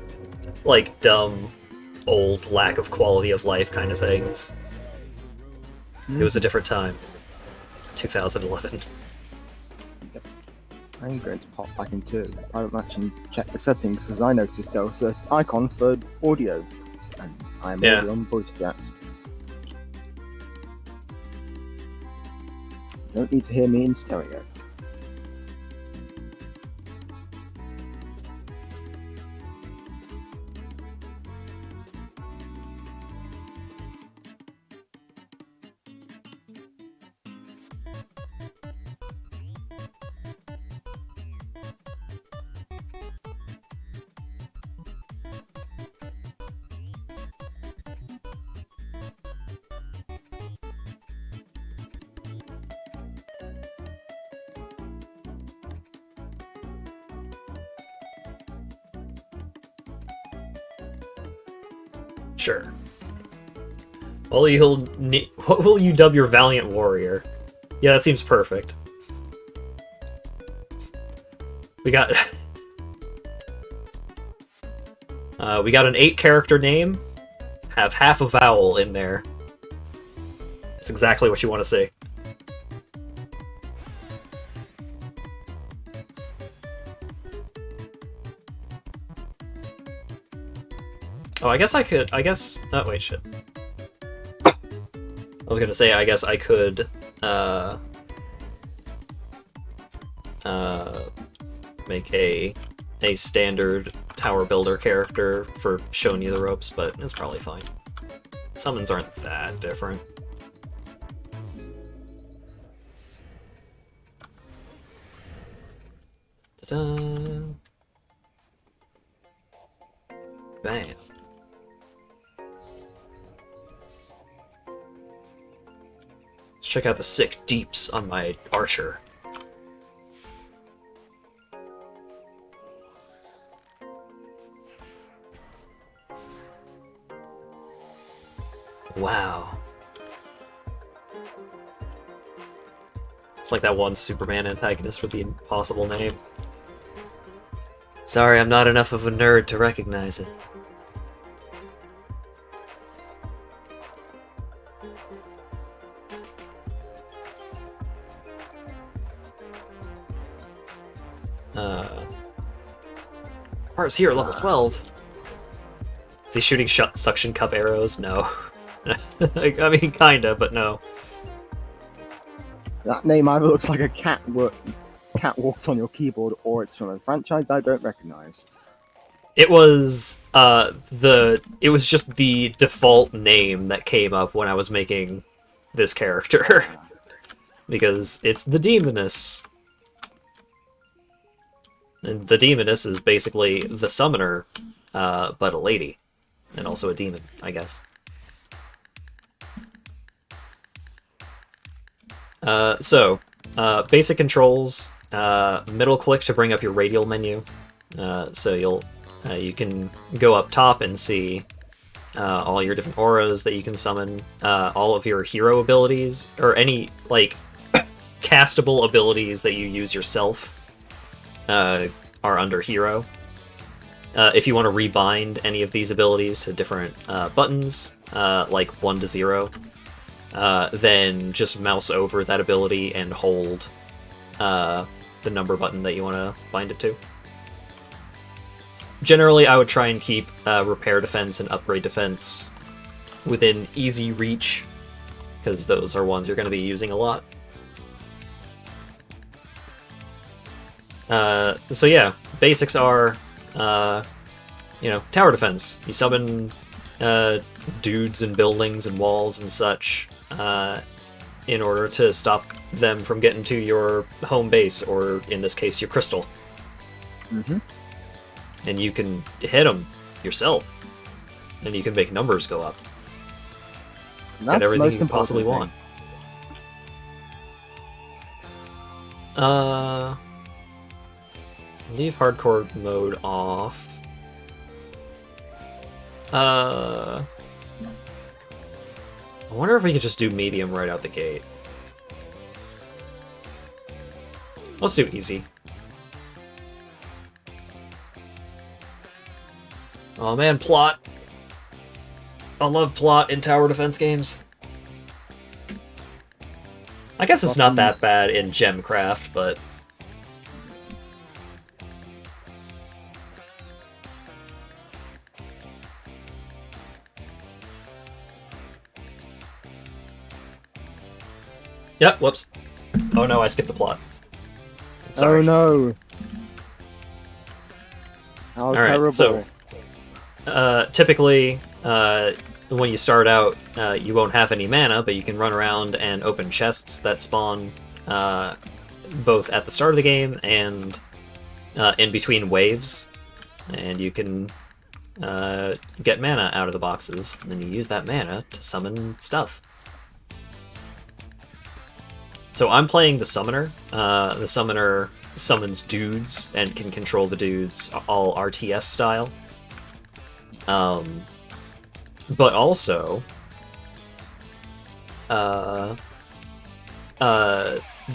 like, dumb, old, lack of quality of life kind of things. It was a different time. 2011. I'm going to pop back into private match and check the settings because I noticed there was an icon for audio, and I'm Yeah. already on voice chats. You don't need to hear me in stereo. Sure. What will you dub your Valiant Warrior? Yeah, that seems perfect. We got... we got an 8-character name. Have half a vowel in there. That's exactly what you want to see. Oh, I guess I could... Oh, wait, shit. I was gonna say, I guess I could, make a standard tower builder character for showing you the ropes, but it's probably fine. Summons aren't that different. Ta-da! Bam. Let's check out the sick deeps on my archer. Wow. It's like that one Superman antagonist with the impossible name. Sorry, I'm not enough of a nerd to recognize it. Mars here, level 12. Is he shooting suction cup arrows? No. I mean, kinda, but no. That name either looks like a cat walked on your keyboard, or it's from a franchise I don't recognize. It was it was just the default name that came up when I was making this character. Because it's the Demoness. And the Demoness is basically the summoner, but a lady. And also a demon, I guess. Basic controls. Middle click to bring up your radial menu. So you can go up top and see all your different auras that you can summon, all of your hero abilities, or any, like, castable abilities that you use yourself are under hero. If you want to rebind any of these abilities to different buttons, like 1 to 0, then just mouse over that ability and hold the number button that you want to bind it to. Generally, I would try and keep repair defense and upgrade defense within easy reach, because those are ones you're going to be using a lot. So yeah, basics are, tower defense. You summon dudes and buildings and walls and such in order to stop them from getting to your home base, or in this case, your crystal. Mm-hmm. And you can hit them yourself, and you can make numbers go up. It's got everything you can possibly want. Leave hardcore mode off. I wonder if we could just do medium right out the gate. Let's do easy. Oh man, plot. I love plot in tower defense games. I guess it's not that bad in Gemcraft, but... Yep, whoops. Oh no, I skipped the plot. Sorry. Oh no. How terrible. So, typically, when you start out, you won't have any mana, but you can run around and open chests that spawn both at the start of the game and in between waves. And you can get mana out of the boxes, and then you use that mana to summon stuff. So I'm playing the Summoner. The Summoner summons dudes and can control the dudes all RTS style. But also, the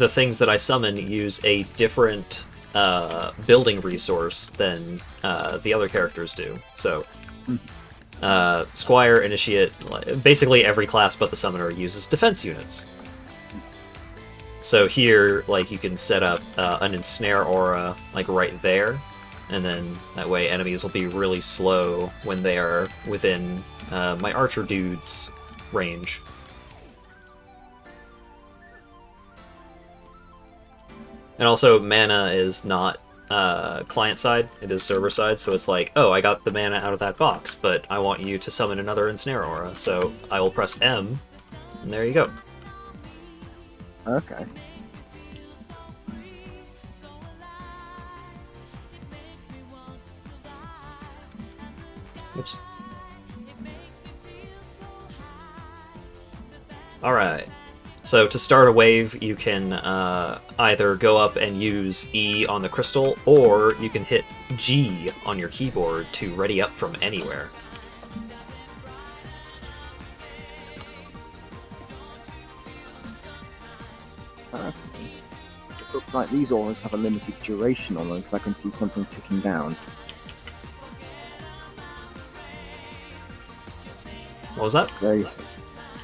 things that I summon use a different building resource than the other characters do. So, Squire, Initiate, basically every class but the Summoner uses defense units. So here, like, you can set up an Ensnare aura, like, right there, and then that way enemies will be really slow when they are within my archer dude's range. And also, mana is not client-side, it is server-side, so it's like, oh, I got the mana out of that box, but I want you to summon another Ensnare aura, so I will press M, and there you go. Okay. Oops. Alright. So to start a wave, you can either go up and use E on the crystal, or you can hit G on your keyboard to ready up from anywhere. Okay. It looks like these auras have a limited duration on them because I can see something ticking down. What was that? Very. So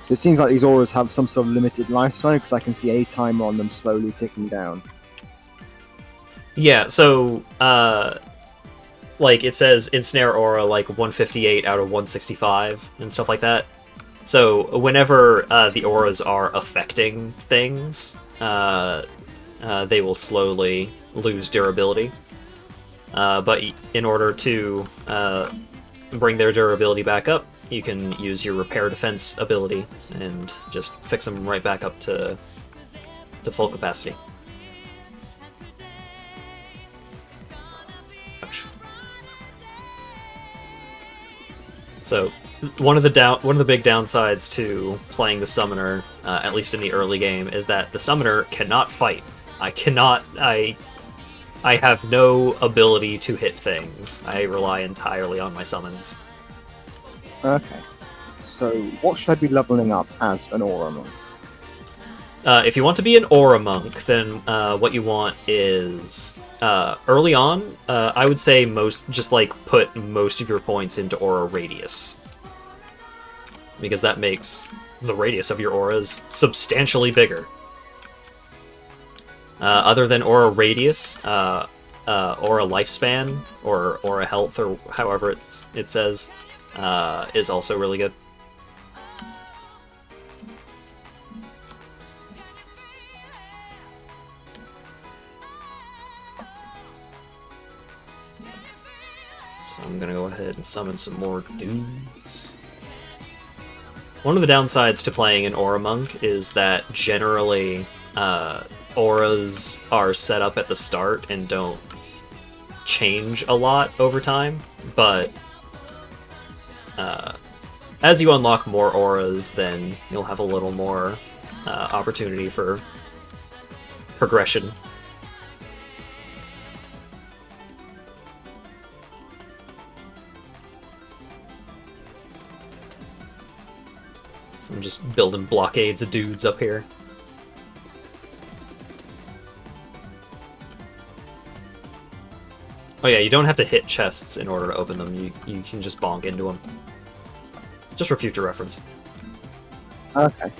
it seems like these auras have some sort of limited lifespan because I can see a timer on them slowly ticking down. Yeah, so, like, it says Ensnare Aura, like, 158 out of 165 and stuff like that. So, whenever the auras are affecting things, they will slowly lose durability. But in order to bring their durability back up, you can use your Repair Defense ability and just fix them right back up to full capacity. Ouch. So, one of the big downsides to playing the Summoner, at least in the early game, is that the Summoner cannot fight. I have no ability to hit things. I rely entirely on my summons. Okay. So, what should I be leveling up as an aura monk? If you want to be an Aura Monk, then what you want is... early on, I would say just put most of your points into Aura Radius. Because that makes the radius of your auras substantially bigger. Other than Aura Radius, Aura Lifespan, or Aura Health, or however it says, is also really good. So I'm gonna go ahead and summon some more dudes. One of the downsides to playing an Aura Monk is that generally auras are set up at the start and don't change a lot over time, but as you unlock more auras, then you'll have a little more opportunity for progression. So I'm just building blockades of dudes up here. Oh yeah, you don't have to hit chests in order to open them. You can just bonk into them. Just for future reference. Okay.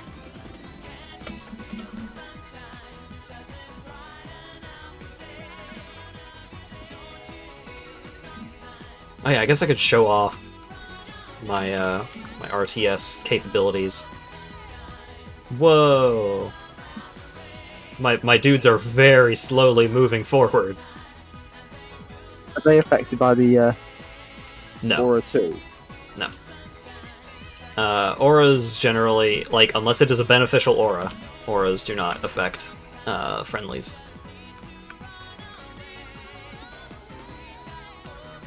Oh yeah, I guess I could show off my my RTS capabilities. Whoa! My dudes are very slowly moving forward. Are they affected by the No. aura too? No. Auras generally, like, unless it is a beneficial aura, auras do not affect friendlies.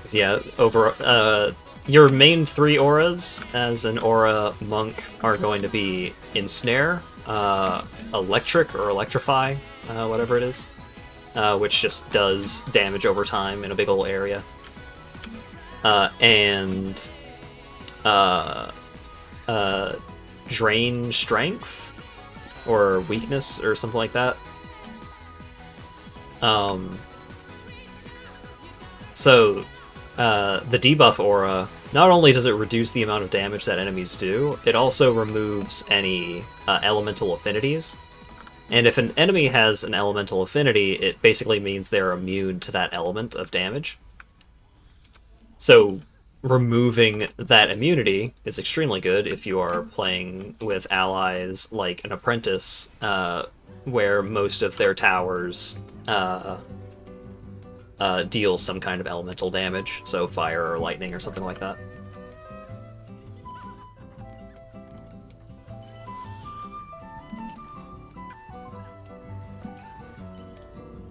So yeah, your main 3 auras as an aura monk are going to be Ensnare, Electric or Electrify, whatever it is, which just does damage over time in a big ol' area, and Drain Strength or Weakness or something like that. So the debuff aura, not only does it reduce the amount of damage that enemies do, it also removes any elemental affinities. And if an enemy has an elemental affinity, it basically means they're immune to that element of damage. So removing that immunity is extremely good if you are playing with allies like an Apprentice, where most of their towers deal some kind of elemental damage, so fire or lightning or something like that.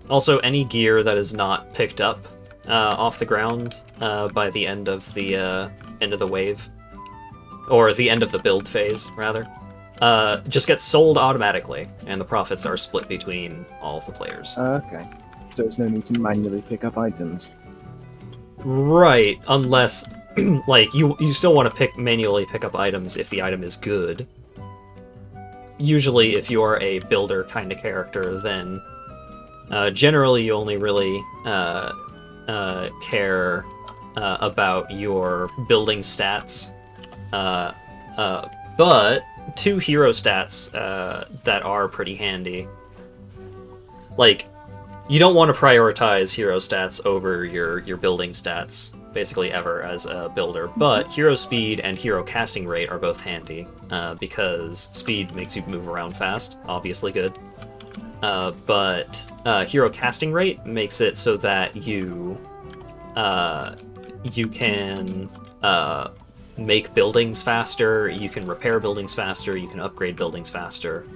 Also, any gear that is not picked up off the ground by the end of the wave, or the end of the build phase, rather, just gets sold automatically, and the profits are split between all of the players. Okay. So there's no need to manually pick up items. Right, unless, like, you still want to manually pick up items if the item is good. usually if you're a builder kind of character, then generally you only really care about your building stats. But 2 hero stats that are pretty handy. Like, you don't want to prioritize hero stats over your building stats, basically ever, as a builder, but hero speed and hero casting rate are both handy, because speed makes you move around fast, obviously good, but hero casting rate makes it so that you can make buildings faster, you can repair buildings faster, you can upgrade buildings faster.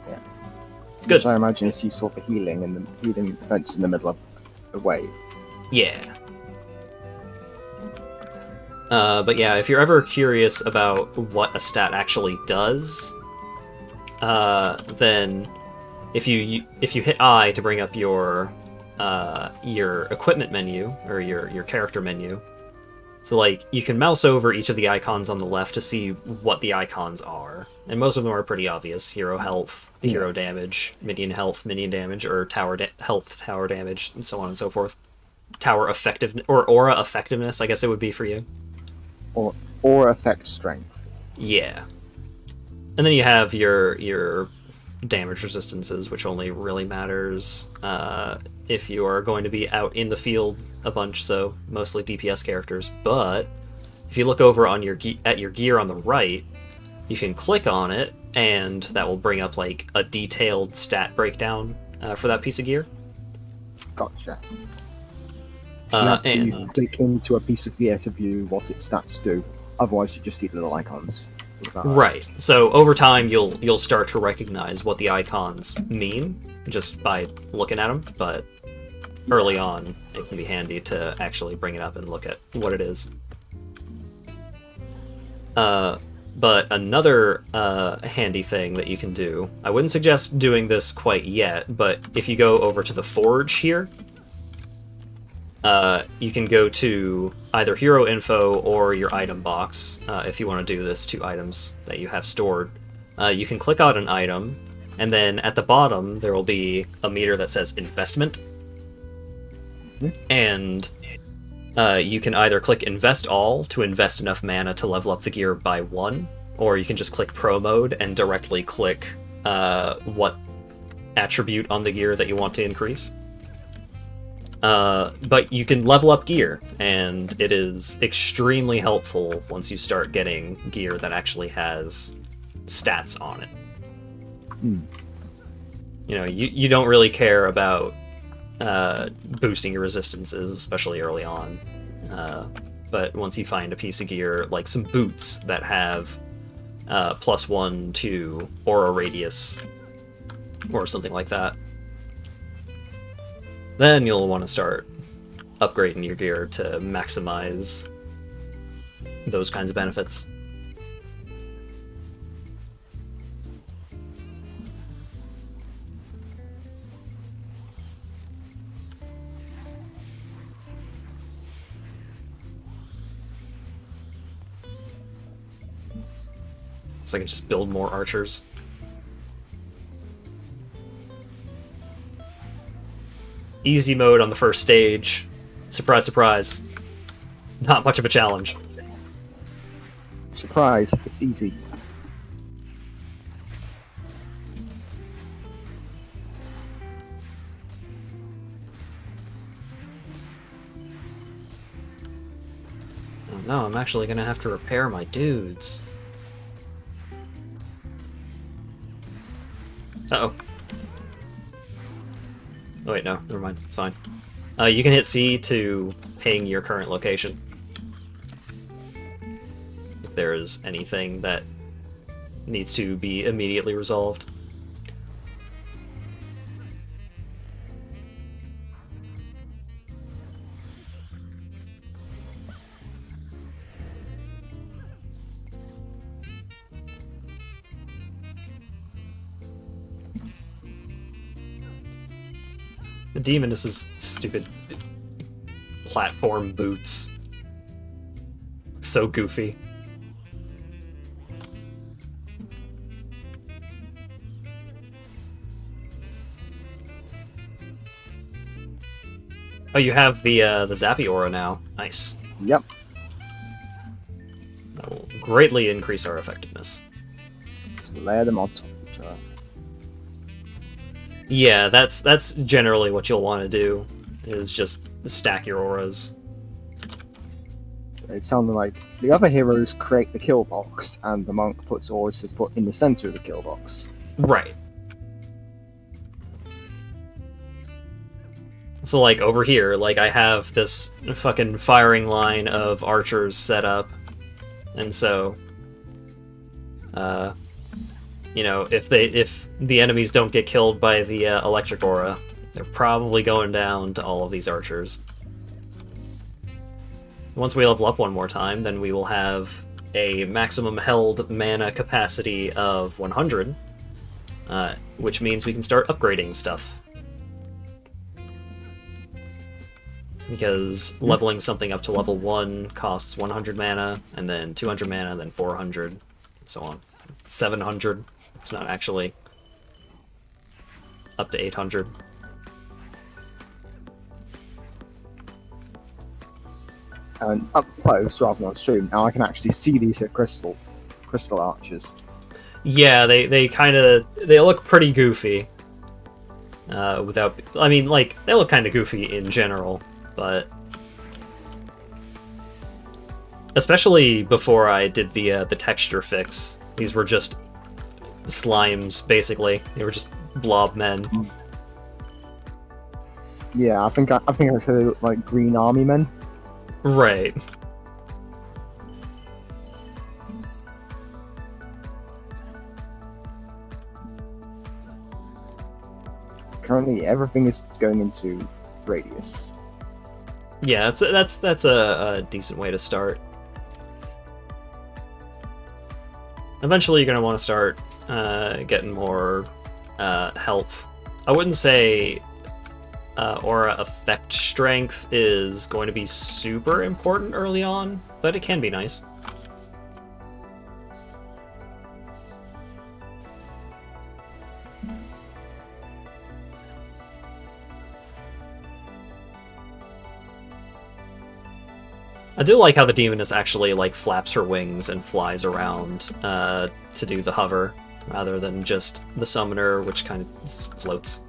Yeah. It's good. Which I imagine is useful for healing and the healing defense in the middle of the wave. Yeah. But yeah, if you're ever curious about what a stat actually does, then if you hit I to bring up your equipment menu, or your character menu, so like you can mouse over each of the icons on the left to see what the icons are, and most of them are pretty obvious: hero health, hero damage, minion health, minion damage, or tower health, tower damage, and so on and so forth. Tower effectiveness, or aura effectiveness, I guess it would be for you. Or effect strength. Yeah. And then you have your damage resistances, which only really matters if you are going to be out in the field a bunch, so mostly DPS characters. But if you look over on at your gear on the right, you can click on it, and that will bring up like a detailed stat breakdown for that piece of gear. Gotcha. So you have to click into a piece of gear to view what its stats do. Otherwise, you just see the little icons. Right. So over time, you'll start to recognize what the icons mean just by looking at them. But early on, it can be handy to actually bring it up and look at what it is. But another handy thing that you can do, I wouldn't suggest doing this quite yet, but if you go over to the Forge here, you can go to either hero info or your item box if you want to do this to items that you have stored. You can click on an item, and then at the bottom there will be a meter that says investment. And you can either click invest all to invest enough mana to level up the gear by 1, or you can just click pro mode and directly click what attribute on the gear that you want to increase. But you can level up gear, and it is extremely helpful once you start getting gear that actually has stats on it. You know, you don't really care about boosting your resistances, especially early on. But once you find a piece of gear, like some boots that have +1 to aura radius, or something like that, then you'll want to start upgrading your gear to maximize those kinds of benefits. So I can just build more archers. Easy mode on the first stage. Surprise, surprise. Not much of a challenge. Surprise, it's easy. Oh no, I'm actually gonna have to repair my dudes. Uh-oh. Oh wait, no, never mind, it's fine. You can hit C to ping your current location. If there is anything that needs to be immediately resolved. The demon is his stupid platform boots. So goofy. Oh, you have the Zappy Aura now. Nice. Yep. That will greatly increase our effectiveness. Just layer them on top of each other. Yeah, that's generally what you'll want to do, is just stack your auras. It sounded like the other heroes create the kill box, and the monk puts auras to put in the center of the kill box. Right. So, like, over here, like, I have this fucking firing line of archers set up, and so, you know, if the enemies don't get killed by the electric aura, they're probably going down to all of these archers. Once we level up one more time, then we will have a maximum held mana capacity of 100, which means we can start upgrading stuff. Because leveling something up to level 1 costs 100 mana, and then 200 mana, then 400, and so on. 700. It's not actually up to 800. And up close, rather than on stream, now I can actually see these crystal arches. Yeah, they kind of, they look pretty goofy. Without, I mean, like, they look kind of goofy in general, but especially before I did the texture fix, these were just slimes, basically. They were just blob men. Yeah, I think I said they look like green army men. Right. Currently, everything is going into radius. Yeah, that's a decent way to start. Eventually, you're gonna want to start getting more health. I wouldn't say aura effect strength is going to be super important early on, but it can be nice. I do like how the demoness actually like flaps her wings and flies around to do the hover, rather than just the summoner, which kind of floats.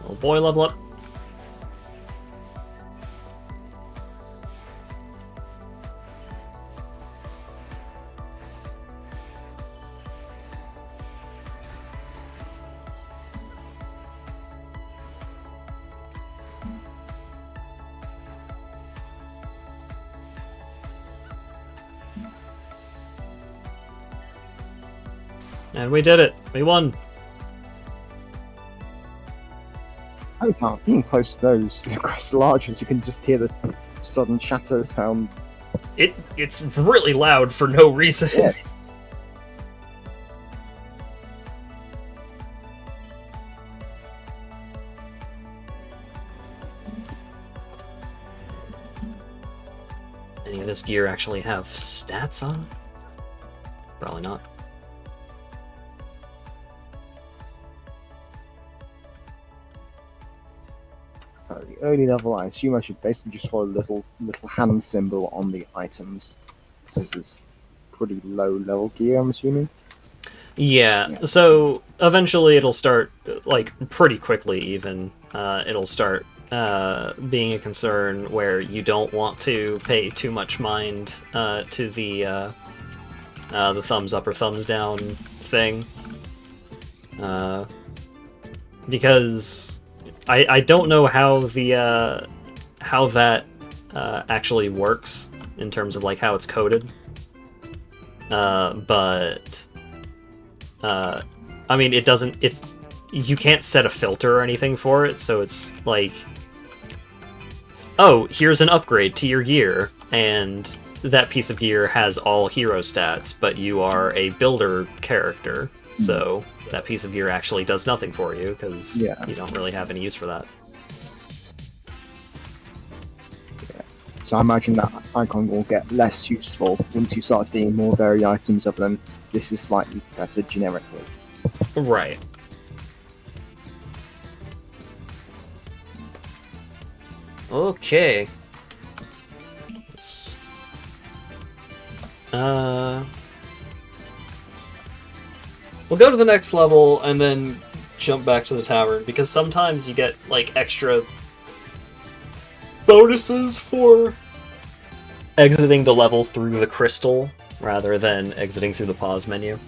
Oh boy, level up. And we did it! We won! Every time being close to those crystal arches, you can just hear the sudden shatter sound. It's really loud for no reason. Yes. Any of this gear actually have stats on it? Probably not. The early level, I assume I should basically just follow the little hand symbol on the items. This is pretty low level gear, I'm assuming. Yeah, so eventually it'll start, like, pretty quickly even, it'll start being a concern where you don't want to pay too much mind to the thumbs up or thumbs down thing. Because I don't know how the how that actually works in terms of like how it's coded, but I mean you can't set a filter or anything for it, so it's like, oh, here's an upgrade to your gear, and that piece of gear has all hero stats, but you are a builder character, So that piece of gear actually does nothing for you, because Yeah. you don't really have any use for that. So I imagine that icon will get less useful once you start seeing more varied items other than this is slightly better generically. Right. Okay. Let's... We'll go to the next level and then jump back to the tavern, because sometimes you get, like, extra bonuses for exiting the level through the crystal rather than exiting through the pause menu.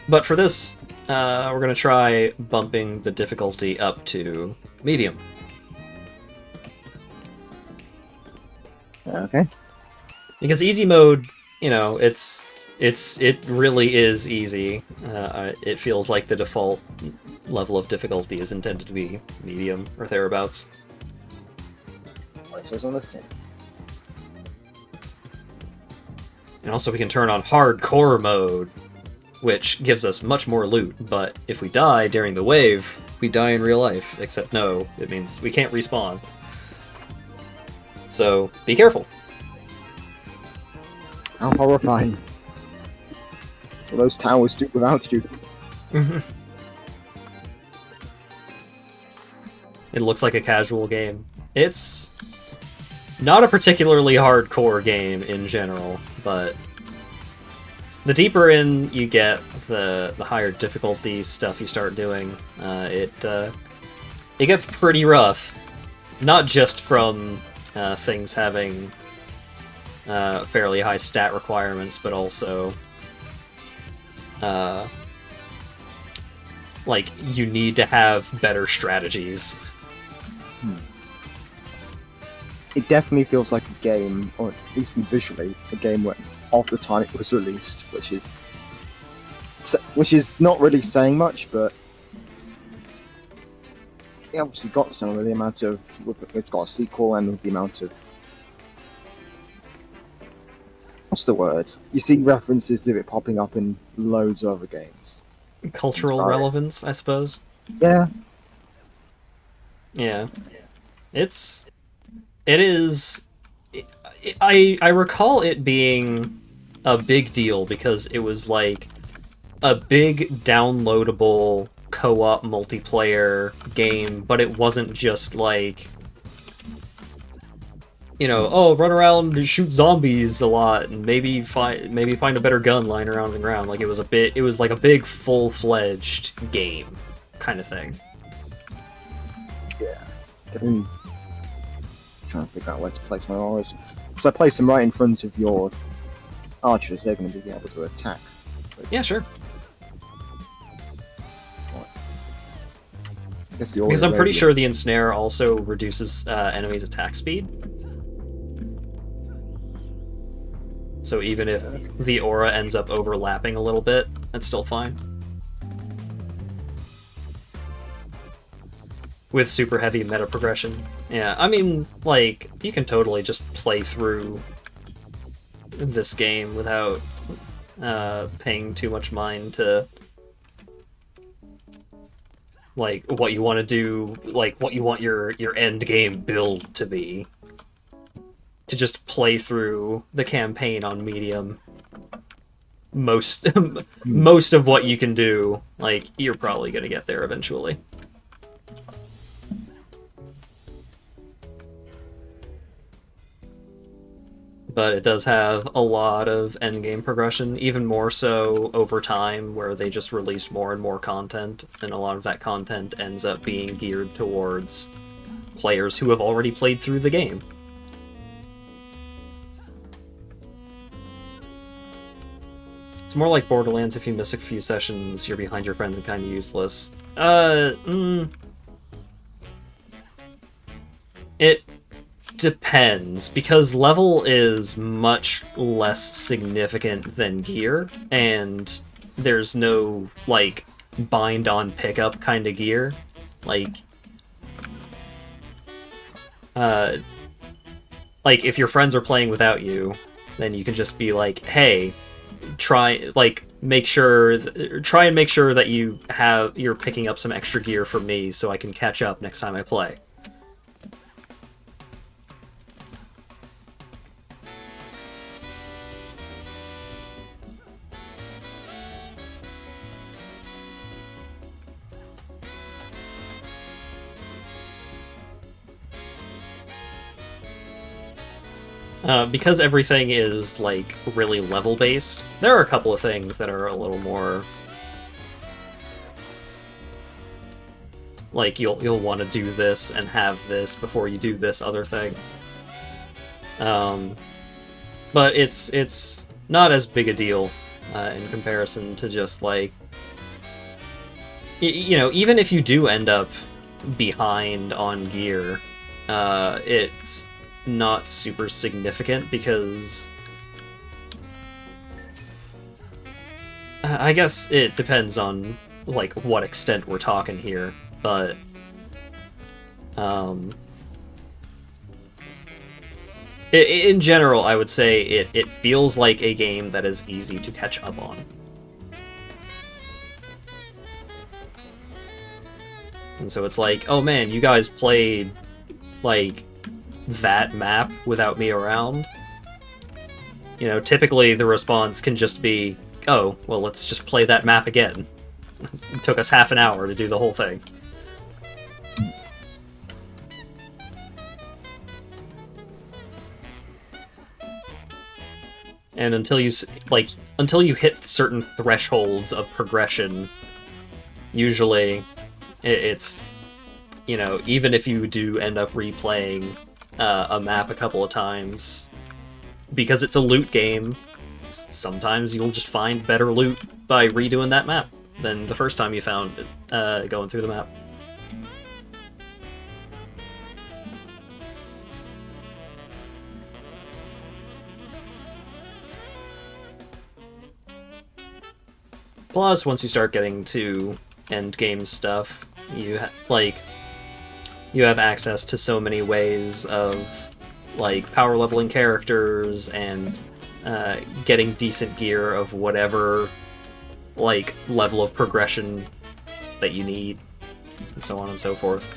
But for this, we're going to try bumping the difficulty up to medium. Okay. Because easy mode, you know, it really is easy. It feels like the default level of difficulty is intended to be medium or thereabouts. What it says on the tin. And also we can turn on hardcore mode, which gives us much more loot, but if we die during the wave, we die in real life. Except no, it means we can't respawn. So, be careful. How horrifying. Will those towers do without you? It looks like a casual game. It's not a particularly hardcore game in general, but the deeper in you get, the higher difficulty stuff you start doing, it gets pretty rough. Not just from things having fairly high stat requirements, but also like, you need to have better strategies. It definitely feels like a game, or at least visually, a game where, of the time it was released, which is not really saying much, but it obviously got some of the amount of, it's got a sequel and with the amount of, what's the word? You see references of it popping up in loads of other games. Cultural relevance, I suppose. Yeah. Yeah. It is... I recall it being a big deal because it was like a big downloadable co-op multiplayer game, but it wasn't just like, you know, oh, run around and shoot zombies a lot and maybe find a better gun lying around on the ground. Like, it was like a big full-fledged game kind of thing. Yeah. Trying to figure out where to place my auras. If I place them right in front of your archers, they're going to be able to attack. Yeah, sure. Because I'm pretty sure the ensnare also reduces enemies' attack speed. So even if the aura ends up overlapping a little bit, that's still fine. With super heavy meta progression. Yeah, I mean, like, you can totally just play through this game without paying too much mind to, like, what you want to do, like, what you want your end game build to be. To just play through the campaign on medium. Most of what you can do, like, you're probably gonna get there eventually. But it does have a lot of endgame progression, even more so over time, where they just released more and more content, and a lot of that content ends up being geared towards players who have already played through the game. It's more like Borderlands. If you miss a few sessions, you're behind your friends and kind of useless. It depends, because level is much less significant than gear, and there's no, like, bind on pickup kind of gear. Like, if your friends are playing without you, then you can just be like, hey, try and make sure that you're picking up some extra gear from me so I can catch up next time I play. Because everything is, like, really level-based, there are a couple of things that are a little more... Like, you'll want to do this and have this before you do this other thing. But it's not as big a deal in comparison to just, like... You know, even if you do end up behind on gear, it's not super significant because I guess it depends on like what extent we're talking here, but in general I would say it feels like a game that is easy to catch up on. And so it's like, oh man, you guys played like that map without me around. You know, typically the response can just be, oh, well, let's just play that map again. It took us half an hour to do the whole thing. And until you hit certain thresholds of progression, usually it's, you know, even if you do end up replaying a map a couple of times, because it's a loot game, sometimes you'll just find better loot by redoing that map than the first time you found it going through the map. Plus, once you start getting to end game stuff, you have access to so many ways of like power leveling characters and getting decent gear of whatever like level of progression that you need, and so on and so forth.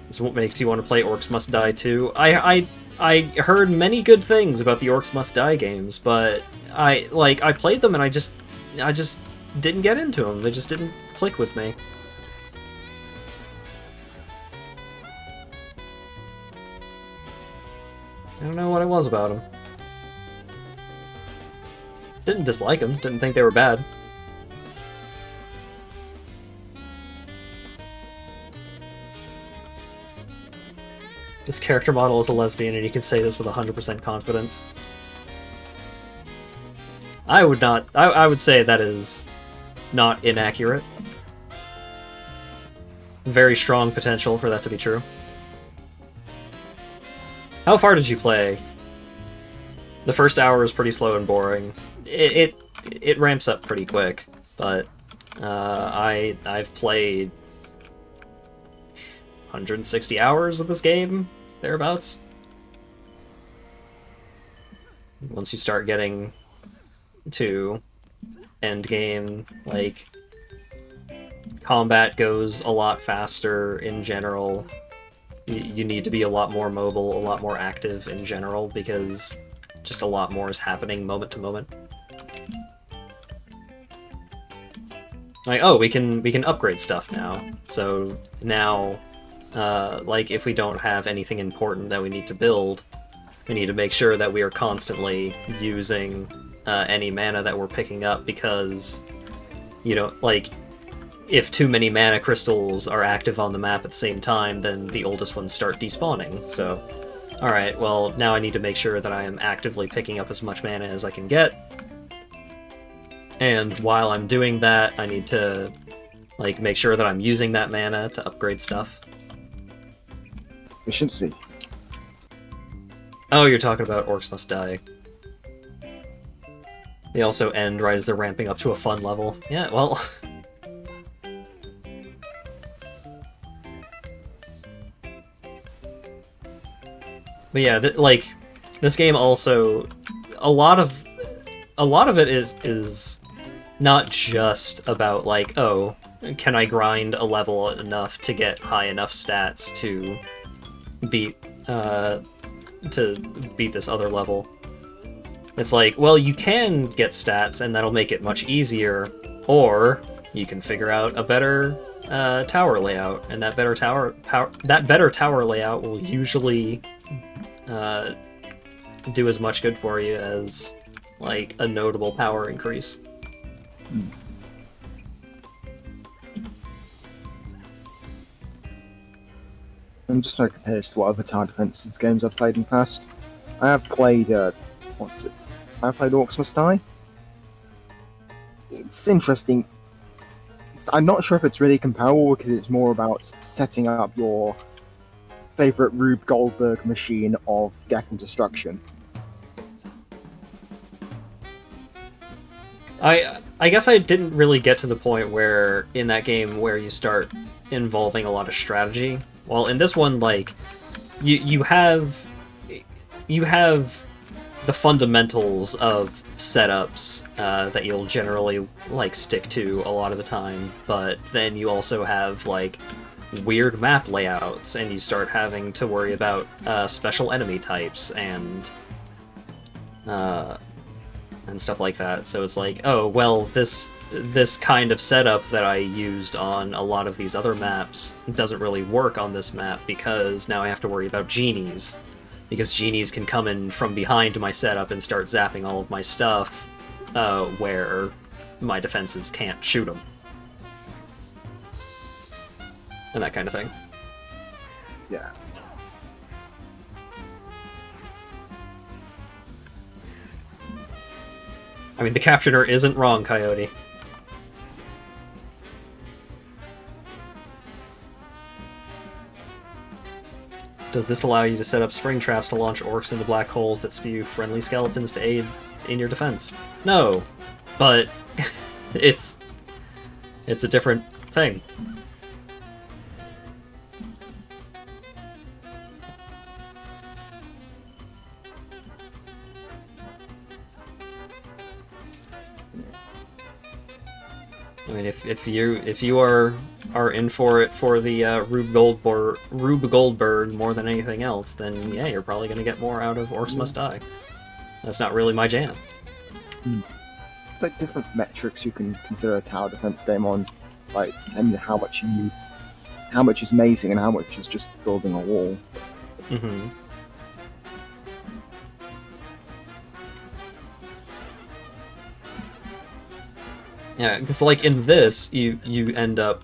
It's what makes you want to play Orcs Must Die 2. I heard many good things about the Orcs Must Die games, but I played them and I just didn't get into them. They just didn't click with me. I don't know what it was about them. Didn't dislike them, didn't think they were bad. This character model is a lesbian, and you can say this with 100% confidence. I would not. I would say that is not inaccurate. Very strong potential for that to be true. How far did you play? The first hour is pretty slow and boring. It ramps up pretty quick, but I've played 160 hours of this game, thereabouts. Once you start getting to end game, like, combat goes a lot faster in general. You need to be a lot more mobile, a lot more active in general, because just a lot more is happening moment to moment. Like, oh, we can upgrade stuff now. So now, like, if we don't have anything important that we need to build, we need to make sure that we are constantly using any mana that we're picking up, because, you know, like, if too many mana crystals are active on the map at the same time, then the oldest ones start despawning. So, alright, well, now I need to make sure that I am actively picking up as much mana as I can get. And while I'm doing that, I need to, like, make sure that I'm using that mana to upgrade stuff. Efficiency. Oh, you're talking about Orcs Must Die. They also end right as they're ramping up to a fun level. Yeah, well, But yeah, like this game also a lot of it is not just about like, oh, can I grind a level enough to get high enough stats to beat this other level. It's like, well, you can get stats and that'll make it much easier, or you can figure out a better tower layout, and that better tower layout will usually do as much good for you as like a notable power increase. I'm just trying to compare this to what other tower defenses games I've played in the past. I have played I've played Orcs Must Die. It's interesting. I'm not sure if it's really comparable because it's more about setting up your favorite Rube Goldberg machine of death and destruction. I guess I didn't really get to the point where in that game where you start involving a lot of strategy. Well, in this one, like you have the fundamentals of setups that you'll generally like stick to a lot of the time, but then you also have like weird map layouts, and you start having to worry about special enemy types and stuff like that. So it's like, oh, well, this kind of setup that I used on a lot of these other maps doesn't really work on this map because now I have to worry about genies. Because genies can come in from behind my setup and start zapping all of my stuff where my defenses can't shoot them. And that kind of thing. Yeah. I mean, the captioner isn't wrong, Coyote. Does this allow you to set up spring traps to launch orcs into black holes that spew friendly skeletons to aid in your defense? No, but it's a different thing. I mean, if you are in for it for the Rube Goldberg more than anything else, then yeah, you're probably going to get more out of Orcs Must Die. That's not really my jam. It's like different metrics you can consider a tower defense game on, like determining how much is mazing and how much is just building a wall. Mm-hmm. Yeah, because like in this, you end up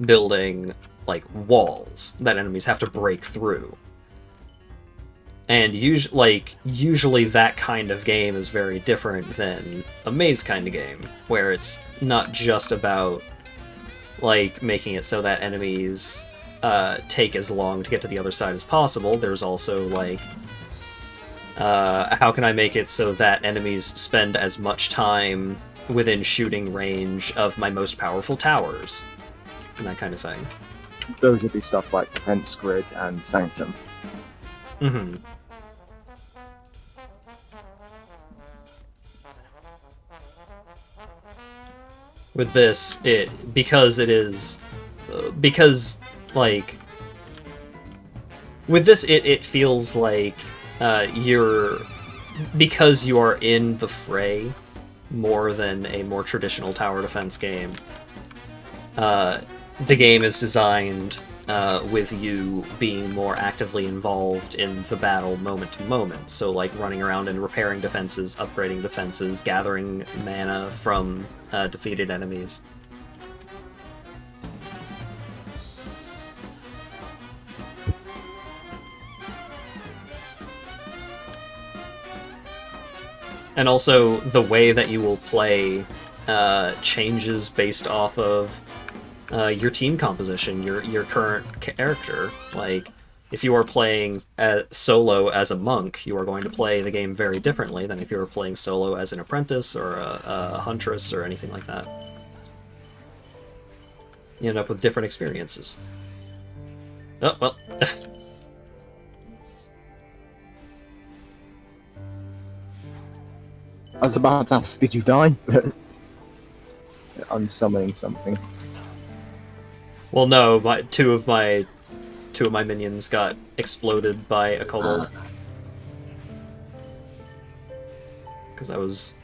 building like walls that enemies have to break through, and usually that kind of game is very different than a maze kind of game, where it's not just about like making it so that enemies take as long to get to the other side as possible. There's also like how can I make it so that enemies spend as much time within shooting range of my most powerful towers, and that kind of thing. Those would be stuff like Defense Grid and Sanctum. Mm-hmm. With this, because it feels like because you are in the fray more than a more traditional tower defense game. The game is designed with you being more actively involved in the battle moment to moment. So like running around and repairing defenses, upgrading defenses, gathering mana from defeated enemies. And also, the way that you will play changes based off of your team composition, your current character. Like, if you are playing solo as a monk, you are going to play the game very differently than if you were playing solo as an apprentice or a huntress or anything like that. You end up with different experiences. Oh, well. was about to ask, did you die? So I'm summoning something. Well, no, two of my minions got exploded by a kobold. Because I was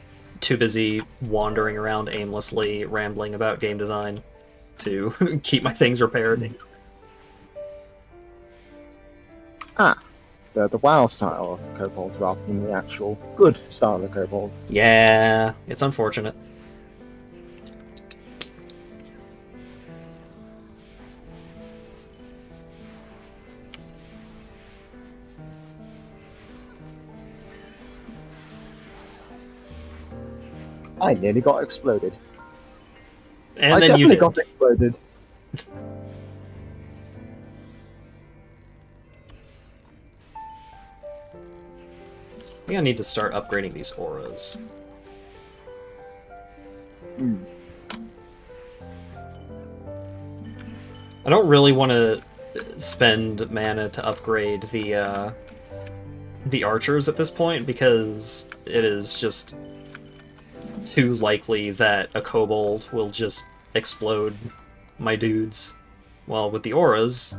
too busy wandering around aimlessly, rambling about game design to keep my things repaired. Ah, the WoW style of the kobold rather than the actual good style of the kobold. Yeah, it's unfortunate. I nearly got exploded. And I then you definitely did. got exploded. I think I need to start upgrading these auras. I don't really want to spend mana to upgrade the archers at this point because it is just too likely that a kobold will just explode my dudes. While with the auras,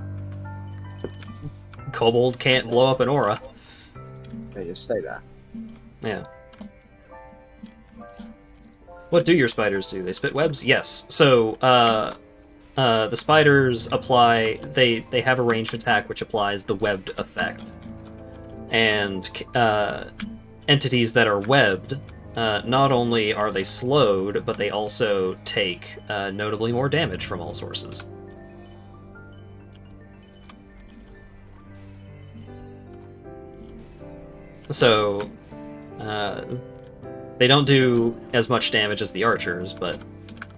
kobold can't blow up an aura. Okay, just stay there. Yeah. What do your spiders do? They spit webs? Yes. So, the spiders apply... They have a ranged attack which applies the webbed effect. And entities that are webbed, not only are they slowed, but they also take notably more damage from all sources. So, they don't do as much damage as the archers, but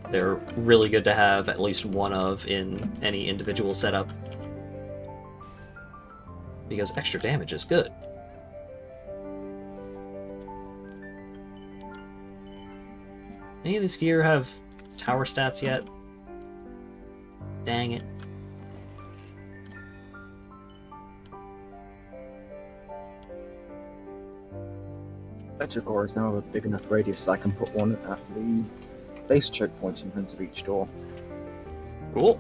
they're really good to have at least one of in any individual setup. Because extra damage is good. Any of this gear have tower stats yet? Dang it. Electric ore is now a big enough radius that I can put one at the base checkpoint in front of each door. Cool.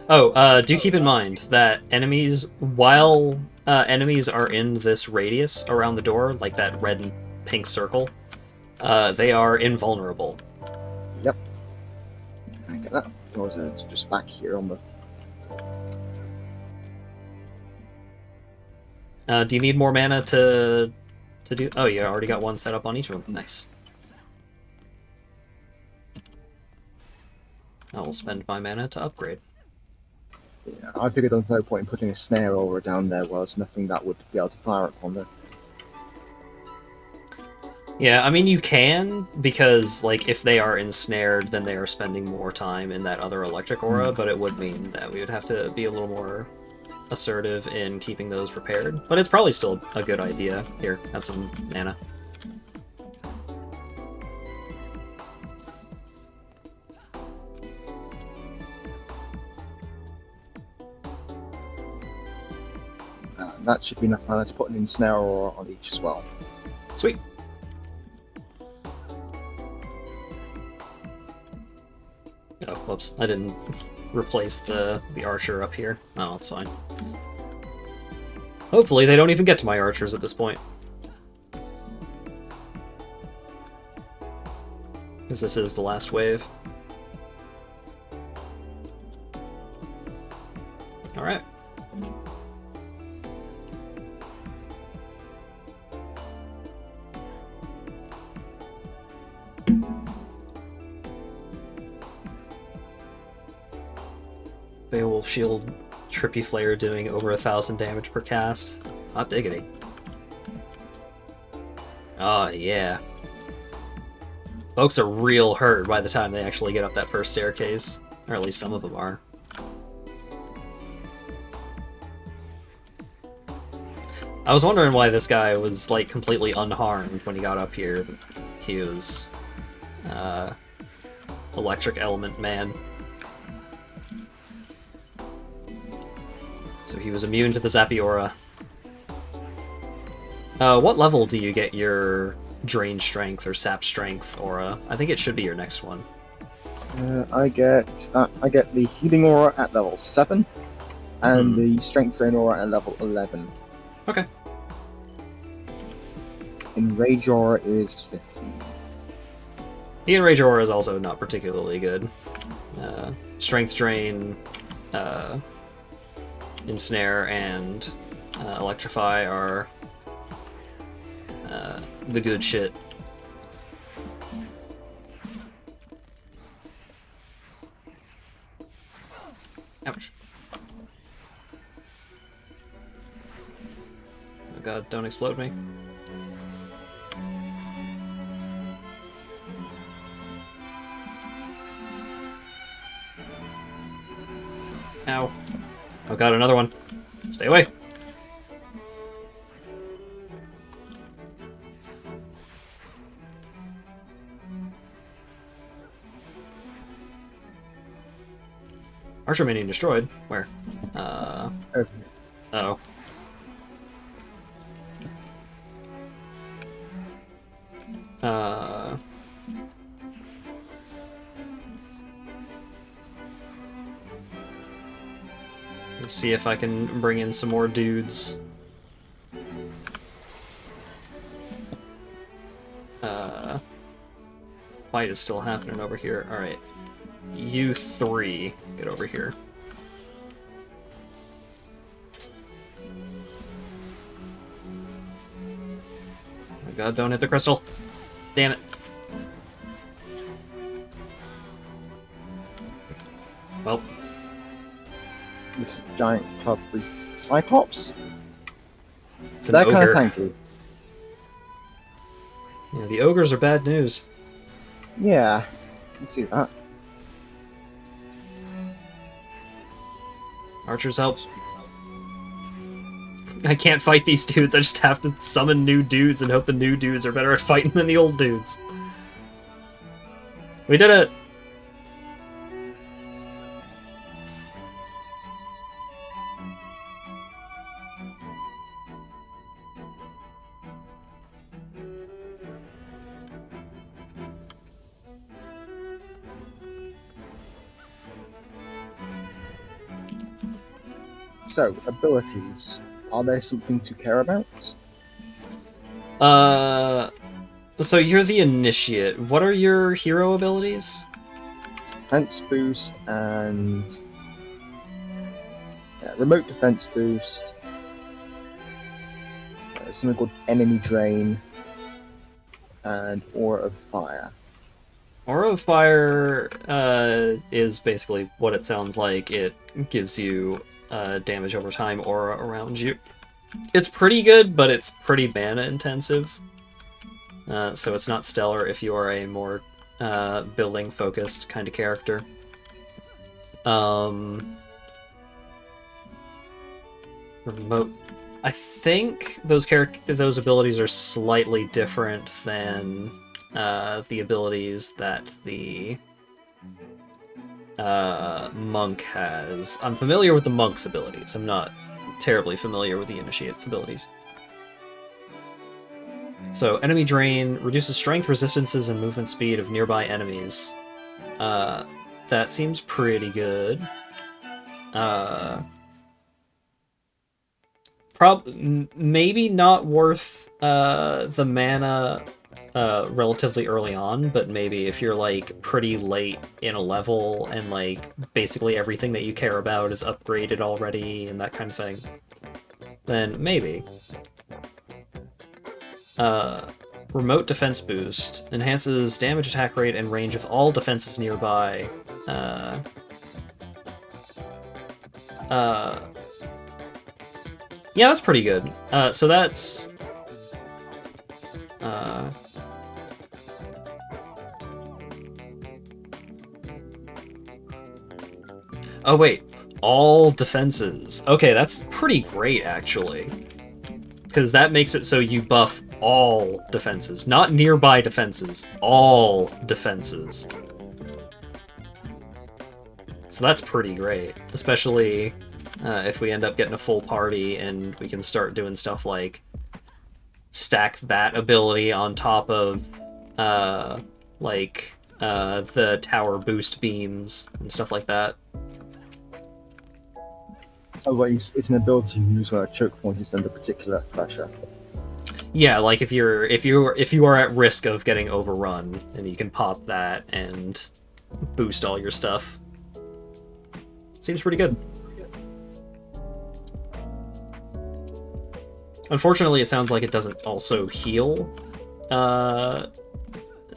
Oh, do keep in mind that enemies, while enemies are in this radius around the door, like that red and pink circle, they are invulnerable. Yep. Can I get that? Or is it just back here on the... Do you need more mana to do? Oh, you already got one set up on each of them. Nice. I will spend my mana to upgrade. Yeah, I figured there was no point in putting a snare aura down there where there's nothing that would be able to fire upon there. Yeah, I mean, you can, because, like, if they are ensnared, then they are spending more time in that other electric aura, but it would mean that we would have to be a little more assertive in keeping those repaired. But it's probably still a good idea. Here, have some mana. That should be enough mana to put an ensnare aura on each as well. Sweet. Oh, whoops. I didn't replace the archer up here. Oh, it's fine. Hopefully they don't even get to my archers at this point. Because this is the last wave. Alright. Beowulf Shield Trippy Flare doing over 1,000 damage per cast. Hot diggity. Oh, yeah. Folks are real hurt by the time they actually get up that first staircase. Or at least some of them are. I was wondering why this guy was, like, completely unharmed when he got up here. He was... Electric Element Man. So he was immune to the Zappy Aura. What level do you get your Drain Strength or Sap Strength aura. I think it should be your next one. I get the healing aura at level 7, and the strength drain aura at level 11. Okay. Enrage aura is 15. The Enrage aura is also not particularly good. Strength Drain, Ensnare, and Electrify are the good shit. Ouch. Oh god, don't explode me. Ow. Oh god, another one. Stay away. Archer minion destroyed. Where? Over here. Oh. Let's see if I can bring in some more dudes. Fight is still happening over here. Alright. You three, get over here. Oh my god, don't hit the crystal. Damn it. Well. This giant club with Cyclops? It's an They're kind ogre. of tanky. Yeah, the ogres are bad news. Yeah, you see that. Archers help. I can't fight these dudes, I just have to summon new dudes and hope the new dudes are better at fighting than the old dudes. We did it! So, abilities. Are there something to care about? So you're the initiate. What are your hero abilities? Defense boost and... remote defense boost. Something called enemy drain. And aura of fire. Aura of Fire is basically what it sounds like. It gives you damage over time aura around you. It's pretty good, but it's pretty mana intensive. So it's not stellar if you are a more building focused kind of character. Remote. I think those abilities are slightly different than the abilities that the monk has. I'm familiar with the monk's abilities. I'm not terribly familiar with the initiate's abilities. So, enemy drain reduces strength, resistances, and movement speed of nearby enemies. That seems pretty good. Maybe not worth the mana relatively early on, but maybe if you're like pretty late in a level and like basically everything that you care about is upgraded already and that kind of thing, then maybe. Remote defense boost enhances damage, attack rate, and range of all defenses nearby. Yeah, that's pretty good. So that's... Oh wait, all defenses. Okay, that's pretty great, actually. Because that makes it so you buff all defenses. Not nearby defenses, all defenses. So that's pretty great, especially if we end up getting a full party and we can start doing stuff like stack that ability on top of the tower boost beams and stuff like that. Sounds like it's an ability you use when a choke point is under particular pressure. Yeah, like if you are at risk of getting overrun, and you can pop that and boost all your stuff. Seems pretty good. Unfortunately, it sounds like it doesn't also heal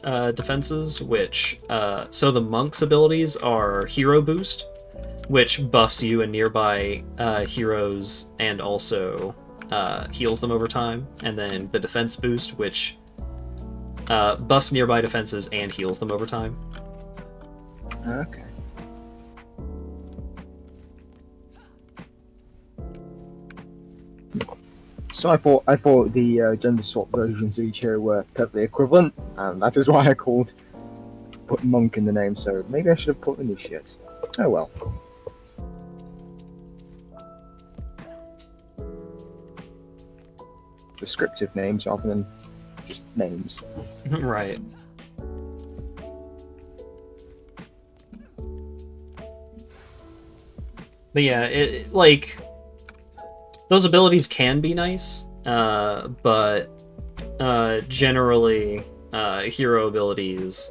defenses, which so the monk's abilities are hero boost, which buffs you and nearby heroes and also heals them over time, and then the defense boost, which buffs nearby defenses and heals them over time. Okay. So I thought the gender swap versions of each hero were perfectly equivalent, and that is why I put monk in the name. So maybe I should have put initiate. Oh well. Descriptive names rather than just names. Right. But yeah, it like those abilities can be nice, but generally hero abilities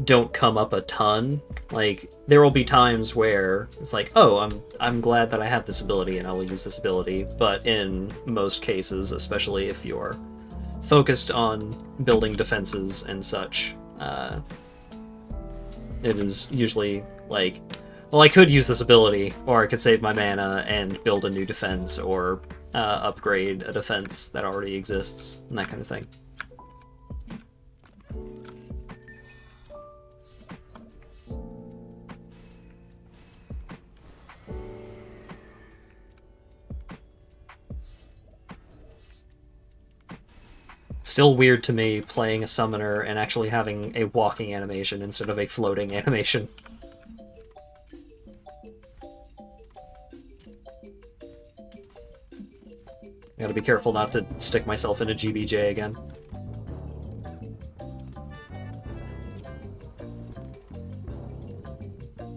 don't come up a ton. Like there will be times where it's like, oh, I'm glad that I have this ability and I will use this ability, but in most cases, especially if you're focused on building defenses and such, it is usually like, well, I could use this ability, or I could save my mana and build a new defense, or upgrade a defense that already exists, and that kind of thing. Still weird to me playing a summoner and actually having a walking animation instead of a floating animation. I gotta be careful not to stick myself into GBJ again.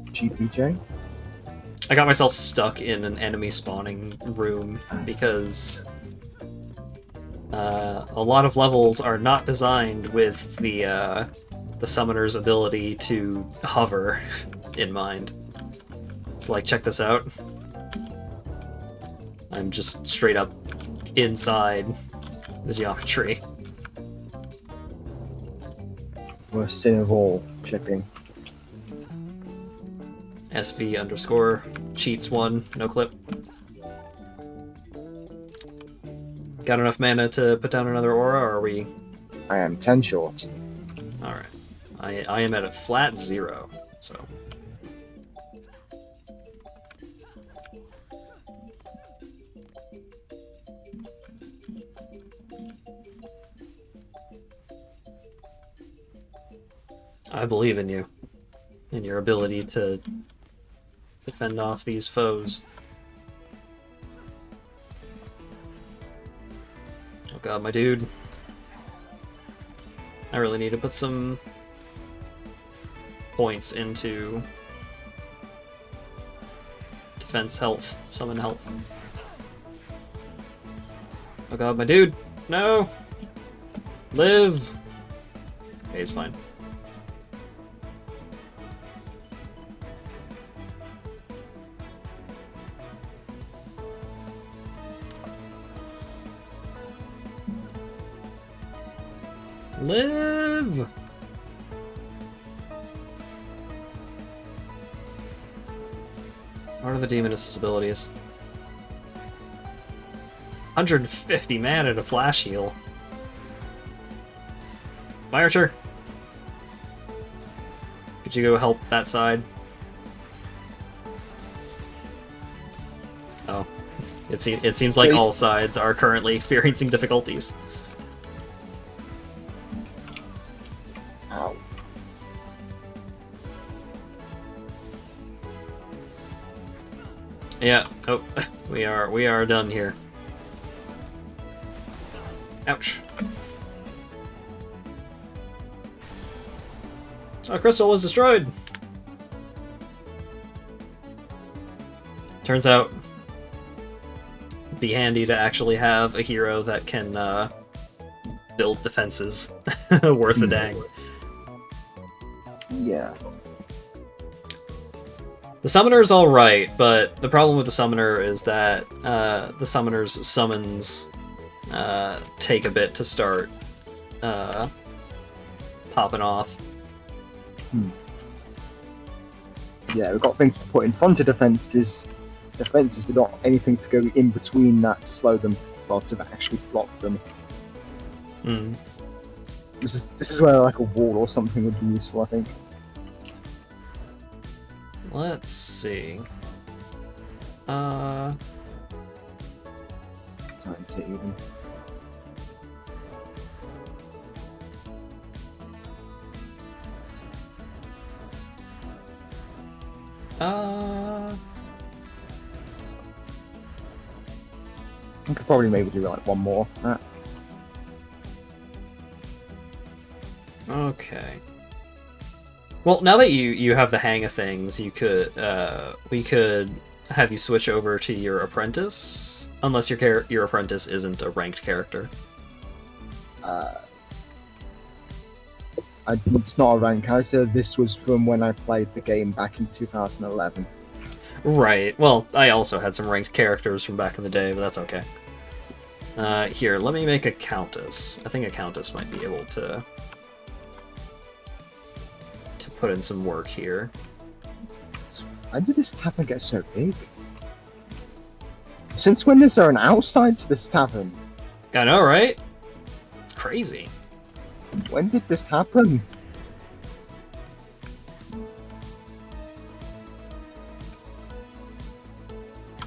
GBJ? I got myself stuck in an enemy spawning room because a lot of levels are not designed with the summoner's ability to hover in mind. So like, check this out. I'm just straight up inside the geometry. Worst sin of all, clipping. SV underscore cheats 1, no clip. Got enough mana to put down another aura, or are we... I am 10 short. Alright. I am at a flat 0, so... I believe in you. In your ability to defend off these foes. Oh god, my dude. I really need to put some points into defense health, summon health. Oh god, my dude! No! Live! Okay, he's fine. Live! What are the Demoness's abilities? 150 mana to flash heal. My Archer! Could you go help that side? Oh. It seems like all sides are currently experiencing difficulties. Ow. Yeah, oh, we are done here. Ouch. Our crystal was destroyed! Turns out, it'd be handy to actually have a hero that can build defenses worth a dang. Yeah. The summoner's alright, but the problem with the summoner is that the summoner's summons take a bit to start popping off. Yeah, we've got things to put in front of defenses, but not anything to go in between that to slow them, well, to actually block them. This is where like a wall or something would be useful, I think. Let's see. Times it even. I could probably maybe do like one more. Okay. Well, now that you have the hang of things, you could we could have you switch over to your apprentice, unless your apprentice isn't a ranked character. It's not a rank character. This was from when I played the game back in 2011. Right. Well, I also had some ranked characters from back in the day, but that's okay. Here, let me make a countess. I think a countess might be able to put in some work here. Why did this tavern get so big? Since when is there an outside to this tavern? I know, right? It's crazy. When did this happen?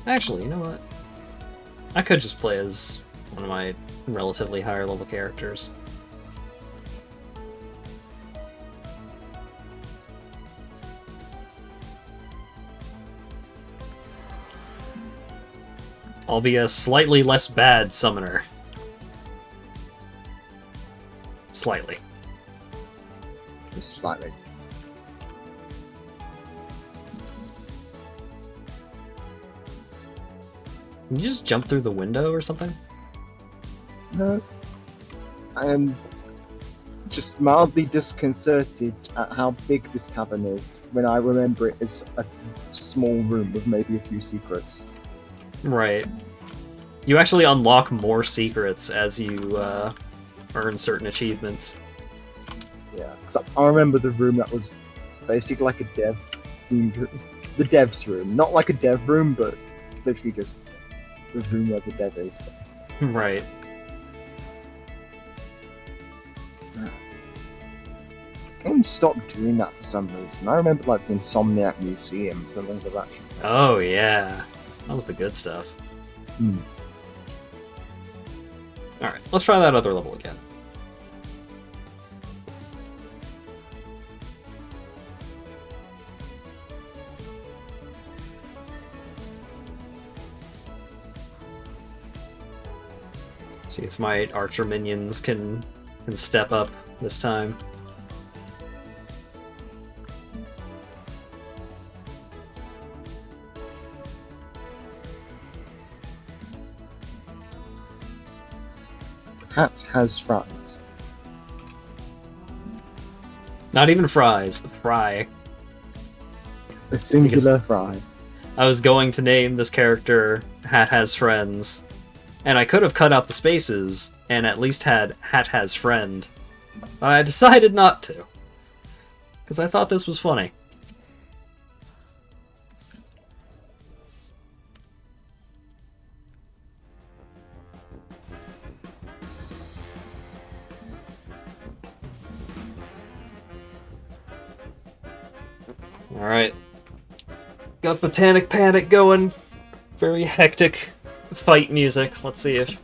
Actually, you know what? I could just play as one of my relatively higher level characters. I'll be a slightly less bad summoner. Slightly. Just slightly. Can you just jump through the window or something? No. I am just mildly disconcerted at how big this tavern is when I remember it as a small room with maybe a few secrets. Right. You actually unlock more secrets as you earn certain achievements. Yeah, because I remember the room that was basically like a dev room. The dev's room. Not like a dev room, but literally just the room where the dev is. Right. Game stopped doing that for some reason. I remember like the Insomniac Museum for longer that shit. Oh, yeah. That was the good stuff. Alright, let's try that other level again. See if my archer minions can step up this time. Hat has fries. Not even fries, fry. A singular fry. I was going to name this character Hat Has Friends, and I could have cut out the spaces and at least had Hat Has Friend, but I decided not to, because I thought this was funny. Alright. Got Botanic Panic going. Very hectic fight music. Let's see if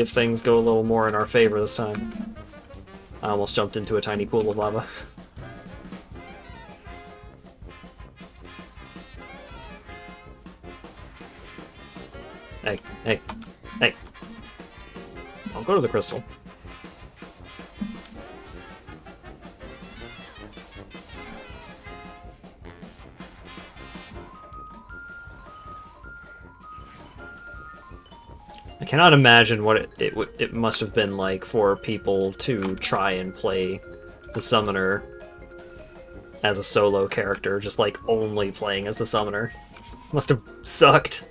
things go a little more in our favor this time. I almost jumped into a tiny pool of lava. Hey, hey, hey. go to the crystal. I cannot imagine what it must have been like for people to try and play the summoner as a solo character, just like only playing as the summoner. Must have sucked.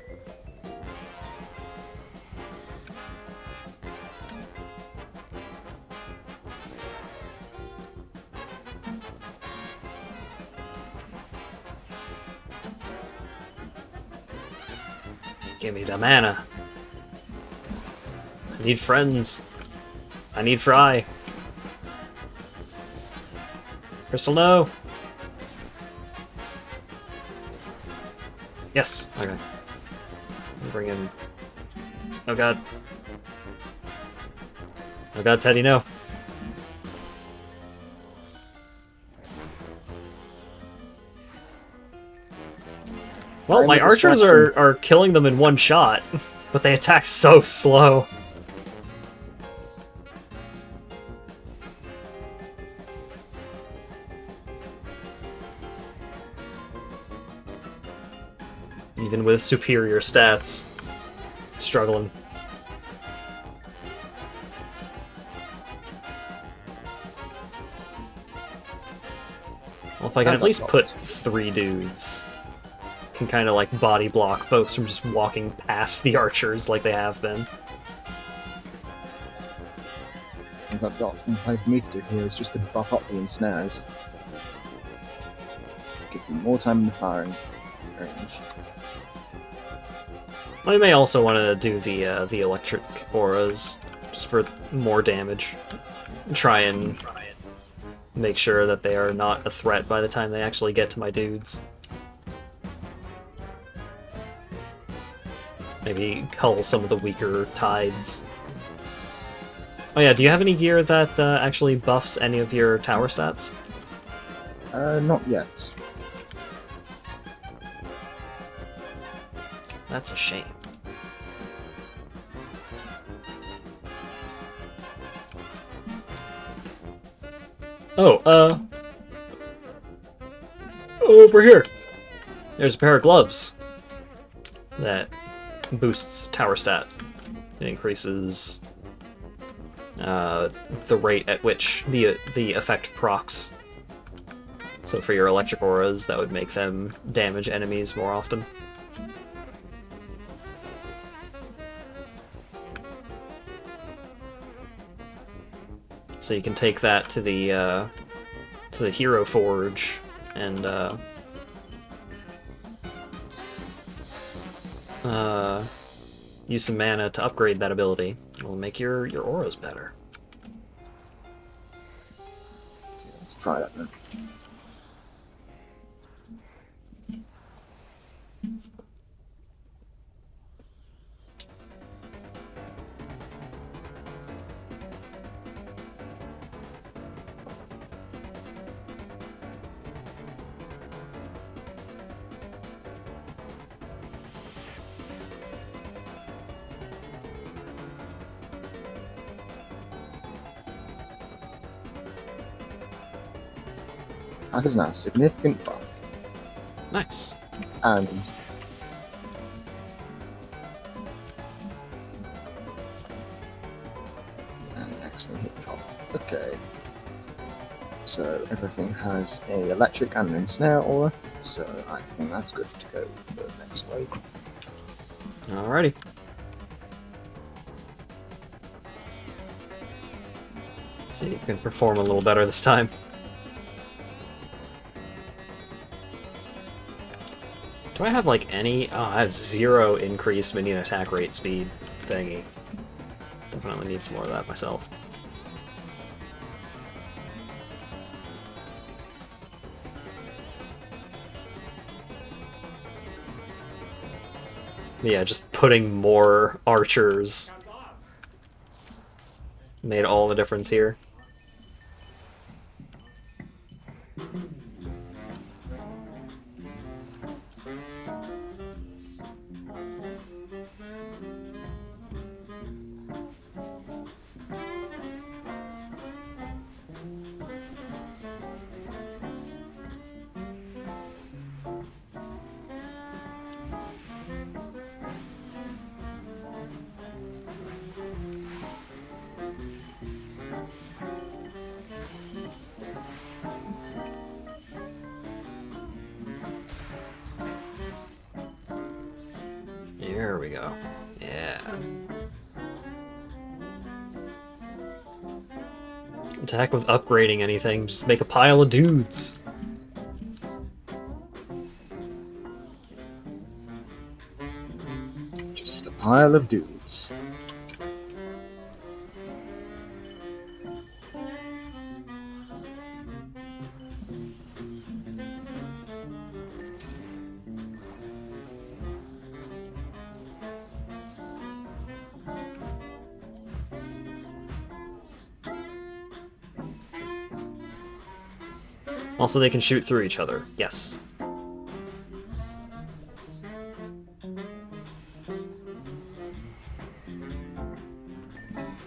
Give me the mana. I need friends. I need Fry. Crystal, no. Yes. Okay. Bring in. Oh god. Oh god, Teddy, no. Well, my archers are killing them in one shot, but they attack so slow. Even with superior stats, struggling. Well, if I can at least put 3 dudes, can kind of like body block folks from just walking past the archers like they have been. Things I've got for me to do here is just to buff up the ensnares. Give them more time in the firing range. I may also want to do the electric auras just for more damage. Try and make sure that they are not a threat by the time they actually get to my dudes. Maybe cull some of the weaker tides. Oh yeah, do you have any gear that actually buffs any of your tower stats? Not yet. That's a shame. Oh, over here. There's a pair of gloves that boosts tower stat. It increases the rate at which the effect procs. So for your electric auras, that would make them damage enemies more often. So you can take that to the Hero Forge and use some mana to upgrade that ability. It'll make your auras better. Let's try that then. That is now a significant buff. Nice. And excellent hit drop. Okay. So everything has a electric and an ensnare aura, so I think that's good to go for the next wave. Alrighty. See if you can perform a little better this time. Do I have, like, any... Oh, I have 0 increased minion attack rate speed thingy. Definitely need some more of that myself. Yeah, just putting more archers made all the difference here. we go. Yeah. Attack with upgrading anything, just make a pile of dudes. Just a pile of dudes. Also, they can shoot through each other. Yes.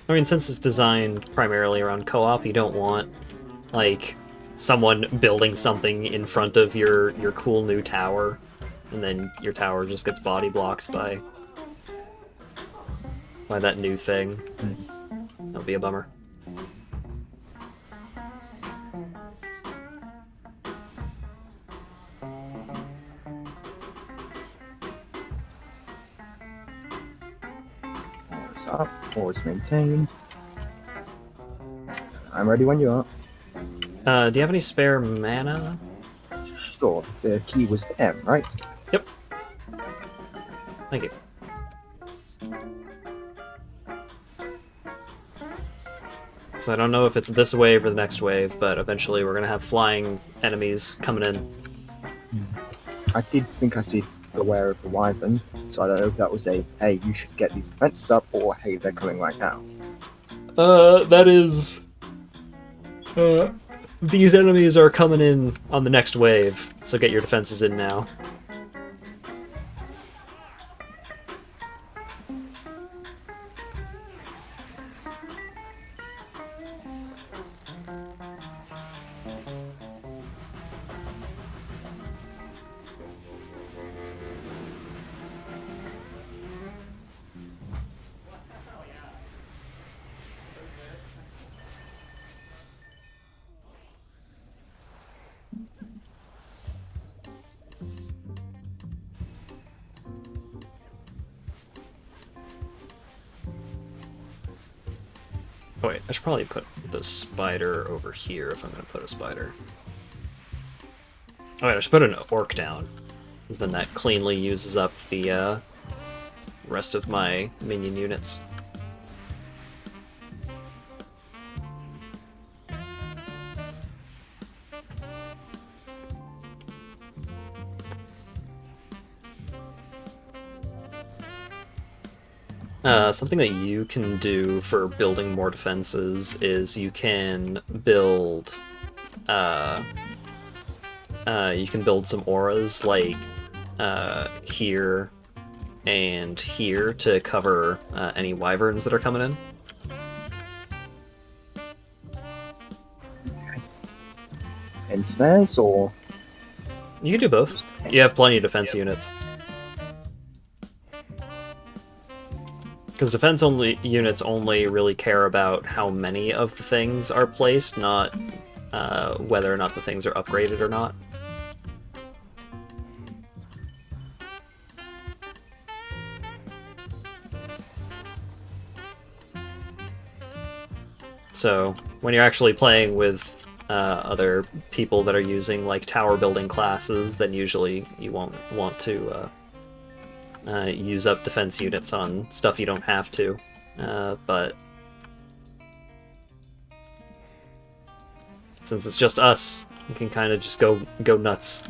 I mean, since it's designed primarily around co-op, you don't want, like, someone building something in front of your cool new tower, and then your tower just gets body blocked by that new thing. That would be a bummer. Always up, always maintain. I'm ready when you are. Do you have any spare mana? Sure, the key was M, right? Yep. Thank you. So I don't know if it's this wave or the next wave, but eventually we're gonna have flying enemies coming in. I did think I see aware of the wyvern, so I don't know if that was a, hey, you should get these defenses up, or hey, they're coming right now. That is... these enemies are coming in on the next wave, so get your defenses in now. Oh wait, I should probably put the spider over here if I'm gonna put a spider. Oh wait, I should put an orc down, because then that cleanly uses up the rest of my minion units. Something that you can do for building more defenses is you can build some auras like here and here to cover any wyverns that are coming in. And snares, or You can do both. You have plenty of defense units. Because defense units only really care about how many of the things are placed, not whether or not the things are upgraded or not. So when you're actually playing with other people that are using like tower building classes, then usually you won't want to use up defense units on stuff you don't have to, but since it's just us, you can kind of just go nuts.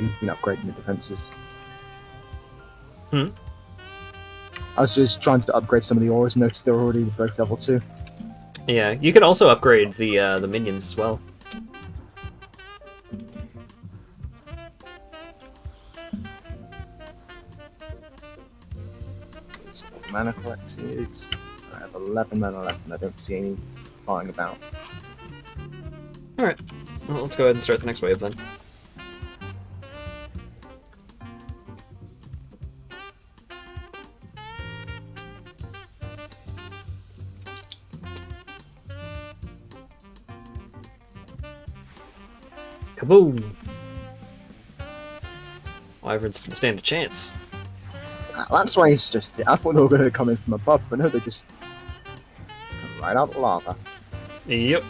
you've been upgrading the defenses. Hmm? I was just trying to upgrade some of the auras, and noticed they're already both level 2. Yeah, you can also upgrade the minions as well. So, mana collected. I have 11 mana left, and I don't see any flying about. Alright, well, let's go ahead and start the next wave then. Kaboom! Wyverns didn't stand a chance. That's why it's just. I thought they were going to come in from above, but no, they just come right out the lava. Yep.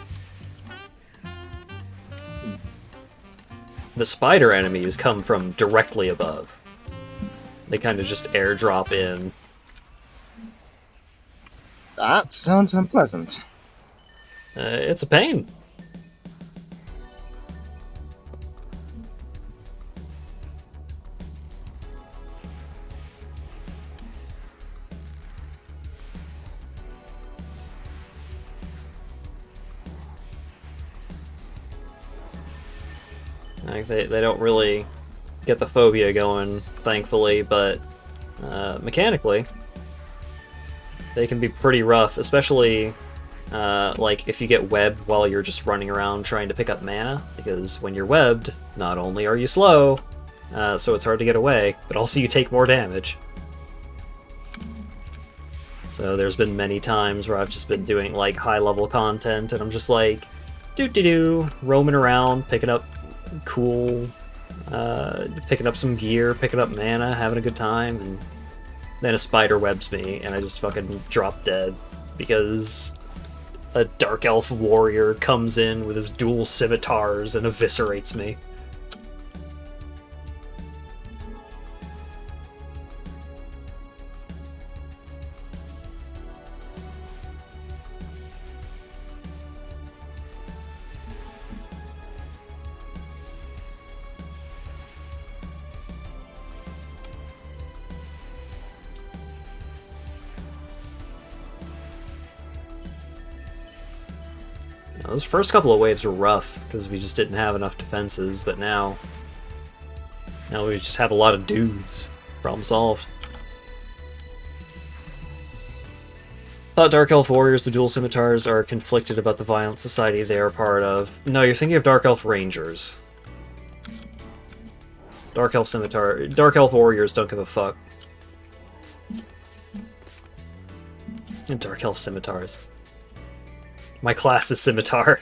The spider enemies come from directly above. They kind of just airdrop in. That sounds unpleasant. It's a pain. Like they don't really get the phobia going, thankfully, but mechanically, they can be pretty rough, especially like if you get webbed while you're just running around trying to pick up mana, because when you're webbed, not only are you slow, so it's hard to get away, but also you take more damage. So there's been many times where I've just been doing like high-level content, and I'm just like, doo-doo-doo, roaming around, picking up cool, picking up some gear, picking up mana, having a good time, and then a spider webs me, and I just fucking drop dead because a dark elf warrior comes in with his dual scimitars and eviscerates me. Those first couple of waves were rough because we just didn't have enough defenses, but now we just have a lot of dudes. Problem solved. Thought Dark Elf Warriors with dual scimitars are conflicted about the violent society they are part of. No, you're thinking of Dark Elf Rangers. Dark Elf Warriors don't give a fuck. And Dark Elf Scimitars. My class is Scimitar.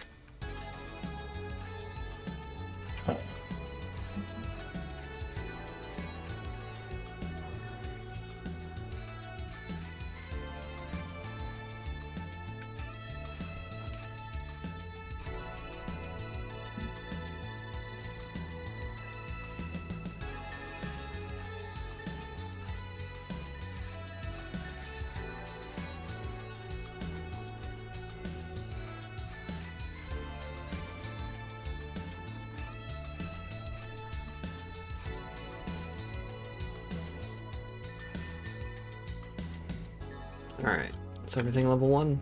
Alright, is everything level 1?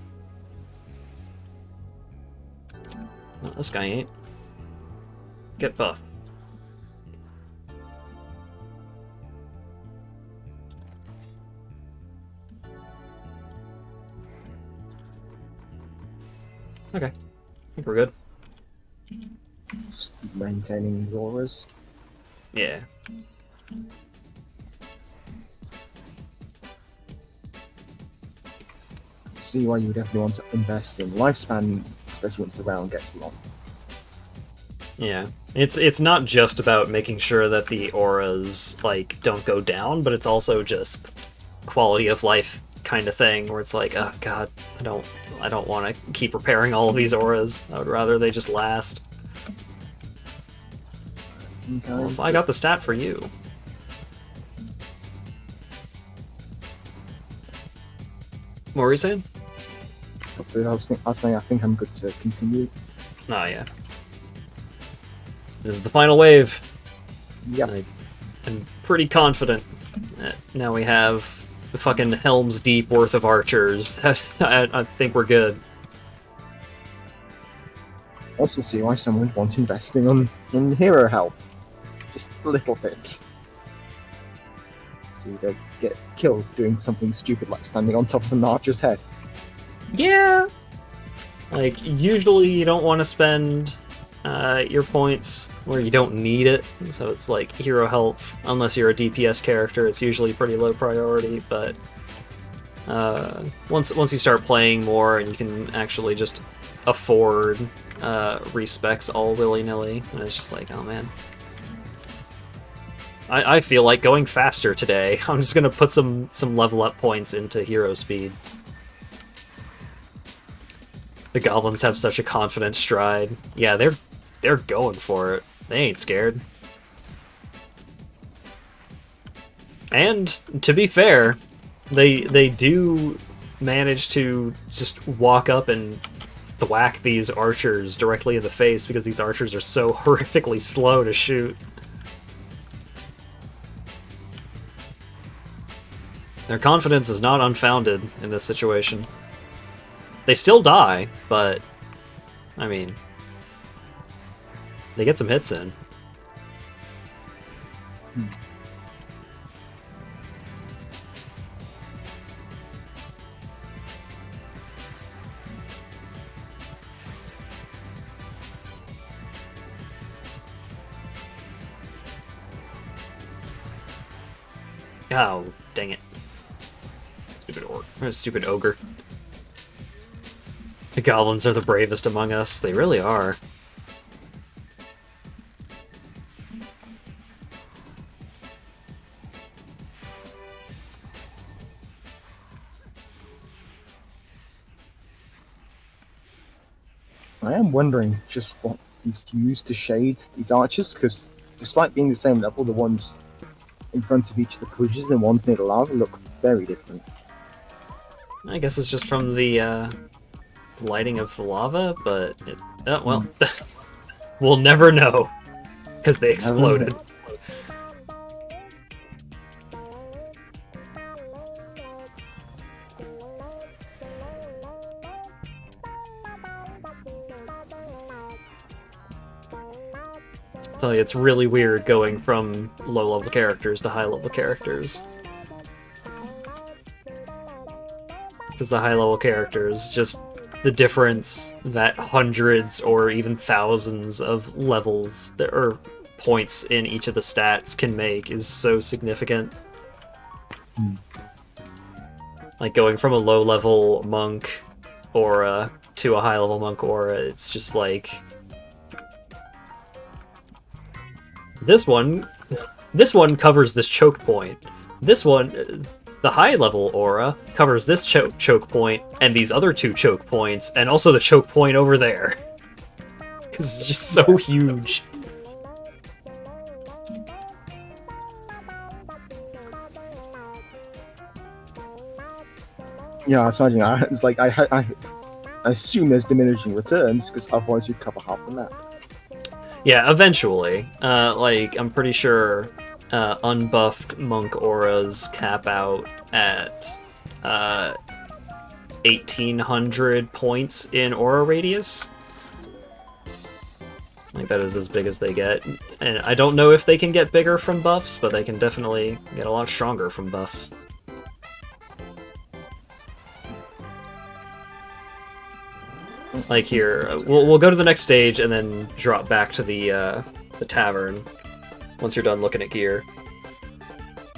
No, this guy ain't. Get buff. Okay, I think we're good. Just maintaining the auras. Yeah. See why you would definitely want to invest in lifespan, especially once the round gets long. Yeah. It's not just about making sure that the auras like don't go down, but it's also just quality of life kind of thing where it's like, oh god, I don't want to keep repairing all of these auras. I would rather they just last. Okay. Well, if I got the stat for you. What were you saying? So I was saying I think I'm good to continue. Oh yeah. This is the final wave. Yep. I'm pretty confident that now we have the fucking Helm's Deep worth of archers. I think we're good. Also see why someone would want investing in hero health. Just a little bit. So you don't get killed doing something stupid like standing on top of an archer's head. Yeah. Like, usually you don't want to spend your points where you don't need it. So it's like hero health, unless you're a DPS character, it's usually pretty low priority, but once you start playing more and you can actually just afford respecs all willy-nilly, and it's just like, oh man. I feel like going faster today. I'm just gonna put some level up points into hero speed. The goblins have such a confident stride. Yeah, they're going for it. They ain't scared. And to be fair, they do manage to just walk up and thwack these archers directly in the face because these archers are so horrifically slow to shoot. Their confidence is not unfounded in this situation. They still die, but I mean, they get some hits in. Oh, dang it. Stupid ogre. The goblins are the bravest among us. They really are. I am wondering just what he's used to shade these archers, because despite being the same level, the ones in front of each of the bridges and the ones near the lava look very different. I guess it's just from the lighting of the lava, but well, we'll never know because they exploded. I tell you, it's really weird going from low-level characters to high-level characters. Because the high-level characters, just the difference that hundreds or even thousands of levels or points in each of the stats can make is so significant. Like going from a low-level monk aura to a high-level monk aura, it's just like... This one covers this choke point. This one, the high-level aura, covers this choke point and these other two choke points, and also the choke point over there. Because it's just so huge. Yeah, I was imagining. It's like I assume there's diminishing returns because otherwise you'd cover half the map. Yeah, eventually. Like, I'm pretty sure unbuffed monk auras cap out at 1,800 points in aura radius. Like, that is as big as they get. And I don't know if they can get bigger from buffs, but they can definitely get a lot stronger from buffs. Like here, we'll go to the next stage and then drop back to the tavern once you're done looking at gear.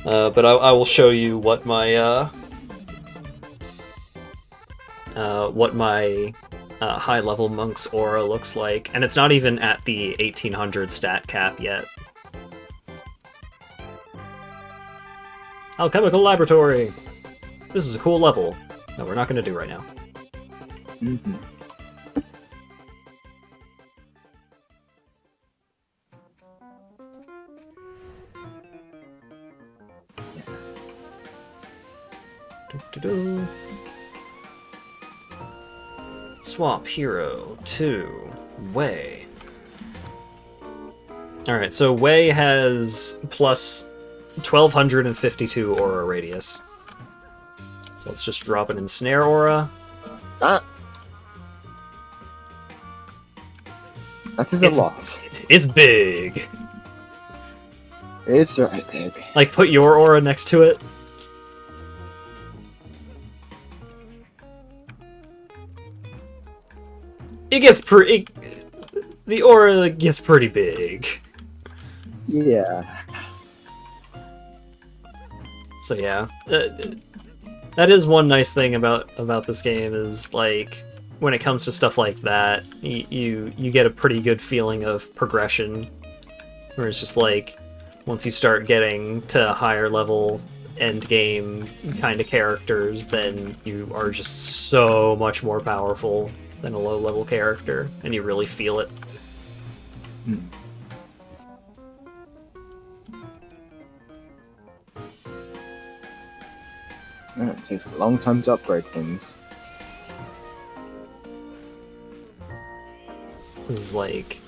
But I will show you what my high-level monk's aura looks like, and it's not even at the 1800 stat cap yet. Alchemical Laboratory! This is a cool level that we're not going to do right now. Mm-hmm. Swap hero to Wei. Alright, so Wei has plus 1252 aura radius. So let's just drop an ensnare aura. That is a lot. It's big. It's right big. Like, put your aura next to it. It gets pretty... The aura gets pretty big. Yeah. So yeah. That is one nice thing about this game is, like, when it comes to stuff like that, you get a pretty good feeling of progression, where it's just like once you start getting to higher level end game kind of characters, then you are just so much more powerful than a low level character, and you really feel it. It takes a long time to upgrade things. This is like,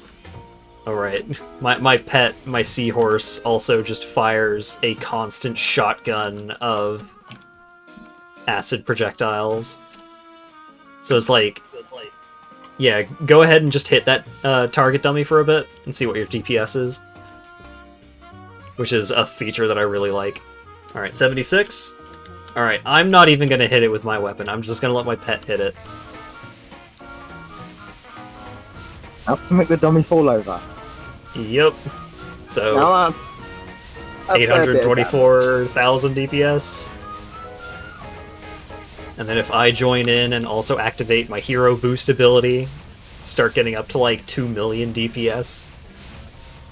alright, my pet, my seahorse, also just fires a constant shotgun of acid projectiles. So it's like, yeah, go ahead and just hit that target dummy for a bit and see what your DPS is. Which is a feature that I really like. Alright, 76. Alright, I'm not even gonna hit it with my weapon, I'm just gonna let my pet hit it. How to make the dummy fall over. Yep. So, Now that's a fair bit of 824,000 DPS. And then if I join in and also activate my hero boost ability, start getting up to like 2 million DPS.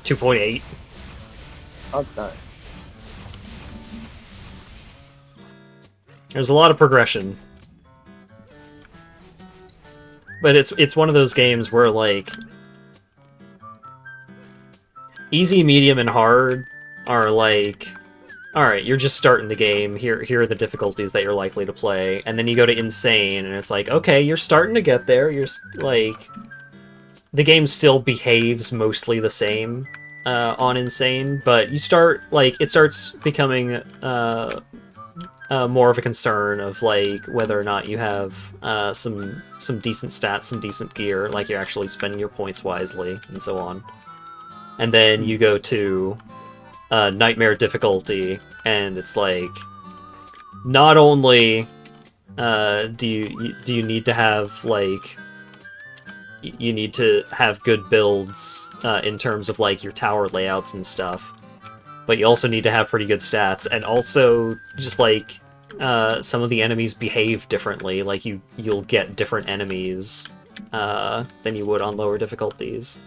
2.8. Okay. There's a lot of progression. But it's one of those games where, like, easy, medium, and hard are like, alright, you're just starting the game, here are the difficulties that you're likely to play, and then you go to insane, and it's like, okay, you're starting to get there, like, the game still behaves mostly the same on insane, but you start, like, it starts becoming more of a concern of like whether or not you have some decent stats, some decent gear, like you're actually spending your points wisely, and so on. And then you go to nightmare difficulty, and it's like not only do you need to have like you need to have good builds in terms of like your tower layouts and stuff, but you also need to have pretty good stats, and also just like some of the enemies behave differently. Like you'll get different enemies than you would on lower difficulties.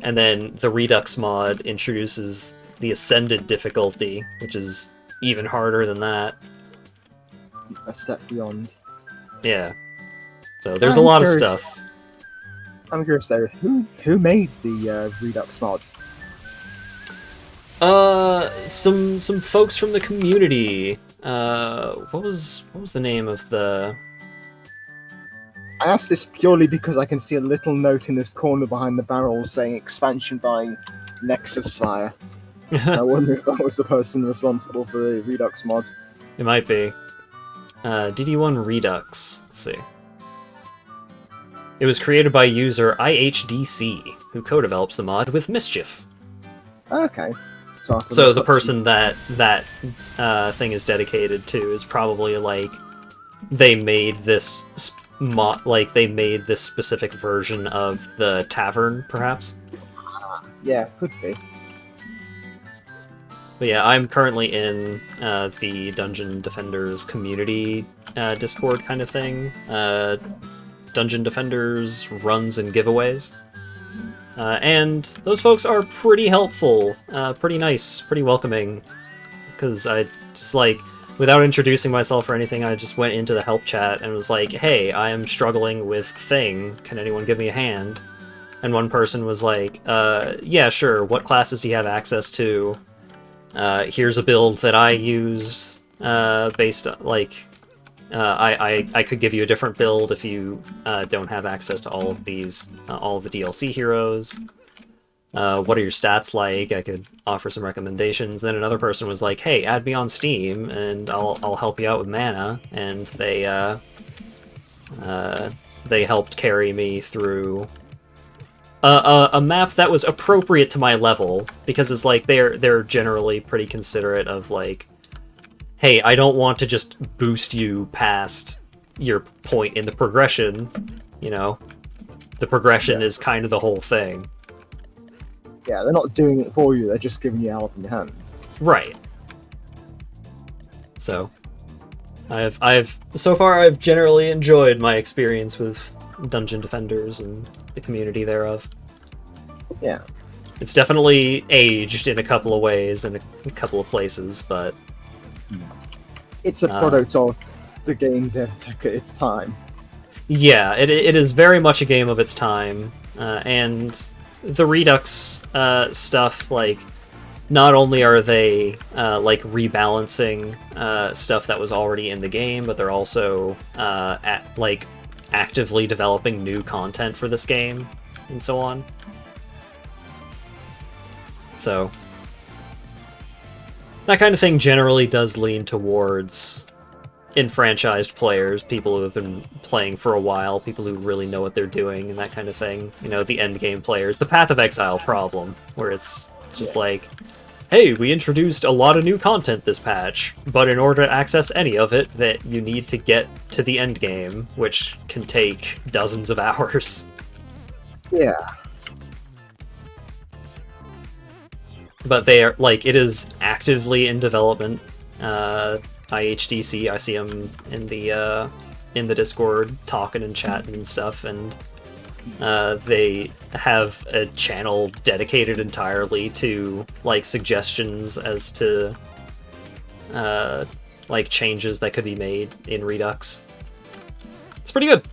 And then the Redux mod introduces the Ascended difficulty, which is even harder than that. A step beyond. Yeah. So there's a lot of stuff. I'm curious though, who made the Redux mod? Some folks from the community. What was the name of the... I asked this purely because I can see a little note in this corner behind the barrel saying expansion by Nexus Fire. I wonder if that was the person responsible for the Redux mod. It might be. DD1 Redux. Let's see. It was created by user IHDC, who co-develops the mod with Mischief. Okay. So the person that thing is dedicated to is probably like they made this they made this specific version of the tavern, perhaps. Yeah, could be. But yeah, I'm currently in the Dungeon Defenders community Discord kind of thing. Dungeon Defenders runs and giveaways. And those folks are pretty helpful, pretty nice, pretty welcoming, because I just, like, without introducing myself or anything, I just went into the help chat and was like, hey, I am struggling with thing, can anyone give me a hand? And one person was like, yeah, sure, what classes do you have access to? Here's a build that I use, based, like, I could give you a different build if you don't have access to all of these, all of the DLC heroes. What are your stats like? I could offer some recommendations. Then another person was like, hey, add me on Steam, and I'll help you out with mana. And they helped carry me through a map that was appropriate to my level, because it's like they're generally pretty considerate of like, hey, I don't want to just boost you past your point in the progression, you know? The progression is kind of the whole thing. Yeah, they're not doing it for you, they're just giving you a helping hand. Right. So, so far I've generally enjoyed my experience with Dungeon Defenders and the community thereof. Yeah. It's definitely aged in a couple of ways in a couple of places, but It's a product of the game dev tech at its time. yeah, it is very much a game of its time, and the Redux stuff, like, not only are they like rebalancing stuff that was already in the game, but they're also actively developing new content for this game and so on. So that kind of thing generally does lean towards enfranchised players, people who have been playing for a while, people who really know what they're doing and that kind of thing. You know, the end game players. The Path of Exile problem, where it's just like, hey, we introduced a lot of new content this patch, but in order to access any of it, that you need to get to the end game, which can take dozens of hours. Yeah. But they are, like, it is actively in development. IHDC, I see them in the Discord talking and chatting and stuff, and they have a channel dedicated entirely to, like, suggestions as to like changes that could be made in Redux. It's pretty good.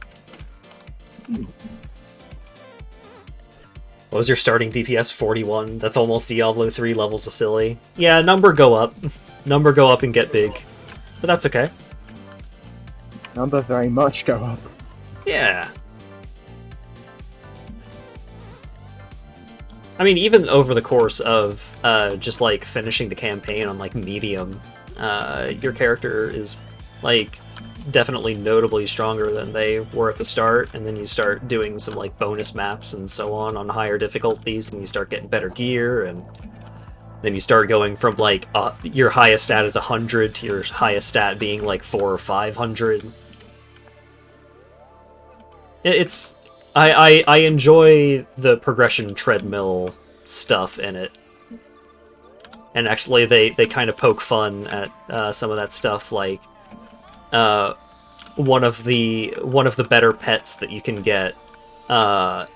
What was your starting DPS? 41? That's almost Diablo 3 levels of silly. Yeah, number go up. Number go up and get big. But that's okay. Number very much go up. Yeah. I mean, even over the course of just, like, finishing the campaign on, like, medium, your character is, like, definitely notably stronger than they were at the start, and then you start doing some, like, bonus maps and so on higher difficulties, and you start getting better gear, and then you start going from, like, your highest stat is 100 to your highest stat being, like, 400 or 500. It's... I enjoy the progression treadmill stuff in it. And actually, they kind of poke fun at some of that stuff, like, one of the better pets that you can get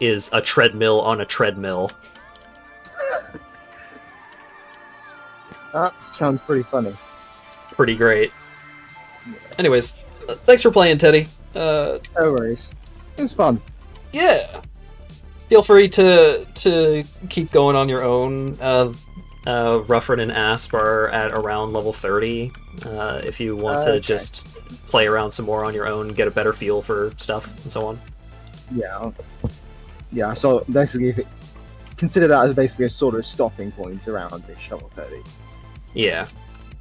is a treadmill on a treadmill. That sounds pretty funny. It's pretty great. Anyways, thanks for playing, Teddy. No worries. It was fun. Yeah. Feel free to keep going on your own. Rufford and Asp are at around level 30. If you want to just play around some more on your own, get a better feel for stuff and so on. Yeah. Yeah, so basically, consider that as basically a sort of stopping point around this level 30. Yeah.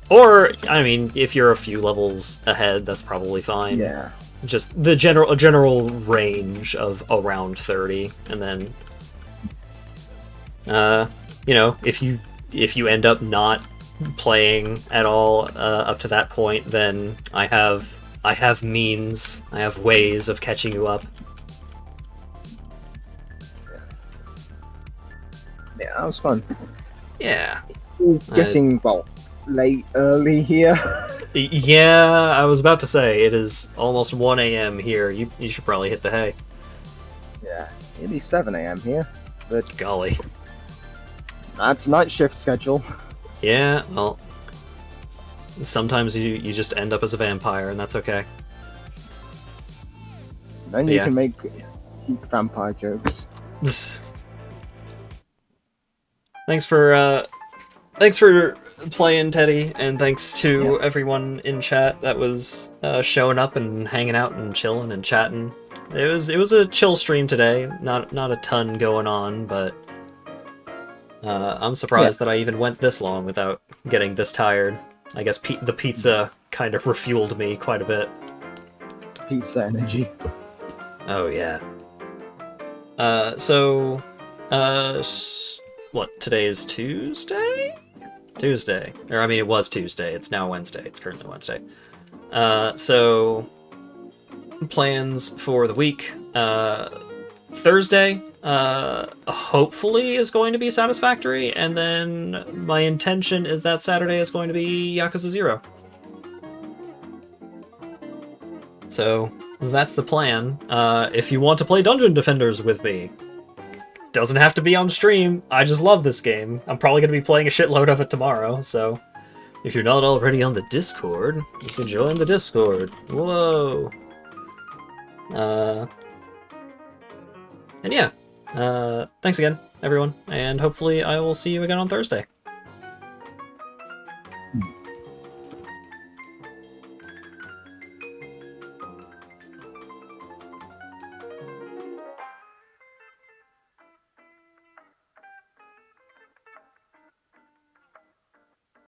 Or, I mean, if you're a few levels ahead, that's probably fine. Yeah. Just the general range of around 30, and then, you know, if you end up not playing at all up to that point, then I have means, I have ways of catching you up. Yeah, that was fun. Yeah. It's getting, late, early here. Yeah, I was about to say, it is almost 1 a.m. here. You should probably hit the hay. Yeah, it is 7 a.m. here, but Golly. that's night shift schedule. Yeah, well, sometimes you just end up as a vampire, and that's okay. Then you Yeah. can make vampire jokes. Thanks for playing, Teddy, and thanks to everyone in chat that was showing up and hanging out and chilling and chatting. It was a chill stream today. Not a ton going on, but I'm surprised that I even went this long without getting this tired. I guess the pizza kind of refueled me quite a bit. Pizza energy. Oh yeah. What, today is Tuesday? Tuesday. Or, I mean, it was Tuesday. It's now Wednesday. It's currently Wednesday. So, plans for the week. Thursday, hopefully is going to be Satisfactory, and then my intention is that Saturday is going to be Yakuza 0. So, that's the plan. If you want to play Dungeon Defenders with me, doesn't have to be on stream. I just love this game. I'm probably going to be playing a shitload of it tomorrow, so if you're not already on the Discord, you can join the Discord. Whoa. And yeah, thanks again, everyone, and hopefully I will see you again on Thursday.